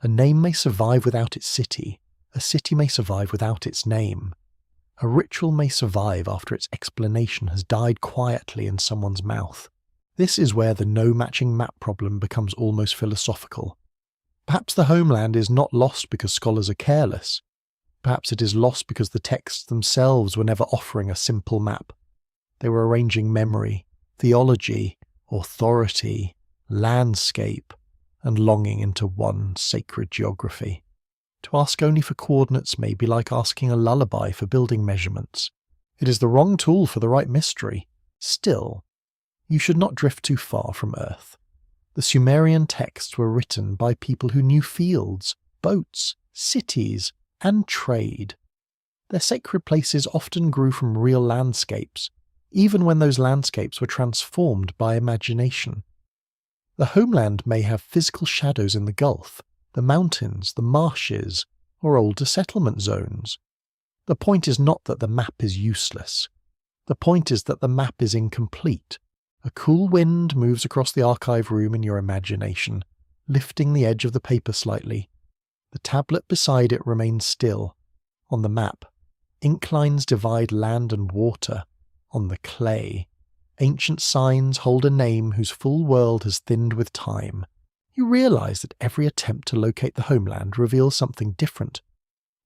A name may survive without its city. A city may survive without its name. A ritual may survive after its explanation has died quietly in someone's mouth. This is where the no-matching map problem becomes almost philosophical. Perhaps the homeland is not lost because scholars are careless. Perhaps it is lost because the texts themselves were never offering a simple map. They were arranging memory, theology, authority, landscape, and longing into one sacred geography. To ask only for coordinates may be like asking a lullaby for building measurements. It is the wrong tool for the right mystery. Still, you should not drift too far from Earth. The Sumerian texts were written by people who knew fields, boats, cities, and trade. Their sacred places often grew from real landscapes, even when those landscapes were transformed by imagination. The homeland may have physical shadows in the Gulf, the mountains, the marshes, or older settlement zones. The point is not that the map is useless. The point is that the map is incomplete. A cool wind moves across the archive room in your imagination, lifting the edge of the paper slightly. The tablet beside it remains still. On the map, ink lines divide land and water. On the clay, ancient signs hold a name whose full world has thinned with time. You realise that every attempt to locate the homeland reveals something different.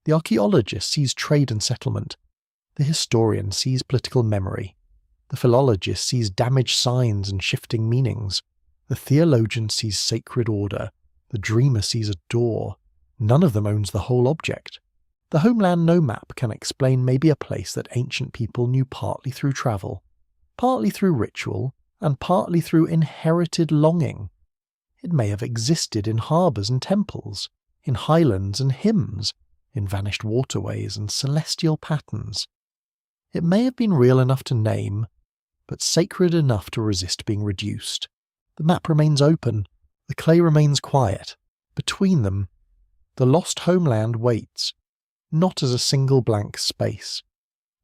The archaeologist sees trade and settlement. The historian sees political memory. The philologist sees damaged signs and shifting meanings. The theologian sees sacred order. The dreamer sees a door. None of them owns the whole object. The homeland no map can explain may be a place that ancient people knew partly through travel, partly through ritual, and partly through inherited longing. It may have existed in harbours and temples, in highlands and hymns, in vanished waterways and celestial patterns. It may have been real enough to name, but sacred enough to resist being reduced. The map remains open, the clay remains quiet. Between them, the lost homeland waits, not as a single blank space,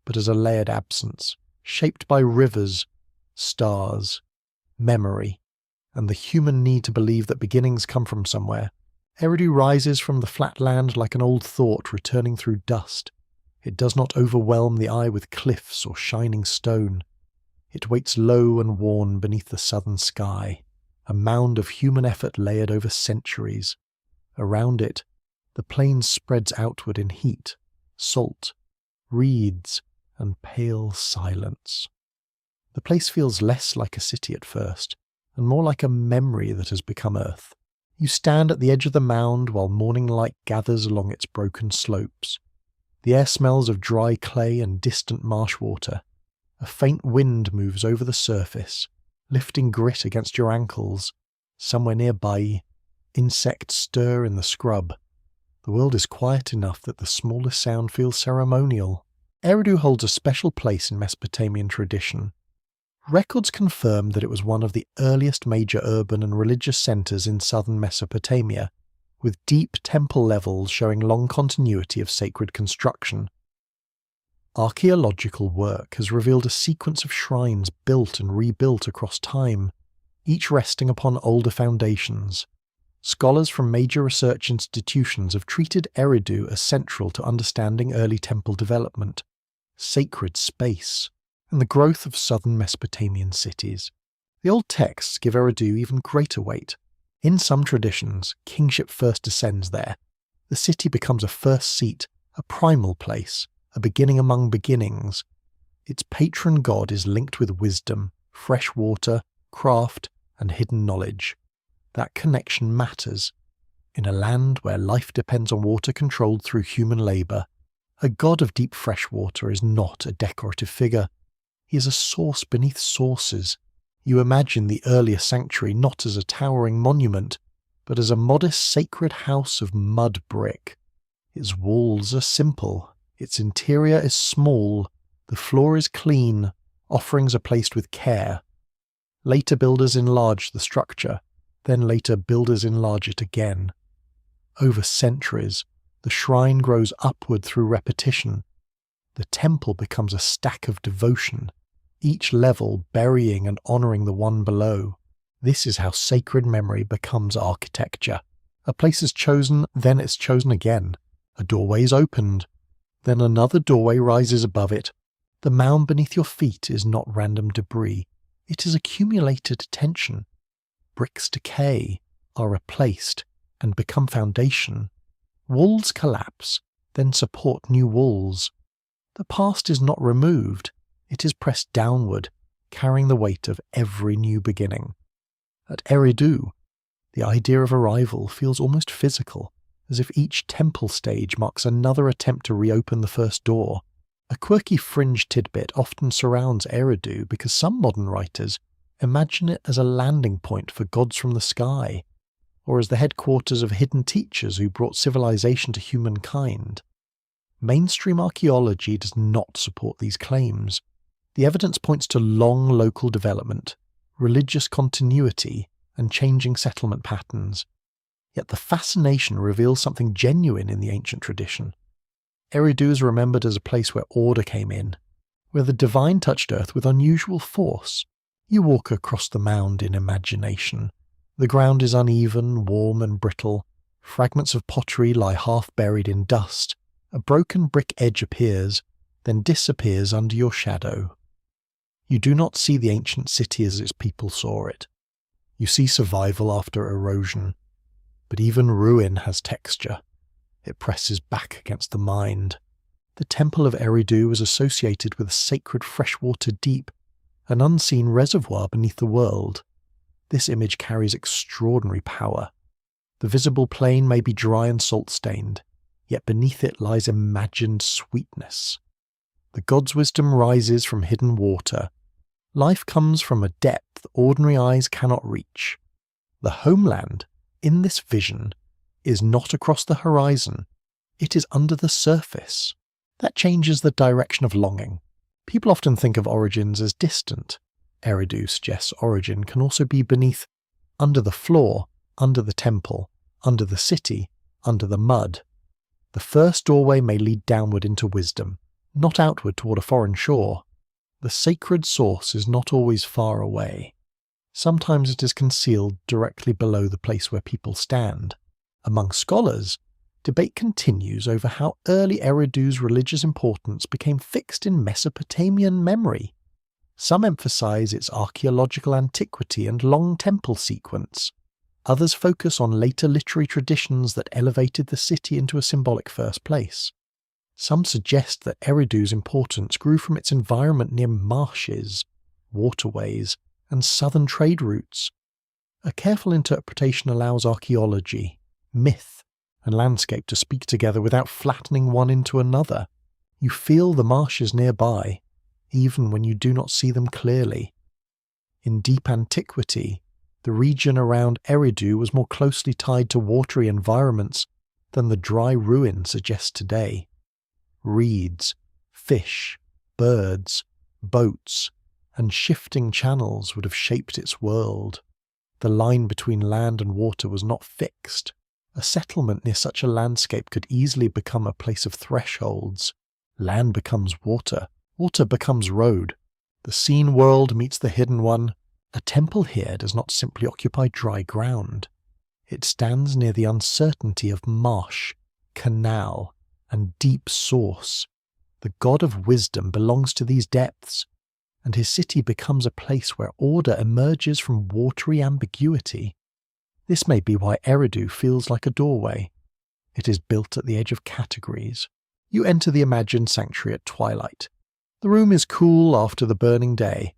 but as a layered absence, shaped by rivers, stars, memory, and the human need to believe that beginnings come from somewhere. Eridu rises from the flat land like an old thought returning through dust. It does not overwhelm the eye with cliffs or shining stone. It waits low and worn beneath the southern sky, a mound of human effort layered over centuries. Around it, the plain spreads outward in heat, salt, reeds, and pale silence. The place feels less like a city at first, and more like a memory that has become earth. You stand at the edge of the mound while morning light gathers along its broken slopes. The air smells of dry clay and distant marsh water. A faint wind moves over the surface, lifting grit against your ankles. Somewhere nearby, insects stir in the scrub. The world is quiet enough that the smallest sound feels ceremonial. Eridu holds a special place in Mesopotamian tradition. Records confirm that it was one of the earliest major urban and religious centres in southern Mesopotamia, with deep temple levels showing long continuity of sacred construction. Archaeological work has revealed a sequence of shrines built and rebuilt across time, each resting upon older foundations. Scholars from major research institutions have treated Eridu as central to understanding early temple development, sacred space, and the growth of southern Mesopotamian cities. The old texts give Eridu even greater weight. In some traditions, kingship first descends there. The city becomes a first seat, a primal place, a beginning among beginnings. Its patron god is linked with wisdom, fresh water, craft, and hidden knowledge. That connection matters. In a land where life depends on water controlled through human labour, a god of deep fresh water is not a decorative figure. He is a source beneath sources. You imagine the earlier sanctuary not as a towering monument, but as a modest sacred house of mud brick. Its walls are simple, its interior is small, the floor is clean, offerings are placed with care. Later builders enlarged the structure, then later builders enlarge it again. Over centuries, the shrine grows upward through repetition. The temple becomes a stack of devotion, each level burying and honouring the one below. This is how sacred memory becomes architecture. A place is chosen, then it's chosen again. A doorway is opened, then another doorway rises above it. The mound beneath your feet is not random debris. It is accumulated attention. Bricks decay, are replaced, and become foundation. Walls collapse, then support new walls. The past is not removed, it is pressed downward, carrying the weight of every new beginning. At Eridu, the idea of arrival feels almost physical, as if each temple stage marks another attempt to reopen the first door. A quirky fringe tidbit often surrounds Eridu because some modern writers imagine it as a landing point for gods from the sky, or as the headquarters of hidden teachers who brought civilization to humankind. Mainstream archaeology does not support these claims. The evidence points to long local development, religious continuity, and changing settlement patterns. Yet the fascination reveals something genuine in the ancient tradition. Eridu is remembered as a place where order came in, where the divine touched earth with unusual force. You walk across the mound in imagination. The ground is uneven, warm and brittle. Fragments of pottery lie half buried in dust. A broken brick edge appears, then disappears under your shadow. You do not see the ancient city as its people saw it. You see survival after erosion. But even ruin has texture. It presses back against the mind. The temple of Eridu is associated with a sacred freshwater deep, an unseen reservoir beneath the world. This image carries extraordinary power. The visible plain may be dry and salt-stained, yet beneath it lies imagined sweetness. The god's wisdom rises from hidden water. Life comes from a depth ordinary eyes cannot reach. The homeland, in this vision, is not across the horizon. It is under the surface. That changes the direction of longing. People often think of origins as distant. Eridu suggests origin can also be beneath, under the floor, under the temple, under the city, under the mud. The first doorway may lead downward into wisdom, not outward toward a foreign shore. The sacred source is not always far away. Sometimes it is concealed directly below the place where people stand. Among scholars, debate continues over how early Eridu's religious importance became fixed in Mesopotamian memory. Some emphasize its archaeological antiquity and long temple sequence. Others focus on later literary traditions that elevated the city into a symbolic first place. Some suggest that Eridu's importance grew from its environment near marshes, waterways, and southern trade routes. A careful interpretation allows archaeology, myth, and landscape to speak together without flattening one into another. You feel the marshes nearby, even when you do not see them clearly. In deep antiquity, the region around Eridu was more closely tied to watery environments than the dry ruin suggests today. Reeds, fish, birds, boats, and shifting channels would have shaped its world. The line between land and water was not fixed. A settlement near such a landscape could easily become a place of thresholds. Land becomes water. Water becomes road. The seen world meets the hidden one. A temple here does not simply occupy dry ground. It stands near the uncertainty of marsh, canal, and deep source. The god of wisdom belongs to these depths, and his city becomes a place where order emerges from watery ambiguity. This may be why Eridu feels like a doorway. It is built at the edge of categories. You enter the imagined sanctuary at twilight. The room is cool after the burning day.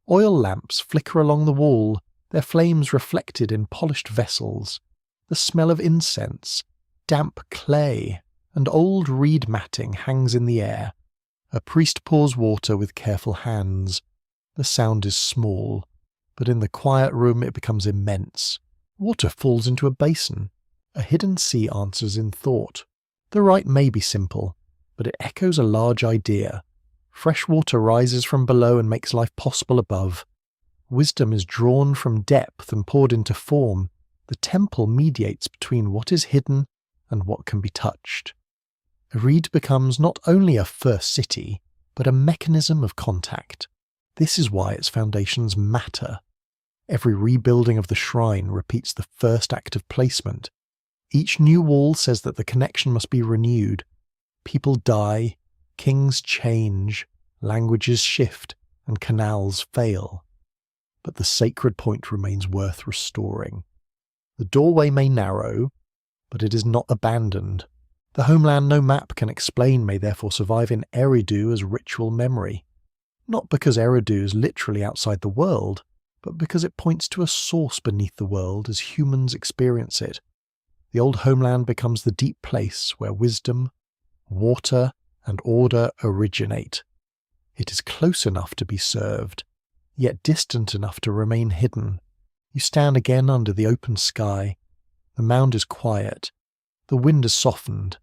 Oil lamps flicker along the wall, their flames reflected in polished vessels. The smell of incense, damp clay, and old reed matting hangs in the air. A priest pours water with careful hands. The sound is small, but in the quiet room it becomes immense. Water falls into a basin. A hidden sea answers in thought. The rite may be simple, but it echoes a large idea. Fresh water rises from below and makes life possible above. Wisdom is drawn from depth and poured into form. The temple mediates between what is hidden and what can be touched. Eridu becomes not only a first city, but a mechanism of contact. This is why its foundations matter. Every rebuilding of the shrine repeats the first act of placement. Each new wall says that the connection must be renewed. People die, kings change, languages shift, and canals fail. But the sacred point remains worth restoring. The doorway may narrow, but it is not abandoned. The homeland no map can explain may therefore survive in Eridu as ritual memory. Not because Eridu is literally outside the world, but because it points to a source beneath the world as humans experience it. The old homeland becomes the deep place where wisdom, water, and order originate. It is close enough to be served, yet distant enough to remain hidden. You stand again under the open sky. The mound is quiet. The wind is softened.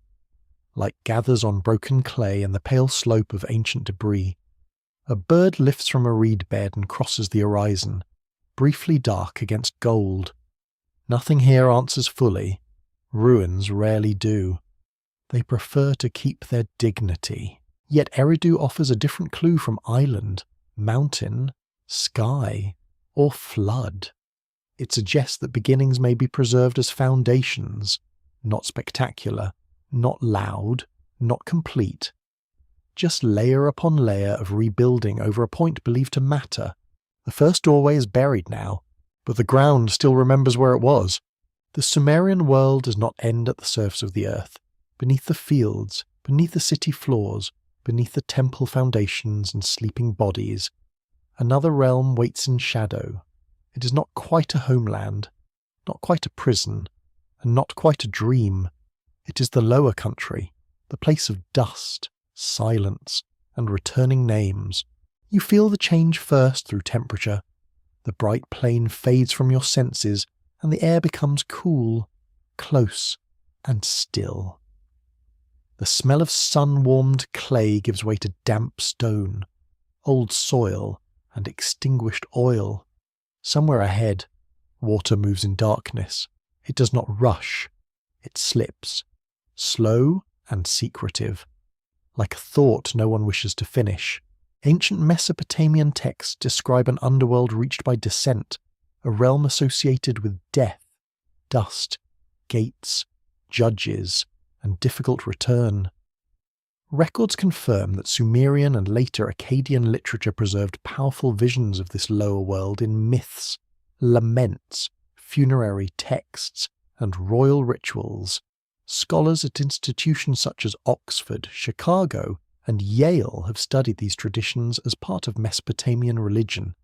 Light gathers on broken clay and the pale slope of ancient debris. A bird lifts from a reed bed and crosses the horizon, briefly dark against gold. Nothing here answers fully. Ruins rarely do. They prefer to keep their dignity. Yet Eridu offers a different clue from island, mountain, sky, or flood. It suggests that beginnings may be preserved as foundations, not spectacular, not loud, not complete. Just layer upon layer of rebuilding over a point believed to matter. The first doorway is buried now, but the ground still remembers where it was. The Sumerian world does not end at the surface of the earth. Beneath the fields, beneath the city floors, beneath the temple foundations and sleeping bodies, another realm waits in shadow. It is not quite a homeland, not quite a prison, and not quite a dream. It is the lower country, the place of dust, silence, and returning names. You feel the change first through temperature. The bright plain fades from your senses, and the air becomes cool, close, and still. The smell of sun-warmed clay gives way to damp stone, old soil, and extinguished oil. Somewhere ahead, water moves in darkness. It does not rush. It slips, slow and secretive, like a thought no one wishes to finish. Ancient Mesopotamian texts describe an underworld reached by descent, a realm associated with death, dust, gates, judges, and difficult return. Records confirm that Sumerian and later Akkadian literature preserved powerful visions of this lower world in myths, laments, funerary texts, and royal rituals. Scholars at institutions such as Oxford, Chicago, and Yale have studied these traditions as part of Mesopotamian religion,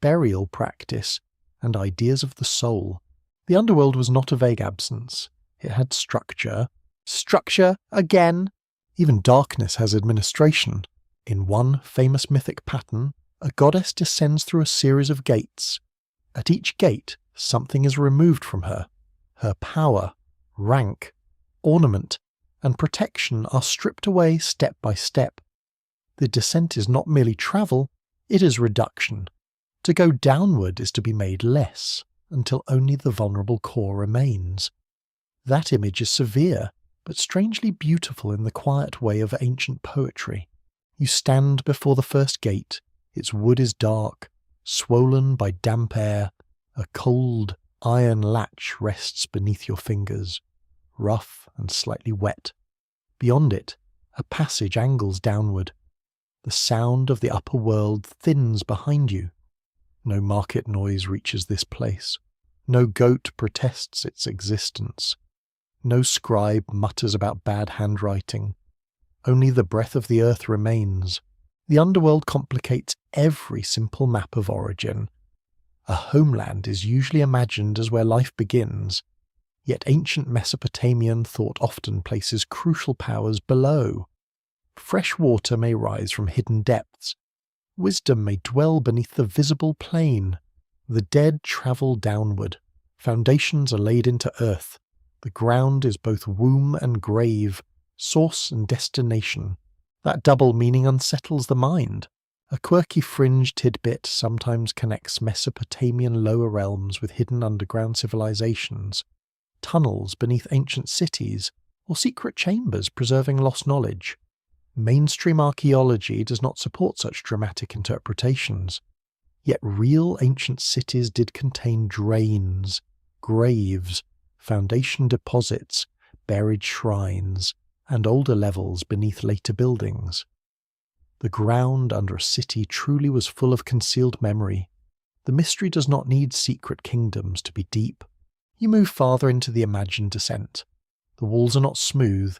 burial practice, and ideas of the soul. The underworld was not a vague absence. It had structure. Structure again! Even darkness has administration. In one famous mythic pattern, a goddess descends through a series of gates. At each gate, something is removed from her. Her power, rank, ornament, and protection are stripped away step by step. The descent is not merely travel, it is reduction. To go downward is to be made less, until only the vulnerable core remains. That image is severe, but strangely beautiful in the quiet way of ancient poetry. You stand before the first gate, its wood is dark, swollen by damp air, a cold, iron latch rests beneath your fingers, rough and slightly wet. Beyond it, a passage angles downward. The sound of the upper world thins behind you. No market noise reaches this place. No goat protests its existence. No scribe mutters about bad handwriting. Only the breath of the earth remains. The underworld complicates every simple map of origin. A homeland is usually imagined as where life begins, yet ancient Mesopotamian thought often places crucial powers below. Fresh water may rise from hidden depths. Wisdom may dwell beneath the visible plane. The dead travel downward. Foundations are laid into earth. The ground is both womb and grave, source and destination. That double meaning unsettles the mind. A quirky fringe tidbit sometimes connects Mesopotamian lower realms with hidden underground civilizations, tunnels beneath ancient cities, or secret chambers preserving lost knowledge. Mainstream archaeology does not support such dramatic interpretations. Yet real ancient cities did contain drains, graves, foundation deposits, buried shrines, and older levels beneath later buildings. The ground under a city truly was full of concealed memory. The mystery does not need secret kingdoms to be deep. You move farther into the imagined descent. The walls are not smooth.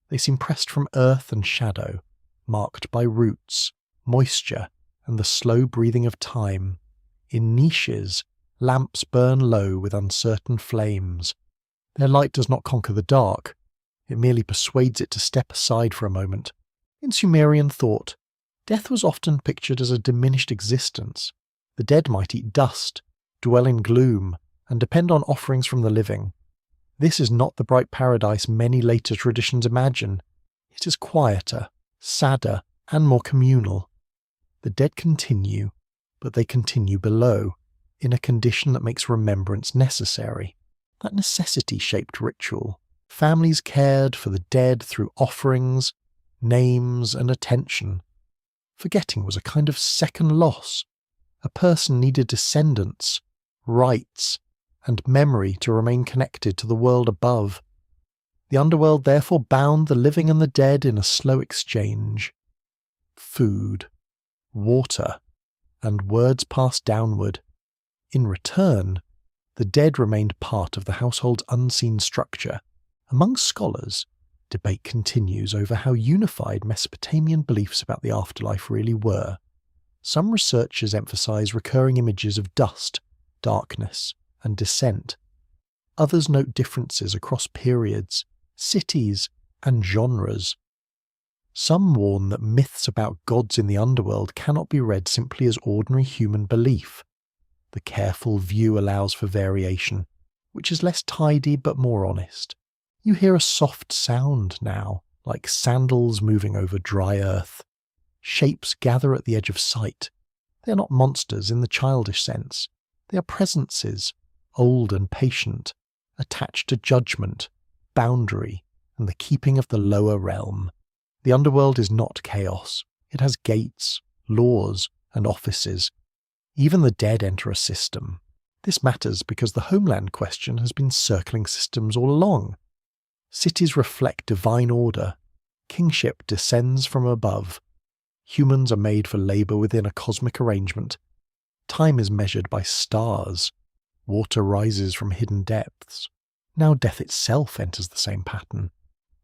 They seem pressed from earth and shadow, marked by roots, moisture, and the slow breathing of time. In niches, lamps burn low with uncertain flames. Their light does not conquer the dark. It merely persuades it to step aside for a moment. In Sumerian thought, death was often pictured as a diminished existence. The dead might eat dust, dwell in gloom, and depend on offerings from the living. This is not the bright paradise many later traditions imagine. It is quieter, sadder, and more communal. The dead continue, but they continue below, in a condition that makes remembrance necessary. That necessity-shaped ritual. Families cared for the dead through offerings, names, and attention. Forgetting was a kind of second loss. A person needed descendants, rites, and memory to remain connected to the world above. The underworld therefore bound the living and the dead in a slow exchange. Food, water, and words passed downward. In return, the dead remained part of the household's unseen structure. Among scholars, debate continues over how unified Mesopotamian beliefs about the afterlife really were. Some researchers emphasize recurring images of dust, darkness, and descent. Others note differences across periods, cities, and genres. Some warn that myths about gods in the underworld cannot be read simply as ordinary human belief. The careful view allows for variation, which is less tidy but more honest. You hear a soft sound now, like sandals moving over dry earth. Shapes gather at the edge of sight. They are not monsters in the childish sense. They are presences, old and patient, attached to judgment, boundary, and the keeping of the lower realm. The underworld is not chaos. It has gates, laws, and offices. Even the dead enter a system. This matters because the Homeland question has been circling systems all along. Cities reflect divine order. Kingship descends from above. Humans are made for labour within a cosmic arrangement. Time is measured by stars. Water rises from hidden depths. Now death itself enters the same pattern.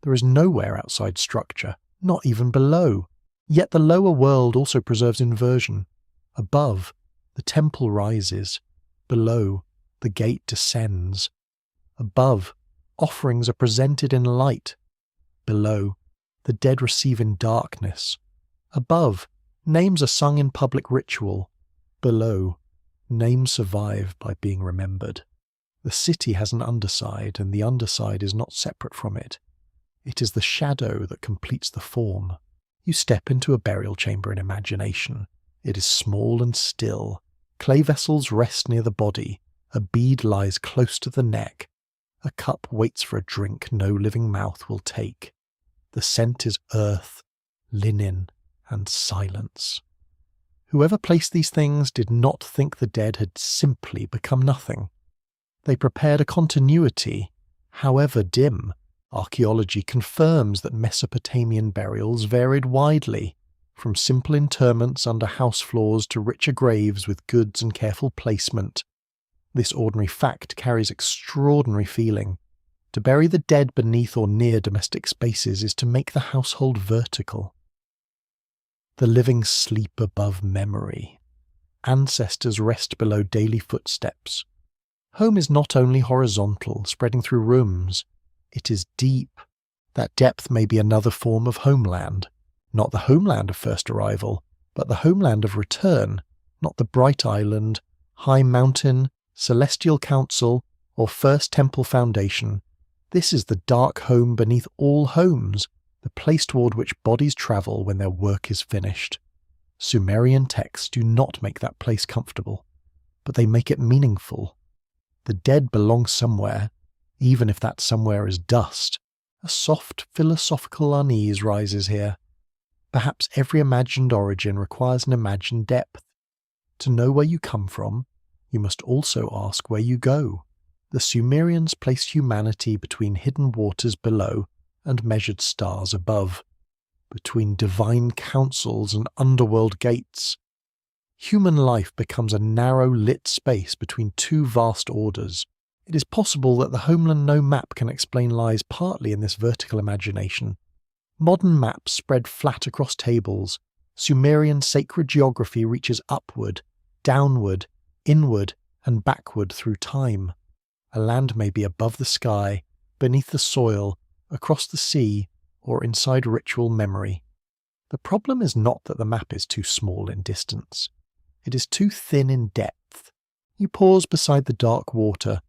There is nowhere outside structure, not even below. Yet the lower world also preserves inversion. Above, the temple rises. Below, the gate descends. Above, offerings are presented in light. Below, the dead receive in darkness. Above, names are sung in public ritual. Below, names survive by being remembered. The city has an underside, and the underside is not separate from it. It is the shadow that completes the form. You step into a burial chamber in imagination. It is small and still. Clay vessels rest near the body. A bead lies close to the neck. A cup waits for a drink no living mouth will take. The scent is earth, linen, and silence. Whoever placed these things did not think the dead had simply become nothing. They prepared a continuity, however dim. Archaeology confirms that Mesopotamian burials varied widely, from simple interments under house floors to richer graves with goods and careful placement. This ordinary fact carries extraordinary feeling. To bury the dead beneath or near domestic spaces is to make the household vertical. The living sleep above memory. Ancestors rest below daily footsteps. Home is not only horizontal, spreading through rooms. It is deep. That depth may be another form of homeland. Not the homeland of first arrival, but the homeland of return. Not the bright island, high mountain, celestial council, or first temple foundation. This is the dark home beneath all homes, the place toward which bodies travel when their work is finished. Sumerian texts do not make that place comfortable, but they make it meaningful. The dead belong somewhere, even if that somewhere is dust. A soft philosophical unease rises here. Perhaps every imagined origin requires an imagined depth. To know where you come from, you must also ask where you go. The Sumerians placed humanity between hidden waters below and measured stars above, between divine councils and underworld gates. Human life becomes a narrow lit space between two vast orders. It is possible that the Homeland no map can explain lies partly in this vertical imagination. Modern maps spread flat across tables. Sumerian sacred geography reaches upward, downward, inward, and backward through time. A land may be above the sky, beneath the soil, across the sea, or inside ritual memory. The problem is not that the map is too small in distance. It is too thin in depth. You pause beside the dark water.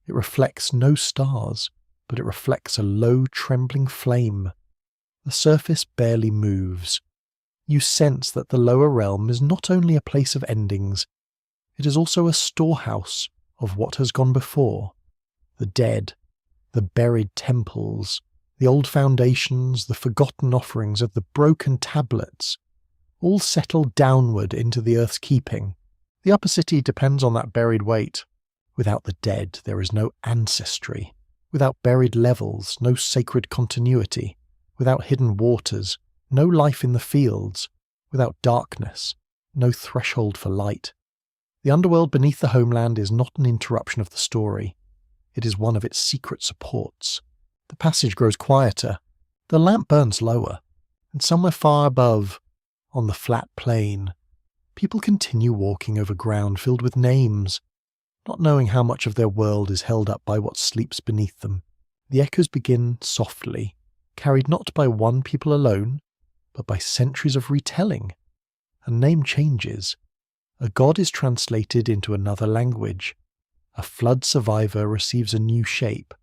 It reflects no stars, but it reflects a low, trembling flame. The surface barely moves. You sense that the lower realm is not only a place of endings, it is also a storehouse of what has gone before. The dead, the buried temples, the old foundations, the forgotten offerings of the broken tablets, all settle downward into the earth's keeping. The upper city depends on that buried weight. Without the dead, there is no ancestry. Without buried levels, no sacred continuity. Without hidden waters, no life in the fields. Without darkness, no threshold for light. The underworld beneath the Homeland is not an interruption of the story. It is one of its secret supports. The passage grows quieter. The lamp burns lower. And somewhere far above, on the flat plain, people continue walking over ground filled with names, not knowing how much of their world is held up by what sleeps beneath them. The echoes begin softly, carried not by one people alone, but by centuries of retelling. A name changes. A god is translated into another language. A flood survivor receives a new shape.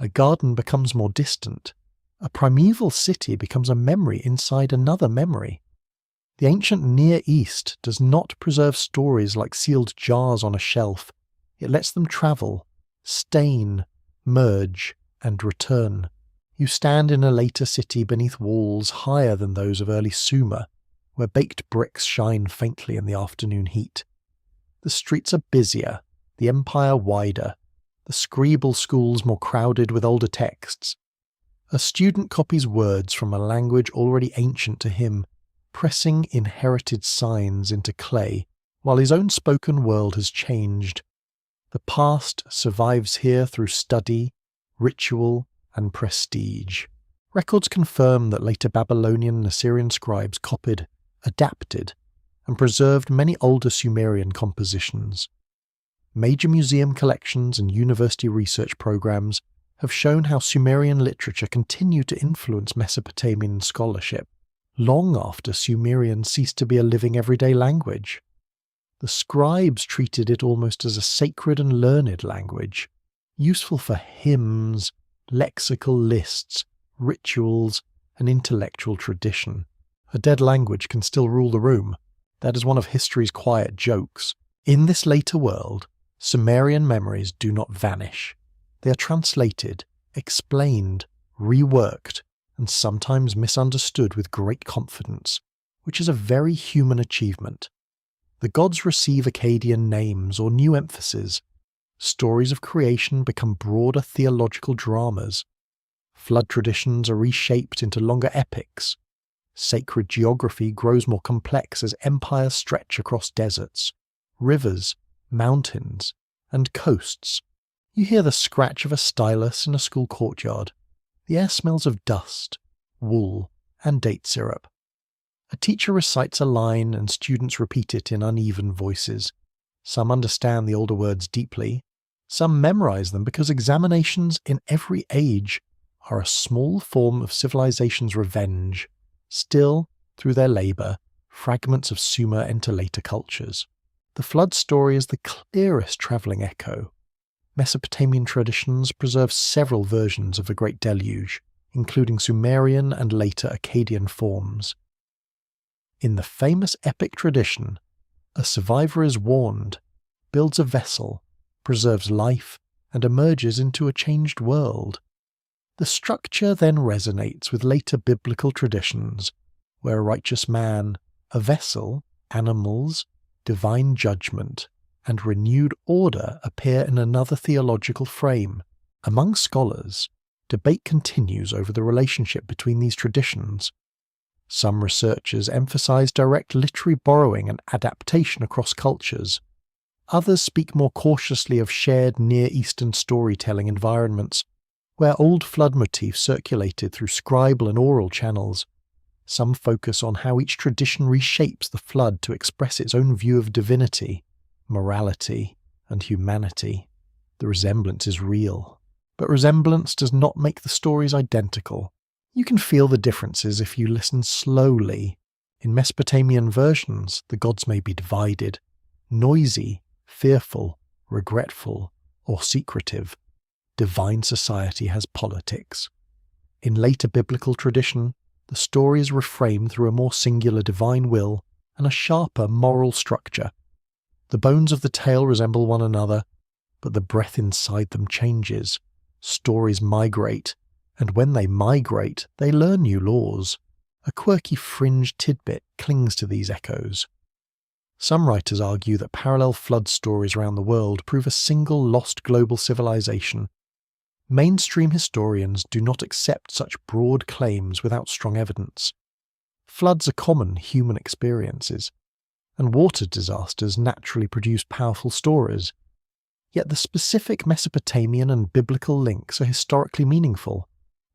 A garden becomes more distant. A primeval city becomes a memory inside another memory. The ancient Near East does not preserve stories like sealed jars on a shelf. It lets them travel, stain, merge, and return. You stand in a later city beneath walls higher than those of early Sumer, where baked bricks shine faintly in the afternoon heat. The streets are busier, the empire wider, the scribal schools more crowded with older texts. A student copies words from a language already ancient to him, pressing inherited signs into clay, while his own spoken world has changed. The past survives here through study, ritual, and prestige. Records confirm that later Babylonian and Assyrian scribes copied, adapted, and preserved many older Sumerian compositions. Major museum collections and university research programs have shown how Sumerian literature continued to influence Mesopotamian scholarship, long after Sumerian ceased to be a living everyday language. The scribes treated it almost as a sacred and learned language, useful for hymns, lexical lists, rituals, and intellectual tradition. A dead language can still rule the room. That is one of history's quiet jokes. In this later world, Sumerian memories do not vanish. They are translated, explained, reworked, and sometimes misunderstood with great confidence, which is a very human achievement. The gods receive Akkadian names or new emphases. Stories of creation become broader theological dramas. Flood traditions are reshaped into longer epics. Sacred geography grows more complex as empires stretch across deserts, rivers, mountains, and coasts. You hear the scratch of a stylus in a school courtyard. The air smells of dust, wool, and date syrup. A teacher recites a line and students repeat it in uneven voices. Some understand the older words deeply. Some memorize them because examinations in every age are a small form of civilization's revenge. Still, through their labor, fragments of Sumer enter later cultures. The flood story is the clearest travelling echo. Mesopotamian traditions preserve several versions of the Great Deluge, including Sumerian and later Akkadian forms. In the famous epic tradition, a survivor is warned, builds a vessel, preserves life, and emerges into a changed world. The structure then resonates with later biblical traditions, where a righteous man, a vessel, animals, divine judgment, and renewed order appear in another theological frame. Among scholars, debate continues over the relationship between these traditions. Some researchers emphasize direct literary borrowing and adaptation across cultures. Others speak more cautiously of shared Near Eastern storytelling environments, where old flood motifs circulated through scribal and oral channels. Some focus on how each tradition reshapes the flood to express its own view of divinity, morality, and humanity. The resemblance is real. But resemblance does not make the stories identical. You can feel the differences if you listen slowly. In Mesopotamian versions, the gods may be divided, noisy, fearful, regretful, or secretive. Divine society has politics. In later biblical tradition, the story is reframed through a more singular divine will and a sharper moral structure. The bones of the tale resemble one another, but the breath inside them changes. Stories migrate, and when they migrate, they learn new laws. A quirky fringe tidbit clings to these echoes. Some writers argue that parallel flood stories around the world prove a single lost global civilization. Mainstream historians do not accept such broad claims without strong evidence. Floods are common human experiences, and water disasters naturally produce powerful stories. Yet the specific Mesopotamian and biblical links are historically meaningful,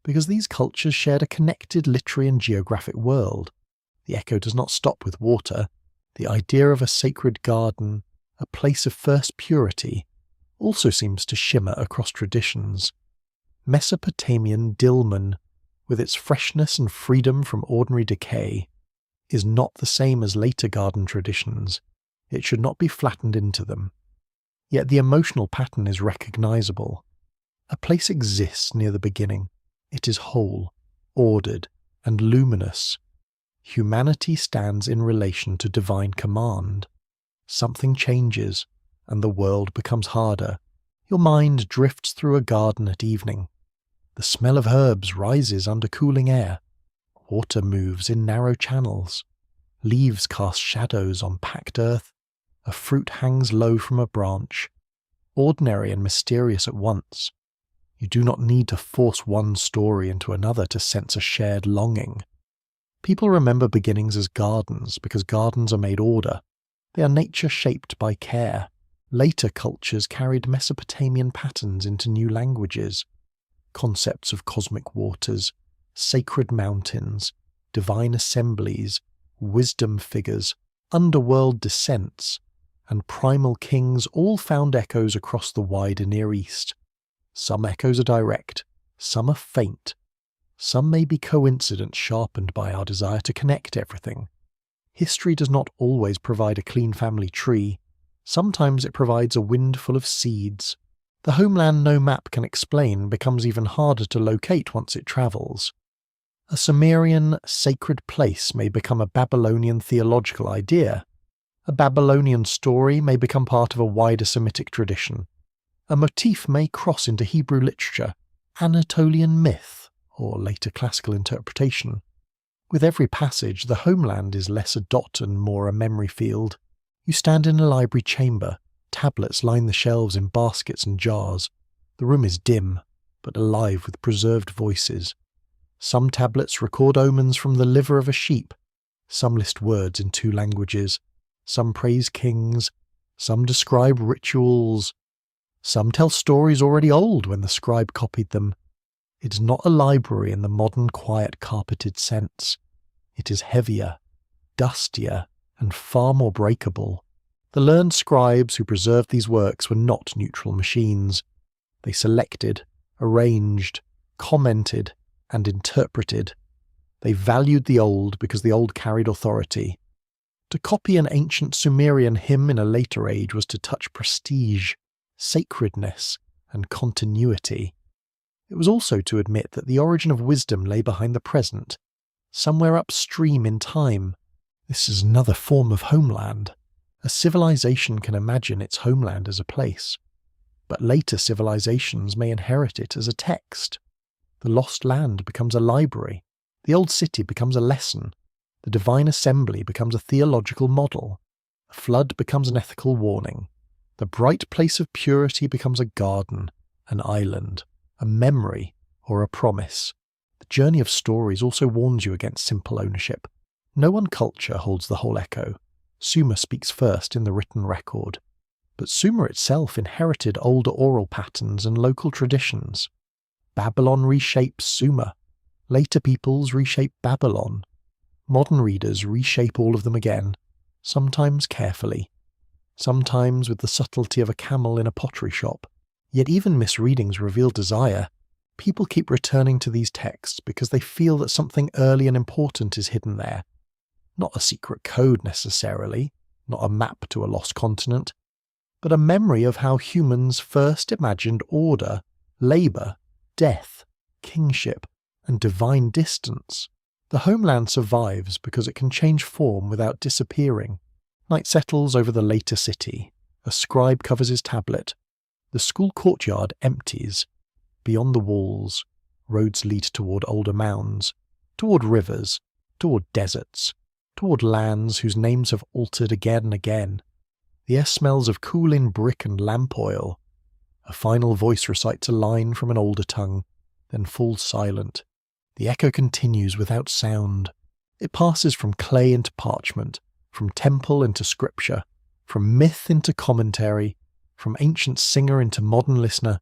because these cultures shared a connected literary and geographic world. The echo does not stop with water. The idea of a sacred garden, a place of first purity, also seems to shimmer across traditions. Mesopotamian Dilmun, with its freshness and freedom from ordinary decay, is not the same as later garden traditions. It should not be flattened into them. Yet the emotional pattern is recognizable. A place exists near the beginning. It is whole, ordered, and luminous. Humanity stands in relation to divine command. Something changes, and the world becomes harder. Your mind drifts through a garden at evening. The smell of herbs rises under cooling air. Water moves in narrow channels. Leaves cast shadows on packed earth. A fruit hangs low from a branch. Ordinary and mysterious at once. You do not need to force one story into another to sense a shared longing. People remember beginnings as gardens because gardens are made order. They are nature shaped by care. Later cultures carried Mesopotamian patterns into new languages. Concepts of cosmic waters, sacred mountains, divine assemblies, wisdom figures, underworld descents, and primal kings all found echoes across the wider Near East. Some echoes are direct, some are faint. Some may be coincidence sharpened by our desire to connect everything. History does not always provide a clean family tree. Sometimes it provides a wind full of seeds. The homeland no map can explain becomes even harder to locate once it travels. A Sumerian sacred place may become a Babylonian theological idea. A Babylonian story may become part of a wider Semitic tradition. A motif may cross into Hebrew literature, Anatolian myth, or later classical interpretation. With every passage, the homeland is less a dot and more a memory field. You stand in a library chamber. Tablets line the shelves in baskets and jars. The room is dim, but alive with preserved voices. Some tablets record omens from the liver of a sheep. Some list words in 2 languages. Some praise kings. Some describe rituals. Some tell stories already old when the scribe copied them. It is not a library in the modern quiet carpeted sense. It is heavier, dustier, and far more breakable. The learned scribes who preserved these works were not neutral machines. They selected, arranged, commented, and interpreted. They valued the old because the old carried authority. To copy an ancient Sumerian hymn in a later age was to touch prestige, sacredness, and continuity. It was also to admit that the origin of wisdom lay behind the present, somewhere upstream in time. This is another form of homeland. A civilization can imagine its homeland as a place, but later civilizations may inherit it as a text. The lost land becomes a library. The old city becomes a lesson. The divine assembly becomes a theological model. A flood becomes an ethical warning. The bright place of purity becomes a garden, an island, a memory, or a promise. The journey of stories also warns you against simple ownership. No one culture holds the whole echo. Sumer speaks first in the written record. but Sumer itself inherited older oral patterns and local traditions. Babylon reshapes Sumer. Later peoples reshape Babylon. Modern readers reshape all of them again, sometimes carefully, sometimes with the subtlety of a camel in a pottery shop. Yet even misreadings reveal desire. People keep returning to these texts because they feel that something early and important is hidden there. Not a secret code necessarily, not a map to a lost continent, but a memory of how humans first imagined order, labour, death, kingship, and divine distance. The homeland survives because it can change form without disappearing. Night settles over the later city. A scribe covers his tablet. The school courtyard empties. Beyond the walls, roads lead toward older mounds, toward rivers, toward deserts, toward lands whose names have altered again and again. The air smells of cooling brick and lamp oil. A final voice recites a line from an older tongue, then falls silent. The echo continues without sound. It passes from clay into parchment, from temple into scripture, from myth into commentary, from ancient singer into modern listener.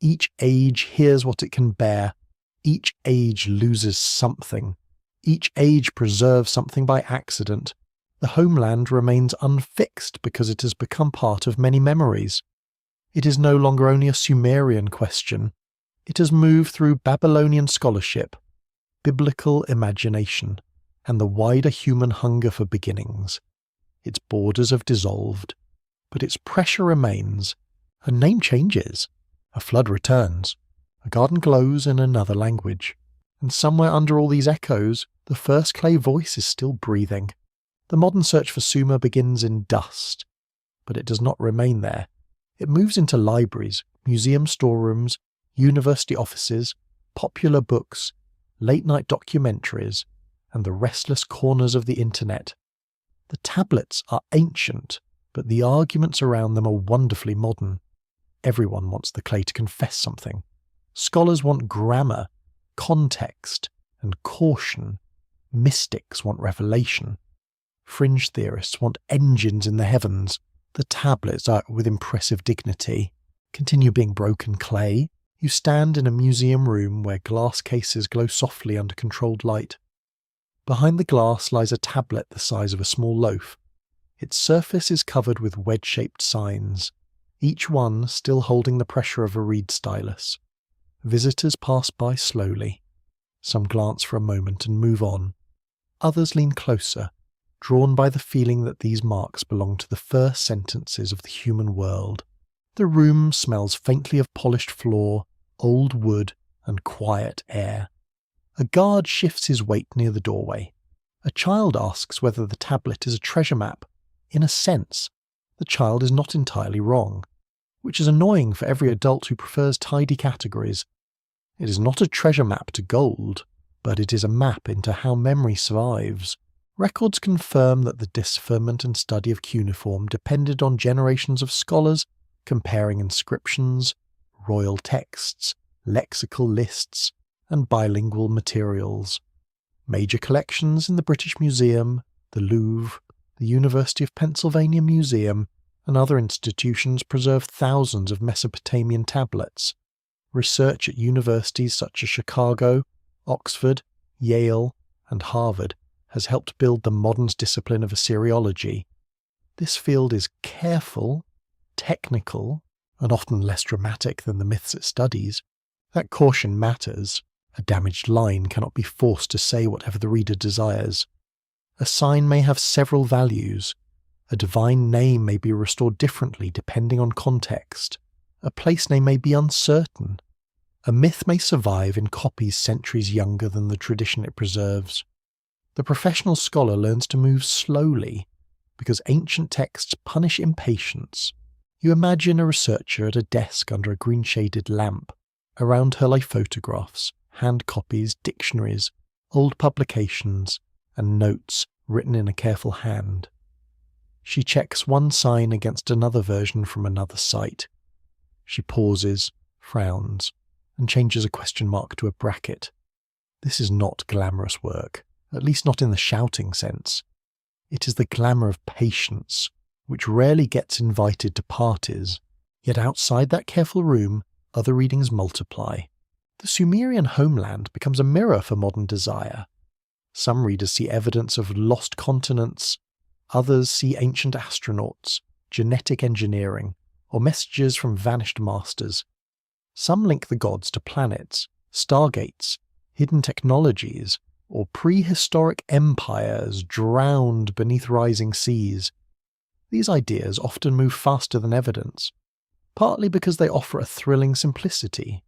Each age hears what it can bear. Each age loses something. Each age preserves something by accident. The homeland remains unfixed because it has become part of many memories. It is no longer only a Sumerian question. It has moved through Babylonian scholarship, biblical imagination, and the wider human hunger for beginnings. Its borders have dissolved, but its pressure remains. Her name changes. A flood returns. A garden glows in another language. And somewhere under all these echoes, the first clay voice is still breathing. The modern search for Sumer begins in dust, but it does not remain there. It moves into libraries, museum storerooms, university offices, popular books, late-night documentaries, and the restless corners of the internet. The tablets are ancient, but the arguments around them are wonderfully modern. Everyone wants the clay to confess something. Scholars want grammar, context, and caution. Mystics want revelation. Fringe theorists want engines in the heavens. The tablets are with impressive dignity. Continue being broken clay. You stand in a museum room where glass cases glow softly under controlled light. Behind the glass lies a tablet the size of a small loaf. Its surface is covered with wedge-shaped signs, each one still holding the pressure of a reed stylus. Visitors pass by slowly. Some glance for a moment and move on. Others lean closer, drawn by the feeling that these marks belong to the first sentences of the human world. The room smells faintly of polished floor, old wood, and quiet air. A guard shifts his weight near the doorway. A child asks whether the tablet is a treasure map. In a sense, the child is not entirely wrong, which is annoying for every adult who prefers tidy categories. It is not a treasure map to gold, but it is a map into how memory survives. Records confirm that the decipherment and study of cuneiform depended on generations of scholars comparing inscriptions, royal texts, lexical lists, and bilingual materials. Major collections in the British Museum, the Louvre, the University of Pennsylvania Museum, and other institutions preserve thousands of Mesopotamian tablets. Research at universities such as Chicago, Oxford, Yale, and Harvard has helped build the modern discipline of Assyriology. This field is careful, technical, and often less dramatic than the myths it studies. That caution matters. A damaged line cannot be forced to say whatever the reader desires. A sign may have several values. A divine name may be restored differently depending on context. A place name may be uncertain. A myth may survive in copies centuries younger than the tradition it preserves. The professional scholar learns to move slowly, because ancient texts punish impatience. You imagine a researcher at a desk under a green-shaded lamp. Around her lie photographs, hand copies, dictionaries, old publications, and notes written in a careful hand. She checks one sign against another version from another site. She pauses, frowns, and changes a question mark to a bracket. This is not glamorous work, at least not in the shouting sense. It is the glamour of patience, which rarely gets invited to parties. Yet outside that careful room, other readings multiply. The Sumerian Homeland becomes a mirror for modern desire. Some readers see evidence of lost continents, others see ancient astronauts, genetic engineering, or messages from vanished masters. Some link the gods to planets, stargates, hidden technologies, or prehistoric empires drowned beneath rising seas. These ideas often move faster than evidence, partly because they offer a thrilling simplicity.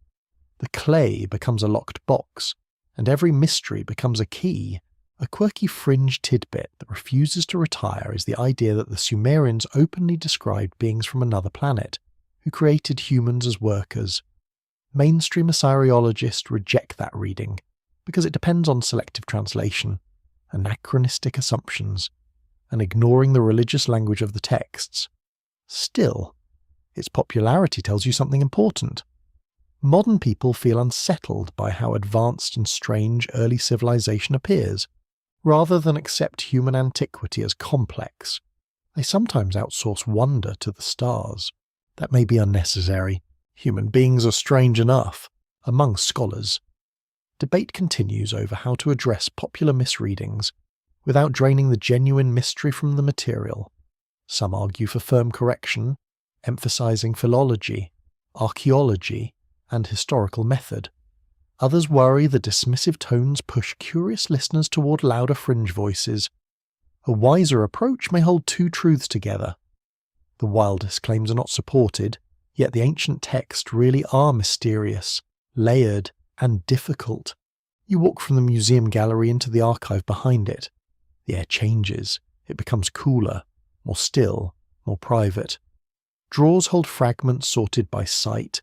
The clay becomes a locked box, and every mystery becomes a key. A quirky fringe tidbit that refuses to retire is the idea that the Sumerians openly described beings from another planet, who created humans as workers. Mainstream Assyriologists reject that reading, because it depends on selective translation, anachronistic assumptions, and ignoring the religious language of the texts. Still, its popularity tells you something important. Modern people feel unsettled by how advanced and strange early civilization appears. Rather than accept human antiquity as complex, they sometimes outsource wonder to the stars. That may be unnecessary. Human beings are strange enough, among scholars. Debate continues over how to address popular misreadings without draining the genuine mystery from the material. Some argue for firm correction, emphasizing philology, archaeology, and historical method. Others worry the dismissive tones push curious listeners toward louder fringe voices. A wiser approach may hold two truths together. The wildest claims are not supported, yet the ancient texts really are mysterious, layered, and difficult. You walk from the museum gallery into the archive behind it. The air changes. It becomes cooler, more still, more private. Drawers hold fragments sorted by site,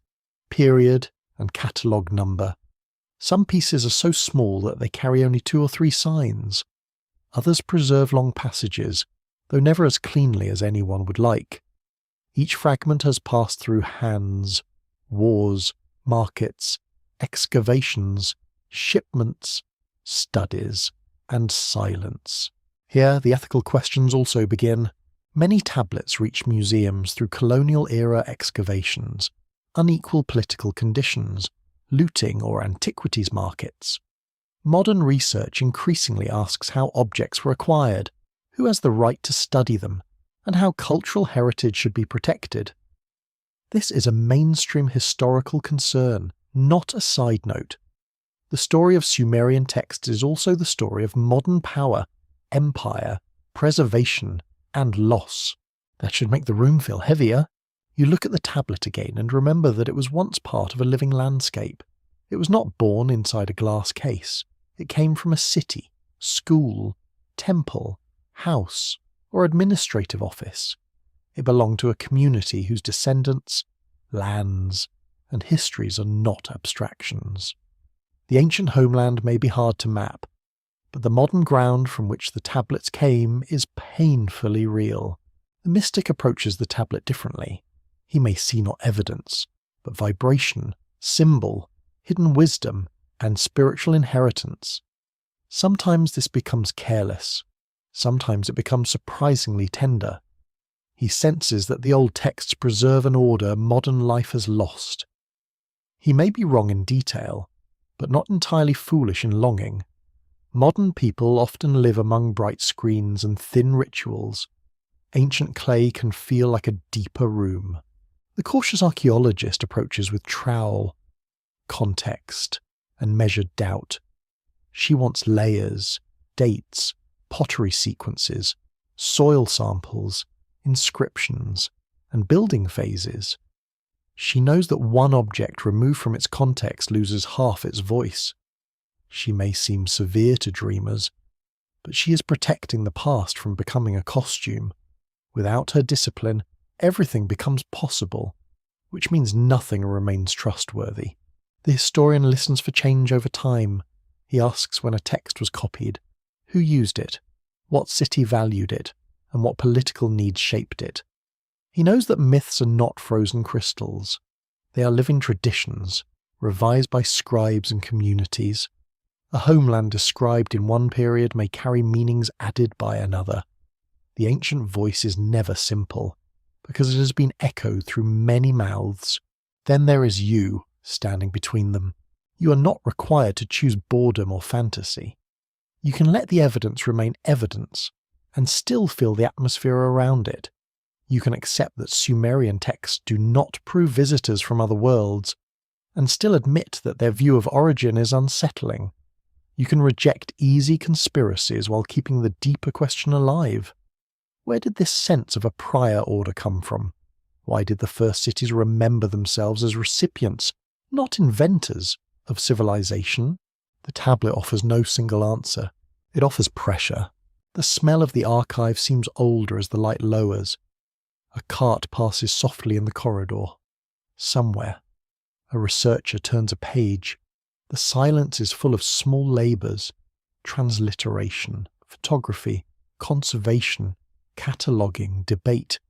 period, and catalogue number. Some pieces are so small that they carry only 2 or 3 signs. Others preserve long passages, though never as cleanly as anyone would like. Each fragment has passed through hands, wars, markets, excavations, shipments, studies, and silence. Here the ethical questions also begin. Many tablets reach museums through colonial-era excavations, unequal political conditions, looting or antiquities markets. Modern research increasingly asks how objects were acquired, who has the right to study them, and how cultural heritage should be protected. This is a mainstream historical concern, not a side note. The story of Sumerian texts is also the story of modern power, empire, preservation, and loss. That should make the room feel heavier. You look at the tablet again and remember that it was once part of a living landscape. It was not born inside a glass case. It came from a city, school, temple, house, or administrative office. It belonged to a community whose descendants, lands, and histories are not abstractions. The ancient homeland may be hard to map, but the modern ground from which the tablets came is painfully real. The mystic approaches the tablet differently. He may see not evidence, but vibration, symbol, hidden wisdom, and spiritual inheritance. Sometimes this becomes careless. Sometimes it becomes surprisingly tender. He senses that the old texts preserve an order modern life has lost. He may be wrong in detail, but not entirely foolish in longing. Modern people often live among bright screens and thin rituals. Ancient clay can feel like a deeper room. The cautious archaeologist approaches with trowel, context, and measured doubt. She wants layers, dates, pottery sequences, soil samples, inscriptions, and building phases. She knows that one object removed from its context loses half its voice. She may seem severe to dreamers, but she is protecting the past from becoming a costume. Without her discipline, everything becomes possible, which means nothing remains trustworthy. The historian listens for change over time. He asks when a text was copied, who used it, what city valued it, and what political needs shaped it. He knows that myths are not frozen crystals. They are living traditions, revised by scribes and communities. A homeland described in one period may carry meanings added by another. The ancient voice is never simple, because it has been echoed through many mouths. Then there is you, standing between them. You are not required to choose boredom or fantasy. You can let the evidence remain evidence, and still feel the atmosphere around it. You can accept that Sumerian texts do not prove visitors from other worlds, and still admit that their view of origin is unsettling. You can reject easy conspiracies while keeping the deeper question alive. Where did this sense of a prior order come from? Why did the first cities remember themselves as recipients, not inventors, of civilization? The tablet offers no single answer. It offers pressure. The smell of the archive seems older as the light lowers. A cart passes softly in the corridor. Somewhere, a researcher turns a page. The silence is full of small labours: transliteration, photography, conservation, cataloguing, debate.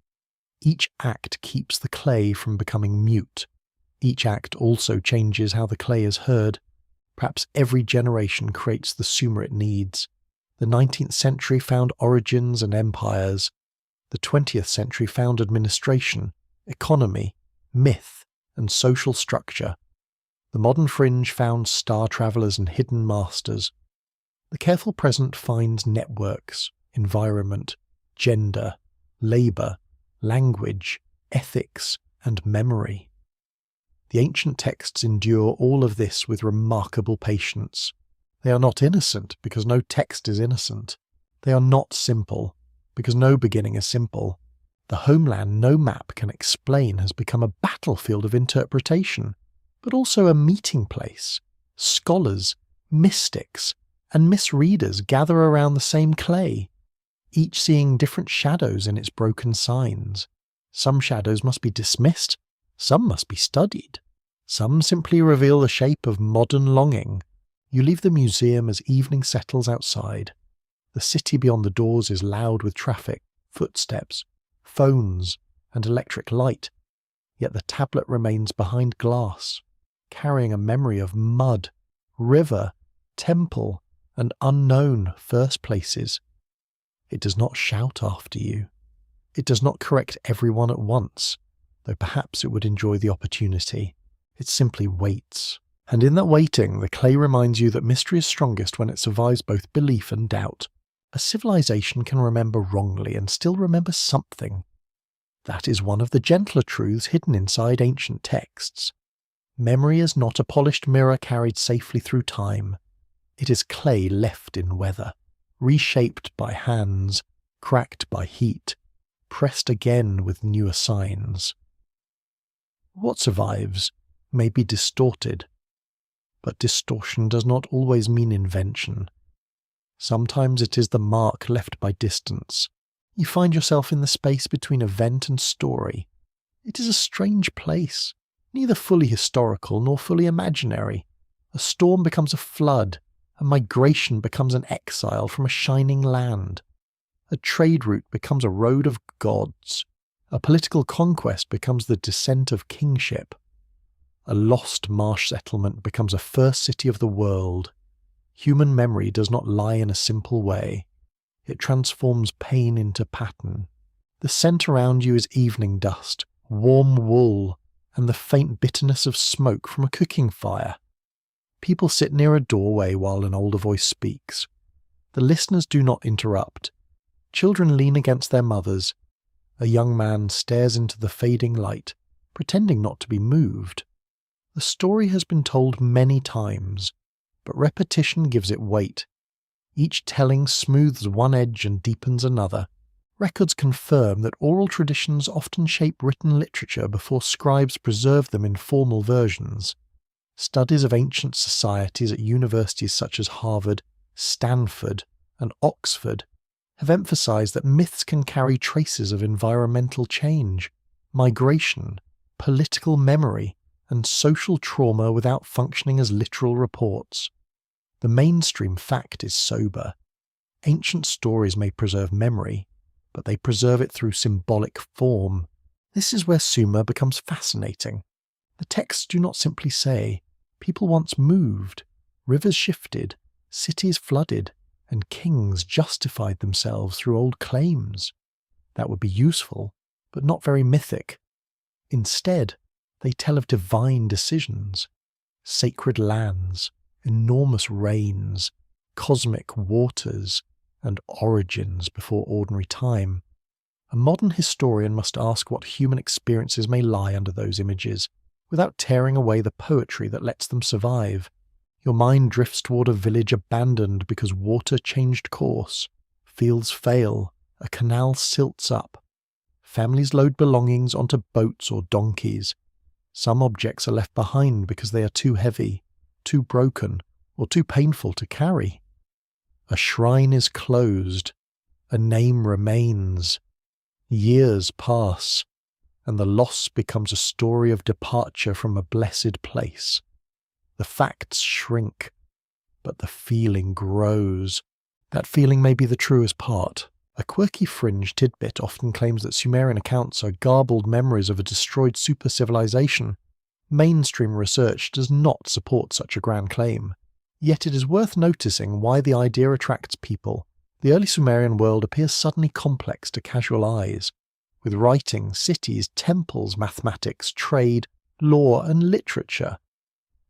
Each act keeps the clay from becoming mute. Each act also changes how the clay is heard. Perhaps every generation creates the Sumer it needs. The 19th century found origins and empires. The 20th century found administration, economy, myth, and social structure. The modern fringe found star travellers and hidden masters. The careful present finds networks, environment, gender, labour, language, ethics, and memory. The ancient texts endure all of this with remarkable patience. They are not innocent because no text is innocent. They are not simple because no beginning is simple. The homeland no map can explain has become a battlefield of interpretation, but also a meeting place. Scholars, mystics, and misreaders gather around the same clay, each seeing different shadows in its broken signs. Some shadows must be dismissed, some must be studied. Some simply reveal the shape of modern longing. You leave the museum as evening settles outside. The city beyond the doors is loud with traffic, footsteps, phones, and electric light. Yet the tablet remains behind glass, carrying a memory of mud, river, temple, and unknown first places. It does not shout after you. It does not correct everyone at once, though perhaps it would enjoy the opportunity. It simply waits. And in that waiting, the clay reminds you that mystery is strongest when it survives both belief and doubt. A civilization can remember wrongly and still remember something. That is one of the gentler truths hidden inside ancient texts. Memory is not a polished mirror carried safely through time. It is clay left in weather, reshaped by hands, cracked by heat, pressed again with newer signs. What survives may be distorted, but distortion does not always mean invention. Sometimes it is the mark left by distance. You find yourself in the space between event and story. It is a strange place, neither fully historical nor fully imaginary. A storm becomes a flood, a migration becomes an exile from a shining land. A trade route becomes a road of gods. A political conquest becomes the descent of kingship. A lost marsh settlement becomes a first city of the world. Human memory does not lie in a simple way. It transforms pain into pattern. The scent around you is evening dust, warm wool, and the faint bitterness of smoke from a cooking fire. People sit near a doorway while an older voice speaks. The listeners do not interrupt. Children lean against their mothers. A young man stares into the fading light, pretending not to be moved. The story has been told many times, but repetition gives it weight. Each telling smooths one edge and deepens another. Records confirm that oral traditions often shape written literature before scribes preserve them in formal versions. Studies of ancient societies at universities such as Harvard, Stanford, and Oxford have emphasized that myths can carry traces of environmental change, migration, political memory, and social trauma without functioning as literal reports. The mainstream fact is sober. Ancient stories may preserve memory, but they preserve it through symbolic form. This is where Sumer becomes fascinating. The texts do not simply say, people once moved, rivers shifted, cities flooded, and kings justified themselves through old claims. That would be useful, but not very mythic. Instead, they tell of divine decisions, sacred lands, enormous rains, cosmic waters, and origins before ordinary time. A modern historian must ask what human experiences may lie under those images, without tearing away the poetry that lets them survive. Your mind drifts toward a village abandoned because water changed course, fields fail, a canal silts up. Families load belongings onto boats or donkeys. Some objects are left behind because they are too heavy, too broken, or too painful to carry. A shrine is closed, a name remains. Years pass, and the loss becomes a story of departure from a blessed place. The facts shrink, but the feeling grows. That feeling may be the truest part. A quirky fringe tidbit often claims that Sumerian accounts are garbled memories of a destroyed super-civilization. Mainstream research does not support such a grand claim. Yet it is worth noticing why the idea attracts people. The early Sumerian world appears suddenly complex to casual eyes, with writing, cities, temples, mathematics, trade, law, and literature.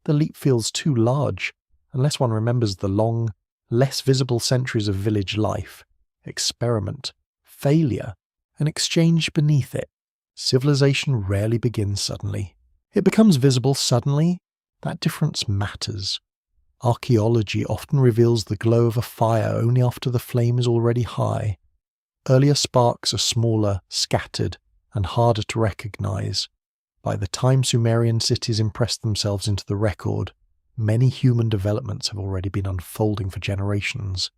The leap feels too large, unless one remembers the long, less visible centuries of village life, experiment, failure, and exchange beneath it. Civilization rarely begins suddenly. It becomes visible suddenly. That difference matters. Archaeology often reveals the glow of a fire only after the flame is already high. Earlier sparks are smaller, scattered, and harder to recognize. By the time Sumerian cities impress themselves into the record, many human developments have already been unfolding for generations.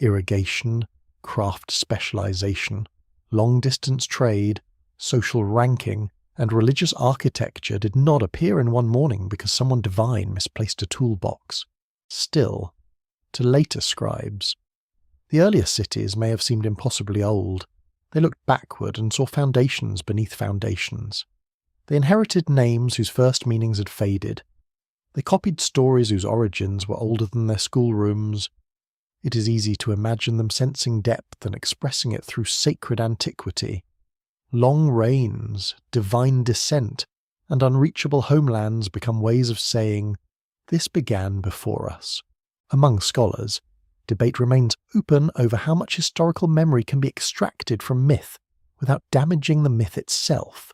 Irrigation, craft specialization, long-distance trade, social ranking, and religious architecture did not appear in one morning because someone divine misplaced a toolbox. Still, to later scribes, the earlier cities may have seemed impossibly old. They looked backward and saw foundations beneath foundations. They inherited names whose first meanings had faded. They copied stories whose origins were older than their schoolrooms. It is easy to imagine them sensing depth and expressing it through sacred antiquity. Long reigns, divine descent, and unreachable homelands become ways of saying, "This began before us." Among scholars, debate remains open over how much historical memory can be extracted from myth without damaging the myth itself.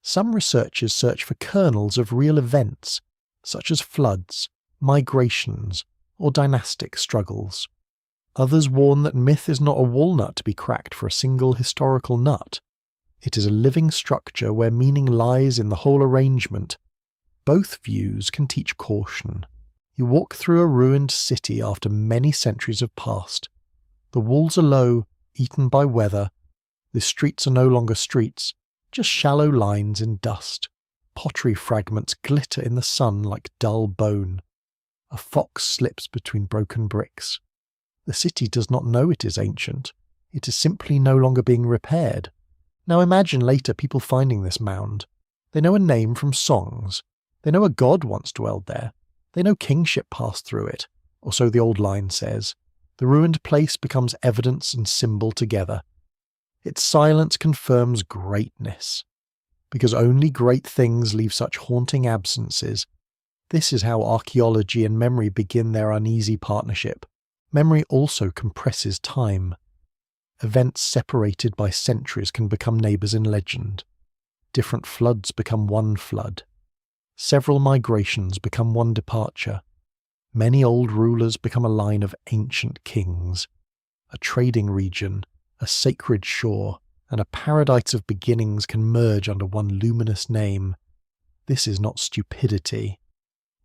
Some researchers search for kernels of real events, such as floods, migrations, or dynastic struggles. Others warn that myth is not a walnut to be cracked for a single historical nut. It is a living structure where meaning lies in the whole arrangement. Both views can teach caution. You walk through a ruined city after many centuries have passed. The walls are low, eaten by weather. The streets are no longer streets, just shallow lines in dust. Pottery fragments glitter in the sun like dull bone. A fox slips between broken bricks. The city does not know it is ancient. It is simply no longer being repaired. Now imagine later people finding this mound. They know a name from songs. They know a god once dwelled there. They know kingship passed through it, or so the old line says. The ruined place becomes evidence and symbol together. Its silence confirms greatness, because only great things leave such haunting absences. This is how archaeology and memory begin their uneasy partnership. Memory also compresses time. Events separated by centuries can become neighbours in legend. Different floods become one flood. Several migrations become one departure. Many old rulers become a line of ancient kings. A trading region, a sacred shore, and a paradise of beginnings can merge under one luminous name. This is not stupidity.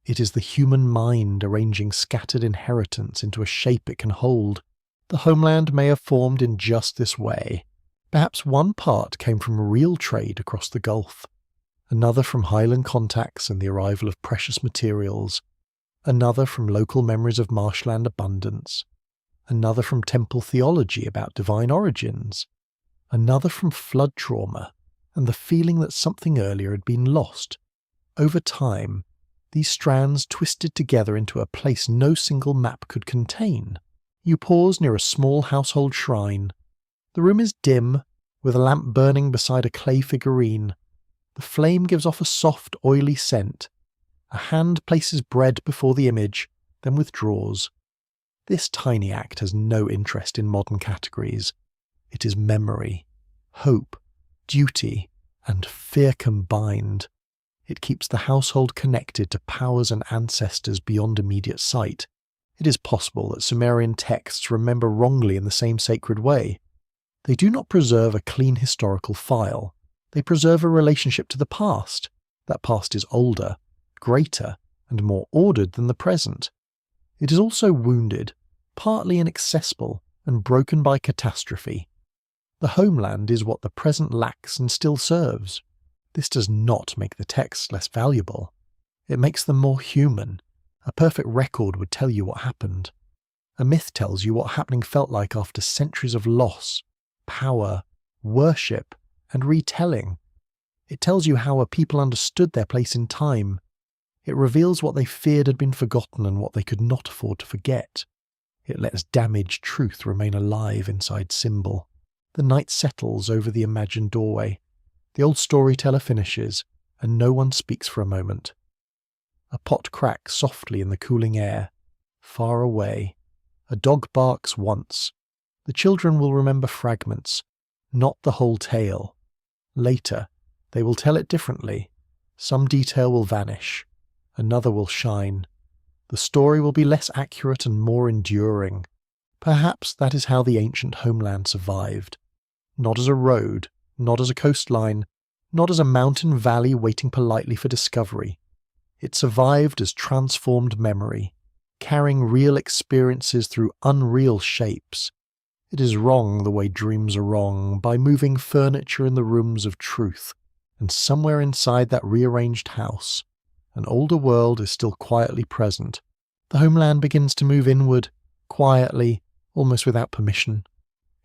It is the human mind arranging scattered inheritance into a shape it can hold. The homeland may have formed in just this way. Perhaps one part came from real trade across the Gulf, another from highland contacts and the arrival of precious materials, another from local memories of marshland abundance, another from temple theology about divine origins, another from flood trauma and the feeling that something earlier had been lost. Over time, these strands twisted together into a place no single map could contain. You pause near a small household shrine. The room is dim, with a lamp burning beside a clay figurine. The flame gives off a soft, oily scent. A hand places bread before the image, then withdraws. This tiny act has no interest in modern categories. It is memory, hope, duty, and fear combined. It keeps the household connected to powers and ancestors beyond immediate sight. It is possible that Sumerian texts remember wrongly in the same sacred way. They do not preserve a clean historical file. They preserve a relationship to the past. That past is older, greater, and more ordered than the present. It is also wounded, partly inaccessible, and broken by catastrophe. The homeland is what the present lacks and still serves. This does not make the texts less valuable. It makes them more human. A perfect record would tell you what happened. A myth tells you what happening felt like after centuries of loss, power, worship, and retelling. It tells you how a people understood their place in time. It reveals what they feared had been forgotten and what they could not afford to forget. It lets damaged truth remain alive inside symbol. The night settles over the imagined doorway. The old storyteller finishes, and no one speaks for a moment. A pot cracks softly in the cooling air. Far away. A dog barks once. The children will remember fragments, not the whole tale. Later, they will tell it differently. Some detail will vanish. Another will shine. The story will be less accurate and more enduring. Perhaps that is how the ancient homeland survived. Not as a road, not as a coastline, not as a mountain valley waiting politely for discovery. It survived as transformed memory, carrying real experiences through unreal shapes. It is wrong the way dreams are wrong, by moving furniture in the rooms of truth, and somewhere inside that rearranged house, an older world is still quietly present. The homeland begins to move inward, quietly, almost without permission.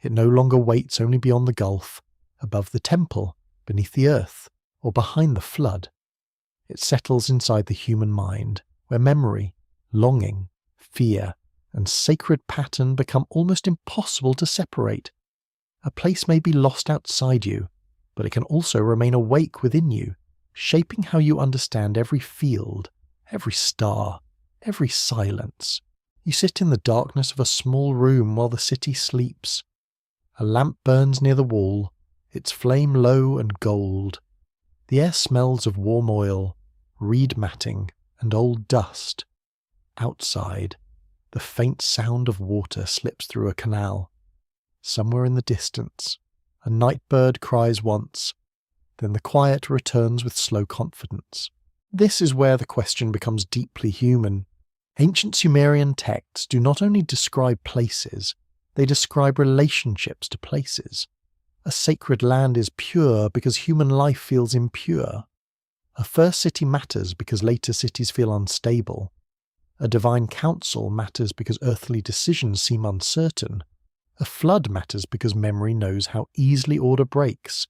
It no longer waits only beyond the gulf, above the temple, beneath the earth, or behind the flood. It settles inside the human mind, where memory, longing, fear, and sacred pattern become almost impossible to separate. A place may be lost outside you, but it can also remain awake within you, shaping how you understand every field, every star, every silence. You sit in the darkness of a small room while the city sleeps. A lamp burns near the wall, its flame low and gold. The air smells of warm oil, reed matting, and old dust. Outside, the faint sound of water slips through a canal. Somewhere in the distance, a night bird cries once, then the quiet returns with slow confidence. This is where the question becomes deeply human. Ancient Sumerian texts do not only describe places, they describe relationships to places. A sacred land is pure because human life feels impure. A first city matters because later cities feel unstable. A divine counsel matters because earthly decisions seem uncertain. A flood matters because memory knows how easily order breaks.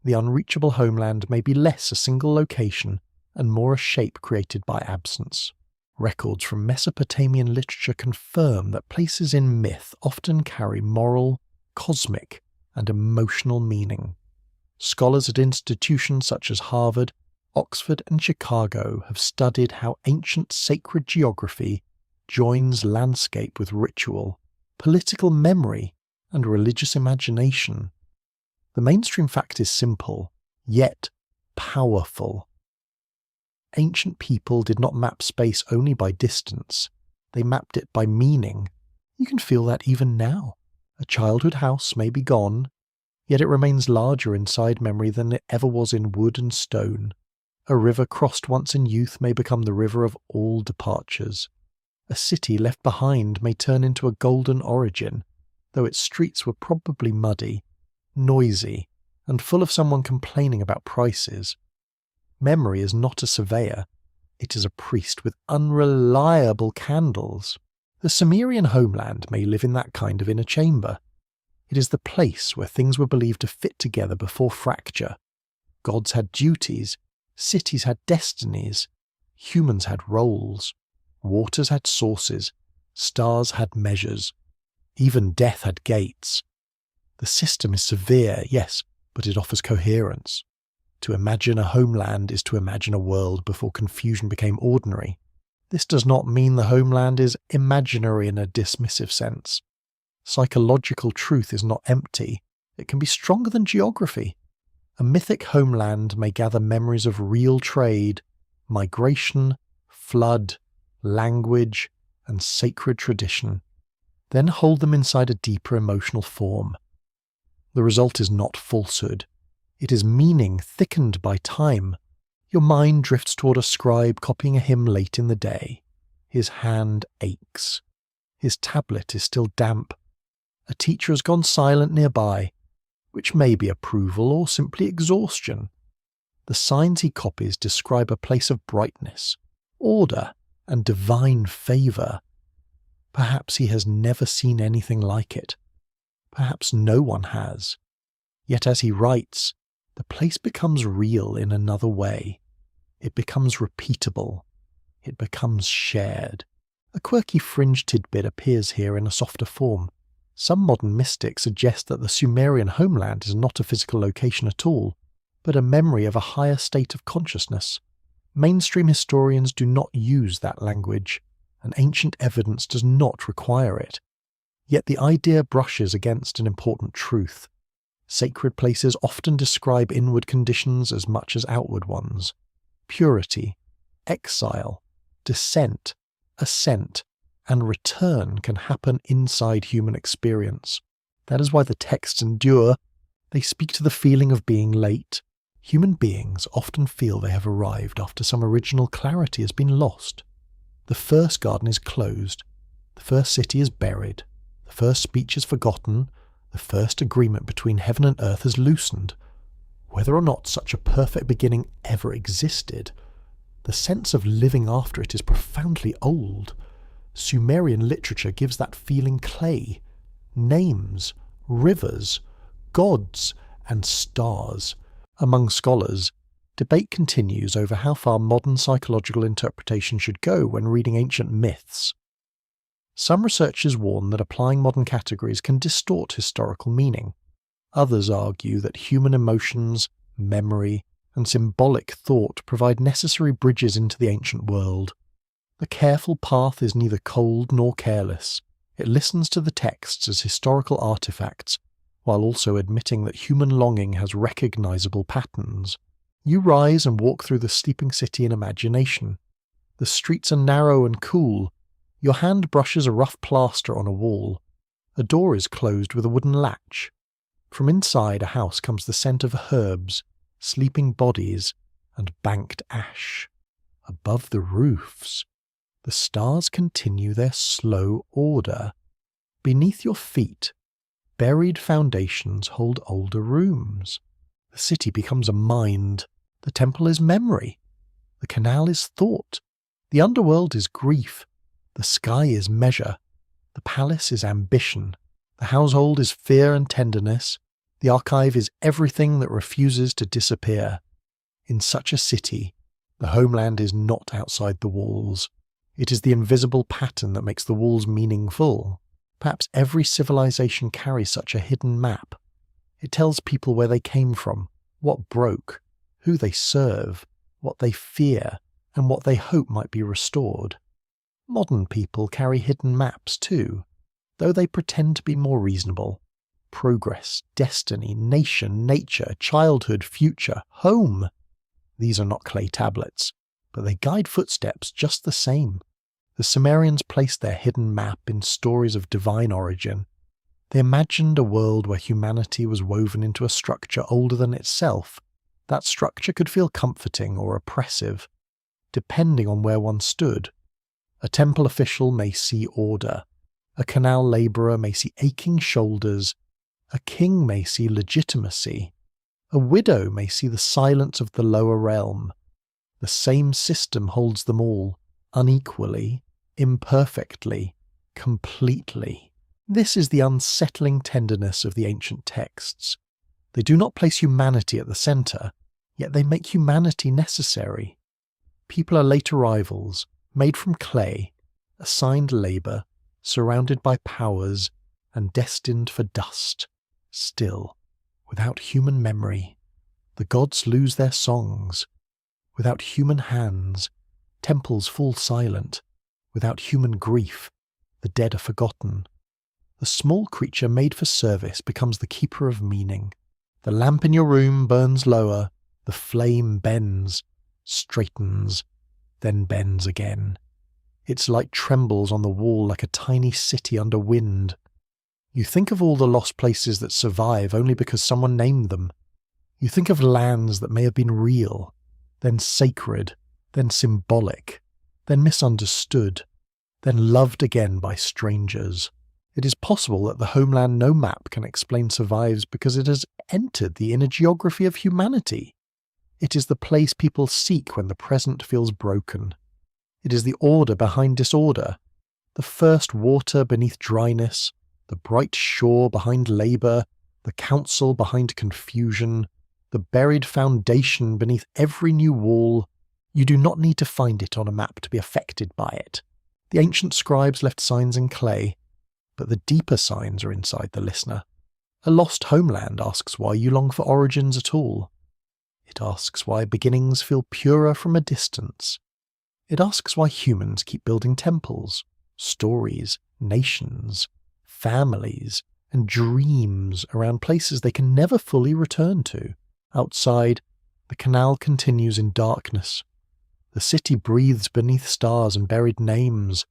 The unreachable homeland may be less a single location and more a shape created by absence. Records from Mesopotamian literature confirm that places in myth often carry moral, cosmic, and emotional meaning. Scholars at institutions such as Harvard, Oxford, and Chicago have studied how ancient sacred geography joins landscape with ritual, political memory, and religious imagination. The mainstream fact is simple, yet powerful. Ancient people did not map space only by distance. They mapped it by meaning. You can feel that even now. A childhood house may be gone, yet it remains larger inside memory than it ever was in wood and stone. A river crossed once in youth may become the river of all departures. A city left behind may turn into a golden origin, though its streets were probably muddy, noisy, and full of someone complaining about prices. Memory is not a surveyor, it is a priest with unreliable candles. The Sumerian homeland may live in that kind of inner chamber. It is the place where things were believed to fit together before fracture. Gods had duties, cities had destinies, humans had roles, waters had sources, stars had measures, even death had gates. The system is severe, yes, but it offers coherence. To imagine a homeland is to imagine a world before confusion became ordinary. This does not mean the homeland is imaginary in a dismissive sense. Psychological truth is not empty. It can be stronger than geography. A mythic homeland may gather memories of real trade, migration, flood, language, and sacred tradition, then hold them inside a deeper emotional form. The result is not falsehood. It is meaning thickened by time. Your mind drifts toward a scribe copying a hymn late in the day. His hand aches. His tablet is still damp. A teacher has gone silent nearby, which may be approval or simply exhaustion. The signs he copies describe a place of brightness, order, and divine favour. Perhaps he has never seen anything like it. Perhaps no one has. Yet as he writes, the place becomes real in another way. It becomes repeatable. It becomes shared. A quirky fringe tidbit appears here in a softer form. Some modern mystics suggest that the Sumerian homeland is not a physical location at all, but a memory of a higher state of consciousness. Mainstream historians do not use that language, and ancient evidence does not require it. Yet the idea brushes against an important truth. Sacred places often describe inward conditions as much as outward ones. Purity, exile, descent, ascent, and return can happen inside human experience. That is why the texts endure. They speak to the feeling of being late. Human beings often feel they have arrived after some original clarity has been lost. The first garden is closed. The first city is buried. The first speech is forgotten. The first agreement between heaven and earth has loosened. Whether or not such a perfect beginning ever existed, the sense of living after it is profoundly old. Sumerian literature gives that feeling clay, names, rivers, gods, and stars. Among scholars, debate continues over how far modern psychological interpretation should go when reading ancient myths. Some researchers warn that applying modern categories can distort historical meaning. Others argue that human emotions, memory, and symbolic thought provide necessary bridges into the ancient world. The careful path is neither cold nor careless. It listens to the texts as historical artifacts, while also admitting that human longing has recognizable patterns. You rise and walk through the sleeping city in imagination. The streets are narrow and cool. Your hand brushes a rough plaster on a wall. A door is closed with a wooden latch. From inside a house comes the scent of herbs, sleeping bodies, and banked ash. Above the roofs, the stars continue their slow order. Beneath your feet, buried foundations hold older rooms. The city becomes a mind. The temple is memory. The canal is thought. The underworld is grief. The sky is measure. The palace is ambition. The household is fear and tenderness. The archive is everything that refuses to disappear. In such a city, the homeland is not outside the walls. It is the invisible pattern that makes the walls meaningful. Perhaps every civilization carries such a hidden map. It tells people where they came from, what broke, who they serve, what they fear, and what they hope might be restored. Modern people carry hidden maps too, though they pretend to be more reasonable. Progress, destiny, nation, nature, childhood, future, home. These are not clay tablets, but they guide footsteps just the same. The Sumerians placed their hidden map in stories of divine origin. They imagined a world where humanity was woven into a structure older than itself. That structure could feel comforting or oppressive, depending on where one stood. A temple official may see order. A canal labourer may see aching shoulders. A king may see legitimacy. A widow may see the silence of the lower realm. The same system holds them all, unequally, imperfectly, completely. This is the unsettling tenderness of the ancient texts. They do not place humanity at the centre, yet they make humanity necessary. People are late arrivals, made from clay, assigned labour, surrounded by powers, and destined for dust. Still, without human memory, the gods lose their songs. Without human hands, temples fall silent. Without human grief, the dead are forgotten. The small creature made for service becomes the keeper of meaning. The lamp in your room burns lower, the flame bends, straightens, then bends again. Its light trembles on the wall like a tiny city under wind. You think of all the lost places that survive only because someone named them. You think of lands that may have been real, then sacred, then symbolic, then misunderstood, then loved again by strangers. It is possible that the homeland no map can explain survives because it has entered the inner geography of humanity. It is the place people seek when the present feels broken. It is the order behind disorder, the first water beneath dryness, the bright shore behind labour, the council behind confusion, the buried foundation beneath every new wall. You do not need to find it on a map to be affected by it. The ancient scribes left signs in clay, but the deeper signs are inside the listener. A lost homeland asks why you long for origins at all. It asks why beginnings feel purer from a distance. It asks why humans keep building temples, stories, nations, families, and dreams around places they can never fully return to. Outside, the canal continues in darkness. The city breathes beneath stars and buried names.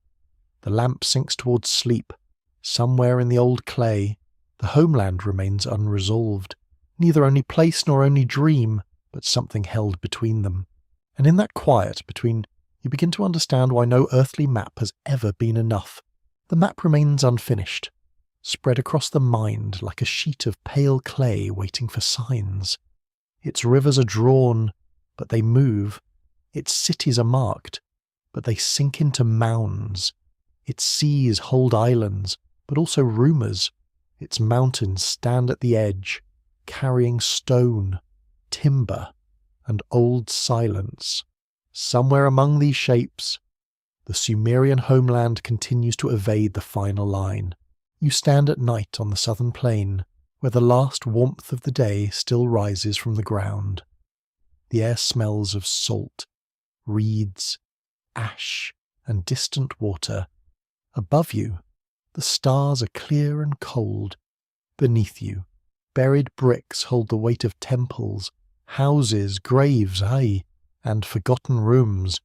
The lamp sinks towards sleep. Somewhere in the old clay, the homeland remains unresolved. Neither only place nor only dream, but something held between them. And in that quiet between, you begin to understand why no earthly map has ever been enough. The map remains unfinished, spread across the mind like a sheet of pale clay waiting for signs. Its rivers are drawn, but they move. Its cities are marked, but they sink into mounds. Its seas hold islands, but also rumours. Its mountains stand at the edge, carrying stone, timber, and old silence. Somewhere among these shapes, the Sumerian homeland continues to evade the final line. You stand at night on the southern plain, where the last warmth of the day still rises from the ground. The air smells of salt, reeds, ash, and distant water. Above you, the stars are clear and cold. Beneath you, buried bricks hold the weight of temples, houses, graves, aye, and forgotten rooms.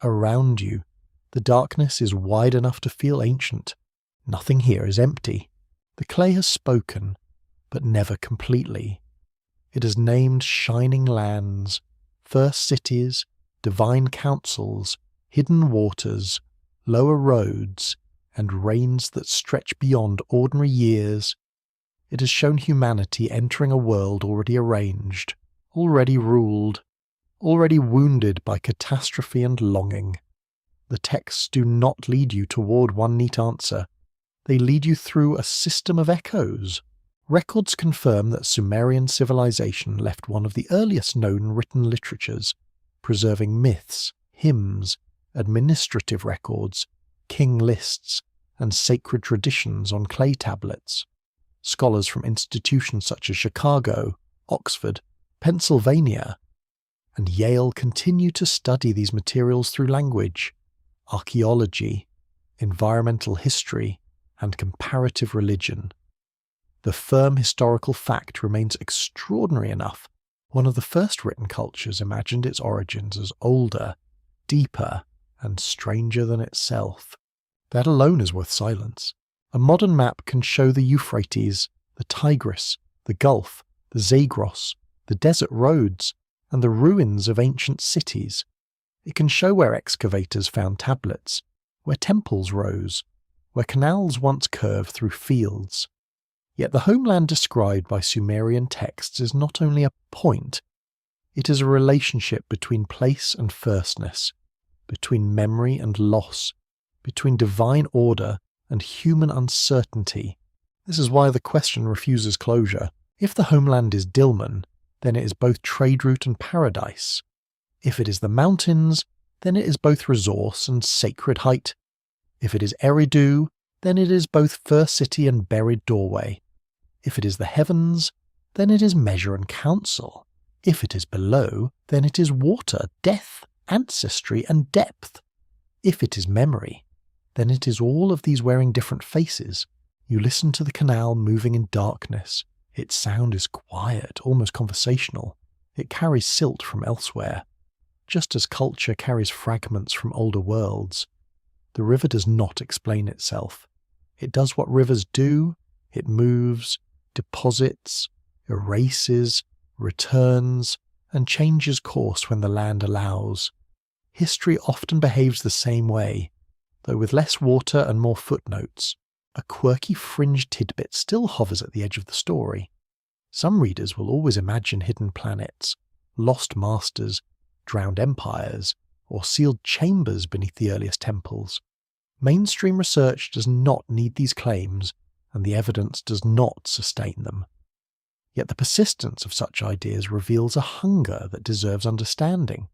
Around you, the darkness is wide enough to feel ancient. Nothing here is empty. The clay has spoken, but never completely. It has named shining lands, first cities, divine councils, hidden waters, lower roads, and reigns that stretch beyond ordinary years. It has shown humanity entering a world already arranged, already ruled, already wounded by catastrophe and longing. The texts do not lead you toward one neat answer. They lead you through a system of echoes. Records confirm that Sumerian civilization left one of the earliest known written literatures, preserving myths, hymns, administrative records, king lists, and sacred traditions on clay tablets. Scholars from institutions such as Chicago, Oxford, Pennsylvania, and Yale continue to study these materials through language, archaeology, environmental history, and comparative religion. The firm historical fact remains extraordinary enough. One of the first written cultures imagined its origins as older, deeper, and stranger than itself. That alone is worth silence. A modern map can show the Euphrates, the Tigris, the Gulf, the Zagros, the desert roads, and the ruins of ancient cities. It can show where excavators found tablets, where temples rose, where canals once curved through fields. Yet the homeland described by Sumerian texts is not only a point, it is a relationship between place and firstness, between memory and loss, between divine order and human uncertainty. This is why the question refuses closure. If the homeland is Dilmun, then it is both trade route and paradise. If it is the mountains, then it is both resource and sacred height. If it is Eridu, then it is both first city and buried doorway. If it is the heavens, then it is measure and counsel. If it is below, then it is water, death, ancestry, and depth. If it is memory, then it is all of these wearing different faces. You listen to the canal moving in darkness. Its sound is quiet, almost conversational. It carries silt from elsewhere. Just as culture carries fragments from older worlds, the river does not explain itself. It does what rivers do. It moves, deposits, erases, returns, and changes course when the land allows. History often behaves the same way, though with less water and more footnotes. A quirky fringe tidbit still hovers at the edge of the story. Some readers will always imagine hidden planets, lost masters, drowned empires, or sealed chambers beneath the earliest temples. Mainstream research does not need these claims, and the evidence does not sustain them. Yet the persistence of such ideas reveals a hunger that deserves understanding.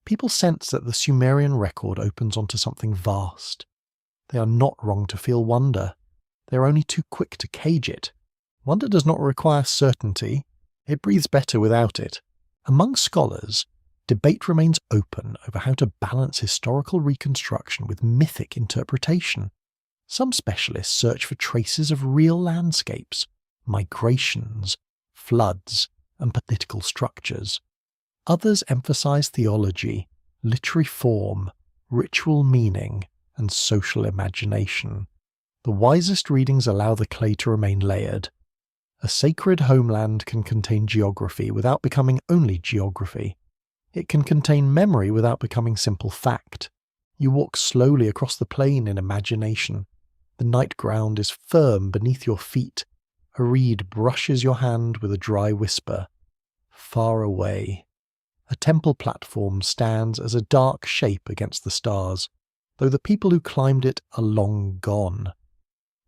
People sense that the Sumerian record opens onto something vast. They are not wrong to feel wonder. They are only too quick to cage it. Wonder does not require certainty. It breathes better without it. Among scholars, debate remains open over how to balance historical reconstruction with mythic interpretation. Some specialists search for traces of real landscapes, migrations, floods, and political structures. Others emphasize theology, literary form, ritual meaning, and social imagination. The wisest readings allow the clay to remain layered. A sacred homeland can contain geography without becoming only geography. It can contain memory without becoming simple fact. You walk slowly across the plain in imagination. The night ground is firm beneath your feet. A reed brushes your hand with a dry whisper. Far away. A temple platform stands as a dark shape against the stars, though the people who climbed it are long gone.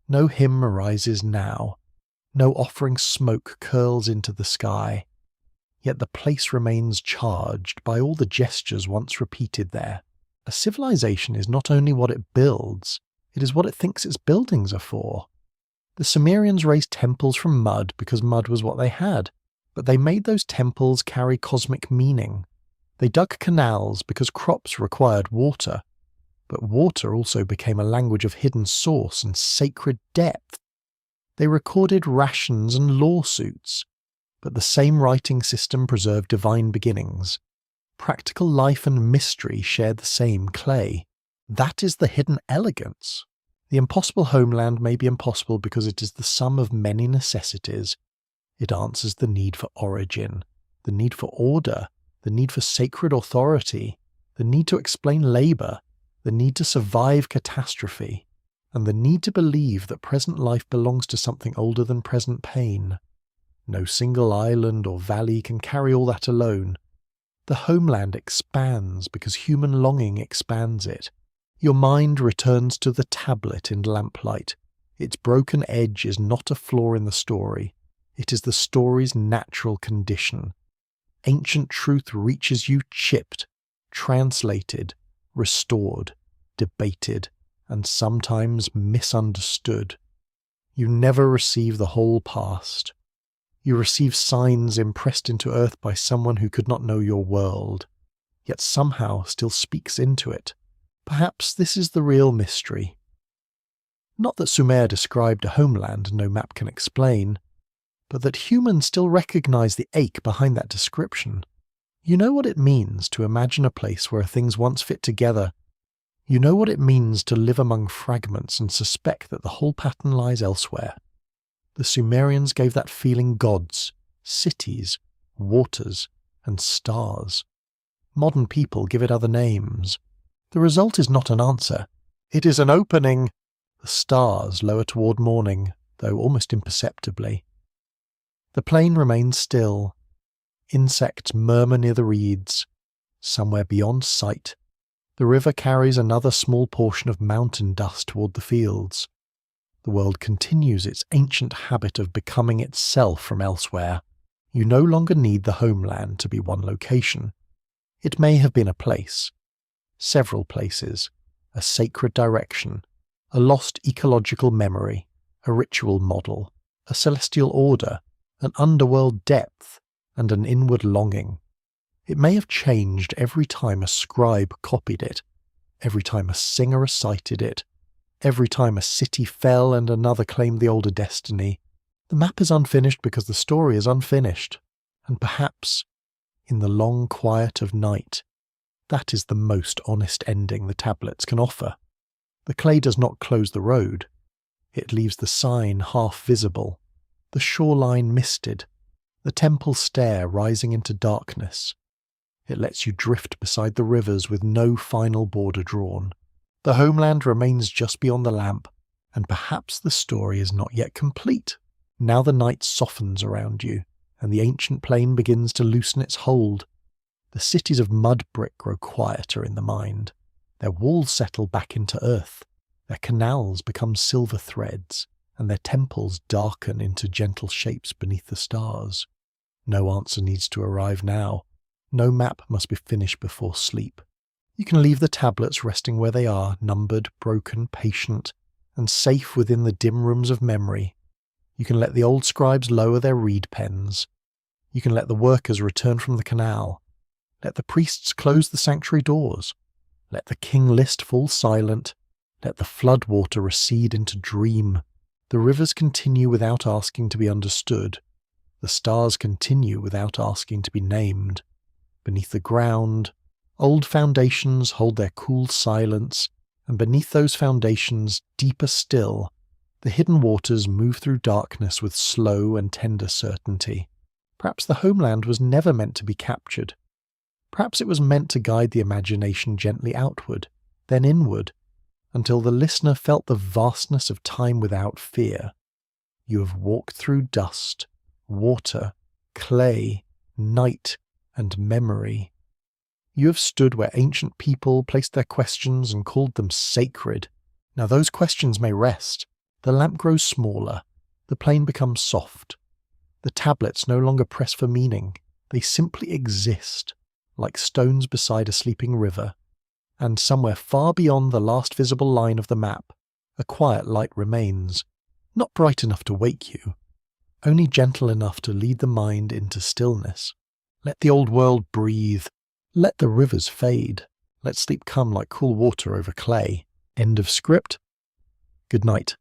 No hymn arises now. No offering smoke curls into the sky. Yet the place remains charged by all the gestures once repeated there. A civilization is not only what it builds, it is what it thinks its buildings are for. The Sumerians raised temples from mud because mud was what they had, but they made those temples carry cosmic meaning. They dug canals because crops required water, but water also became a language of hidden source and sacred depth. They recorded rations and lawsuits, but the same writing system preserved divine beginnings. Practical life and mystery shared the same clay. That is the hidden elegance. The impossible homeland may be impossible because it is the sum of many necessities. It answers the need for origin, the need for order, the need for sacred authority, the need to explain labour, the need to survive catastrophe, and the need to believe that present life belongs to something older than present pain. No single island or valley can carry all that alone. The homeland expands because human longing expands it. Your mind returns to the tablet in lamplight. Its broken edge is not a flaw in the story. It is the story's natural condition. Ancient truth reaches you chipped, translated, restored, debated, and sometimes misunderstood. You never receive the whole past. You receive signs impressed into earth by someone who could not know your world, yet somehow still speaks into it. Perhaps this is the real mystery. Not that Sumer described a homeland no map can explain, but that humans still recognize the ache behind that description. You know what it means to imagine a place where things once fit together. You know what it means to live among fragments and suspect that the whole pattern lies elsewhere. The Sumerians gave that feeling gods, cities, waters, and stars. Modern people give it other names. The result is not an answer. It is an opening. The stars lower toward morning, though almost imperceptibly. The plain remains still. Insects murmur near the reeds. Somewhere beyond sight, the river carries another small portion of mountain dust toward the fields. The world continues its ancient habit of becoming itself from elsewhere. You no longer need the homeland to be one location. It may have been a place, several places, a sacred direction, a lost ecological memory, a ritual model, a celestial order, an underworld depth, and an inward longing. It may have changed every time a scribe copied it, every time a singer recited it, every time a city fell and another claimed the older destiny. The map is unfinished because the story is unfinished, and perhaps, in the long quiet of night, that is the most honest ending the tablets can offer. The clay does not close the road. It leaves the sign half visible, the shoreline misted, the temple stair rising into darkness. It lets you drift beside the rivers with no final border drawn. The homeland remains just beyond the lamp, and perhaps the story is not yet complete. Now the night softens around you, and the ancient plain begins to loosen its hold. The cities of mud brick grow quieter in the mind. Their walls settle back into earth. Their canals become silver threads, and their temples darken into gentle shapes beneath the stars. No answer needs to arrive now. No map must be finished before sleep. You can leave the tablets resting where they are, numbered, broken, patient, and safe within the dim rooms of memory. You can let the old scribes lower their reed pens. You can let the workers return from the canal. Let the priests close the sanctuary doors. Let the King List fall silent. Let the flood water recede into dream. The rivers continue without asking to be understood. The stars continue without asking to be named. Beneath the ground, old foundations hold their cool silence, and beneath those foundations, deeper still, the hidden waters move through darkness with slow and tender certainty. Perhaps the homeland was never meant to be captured. Perhaps it was meant to guide the imagination gently outward, then inward, until the listener felt the vastness of time without fear. You have walked through dust, water, clay, night, and memory. You have stood where ancient people placed their questions and called them sacred. Now those questions may rest. The lamp grows smaller. The plain becomes soft. The tablets no longer press for meaning. They simply exist, like stones beside a sleeping river. And somewhere far beyond the last visible line of the map, a quiet light remains, not bright enough to wake you, only gentle enough to lead the mind into stillness. Let the old world breathe. Let the rivers fade. Let sleep come like cool water over clay. End of script. Good night.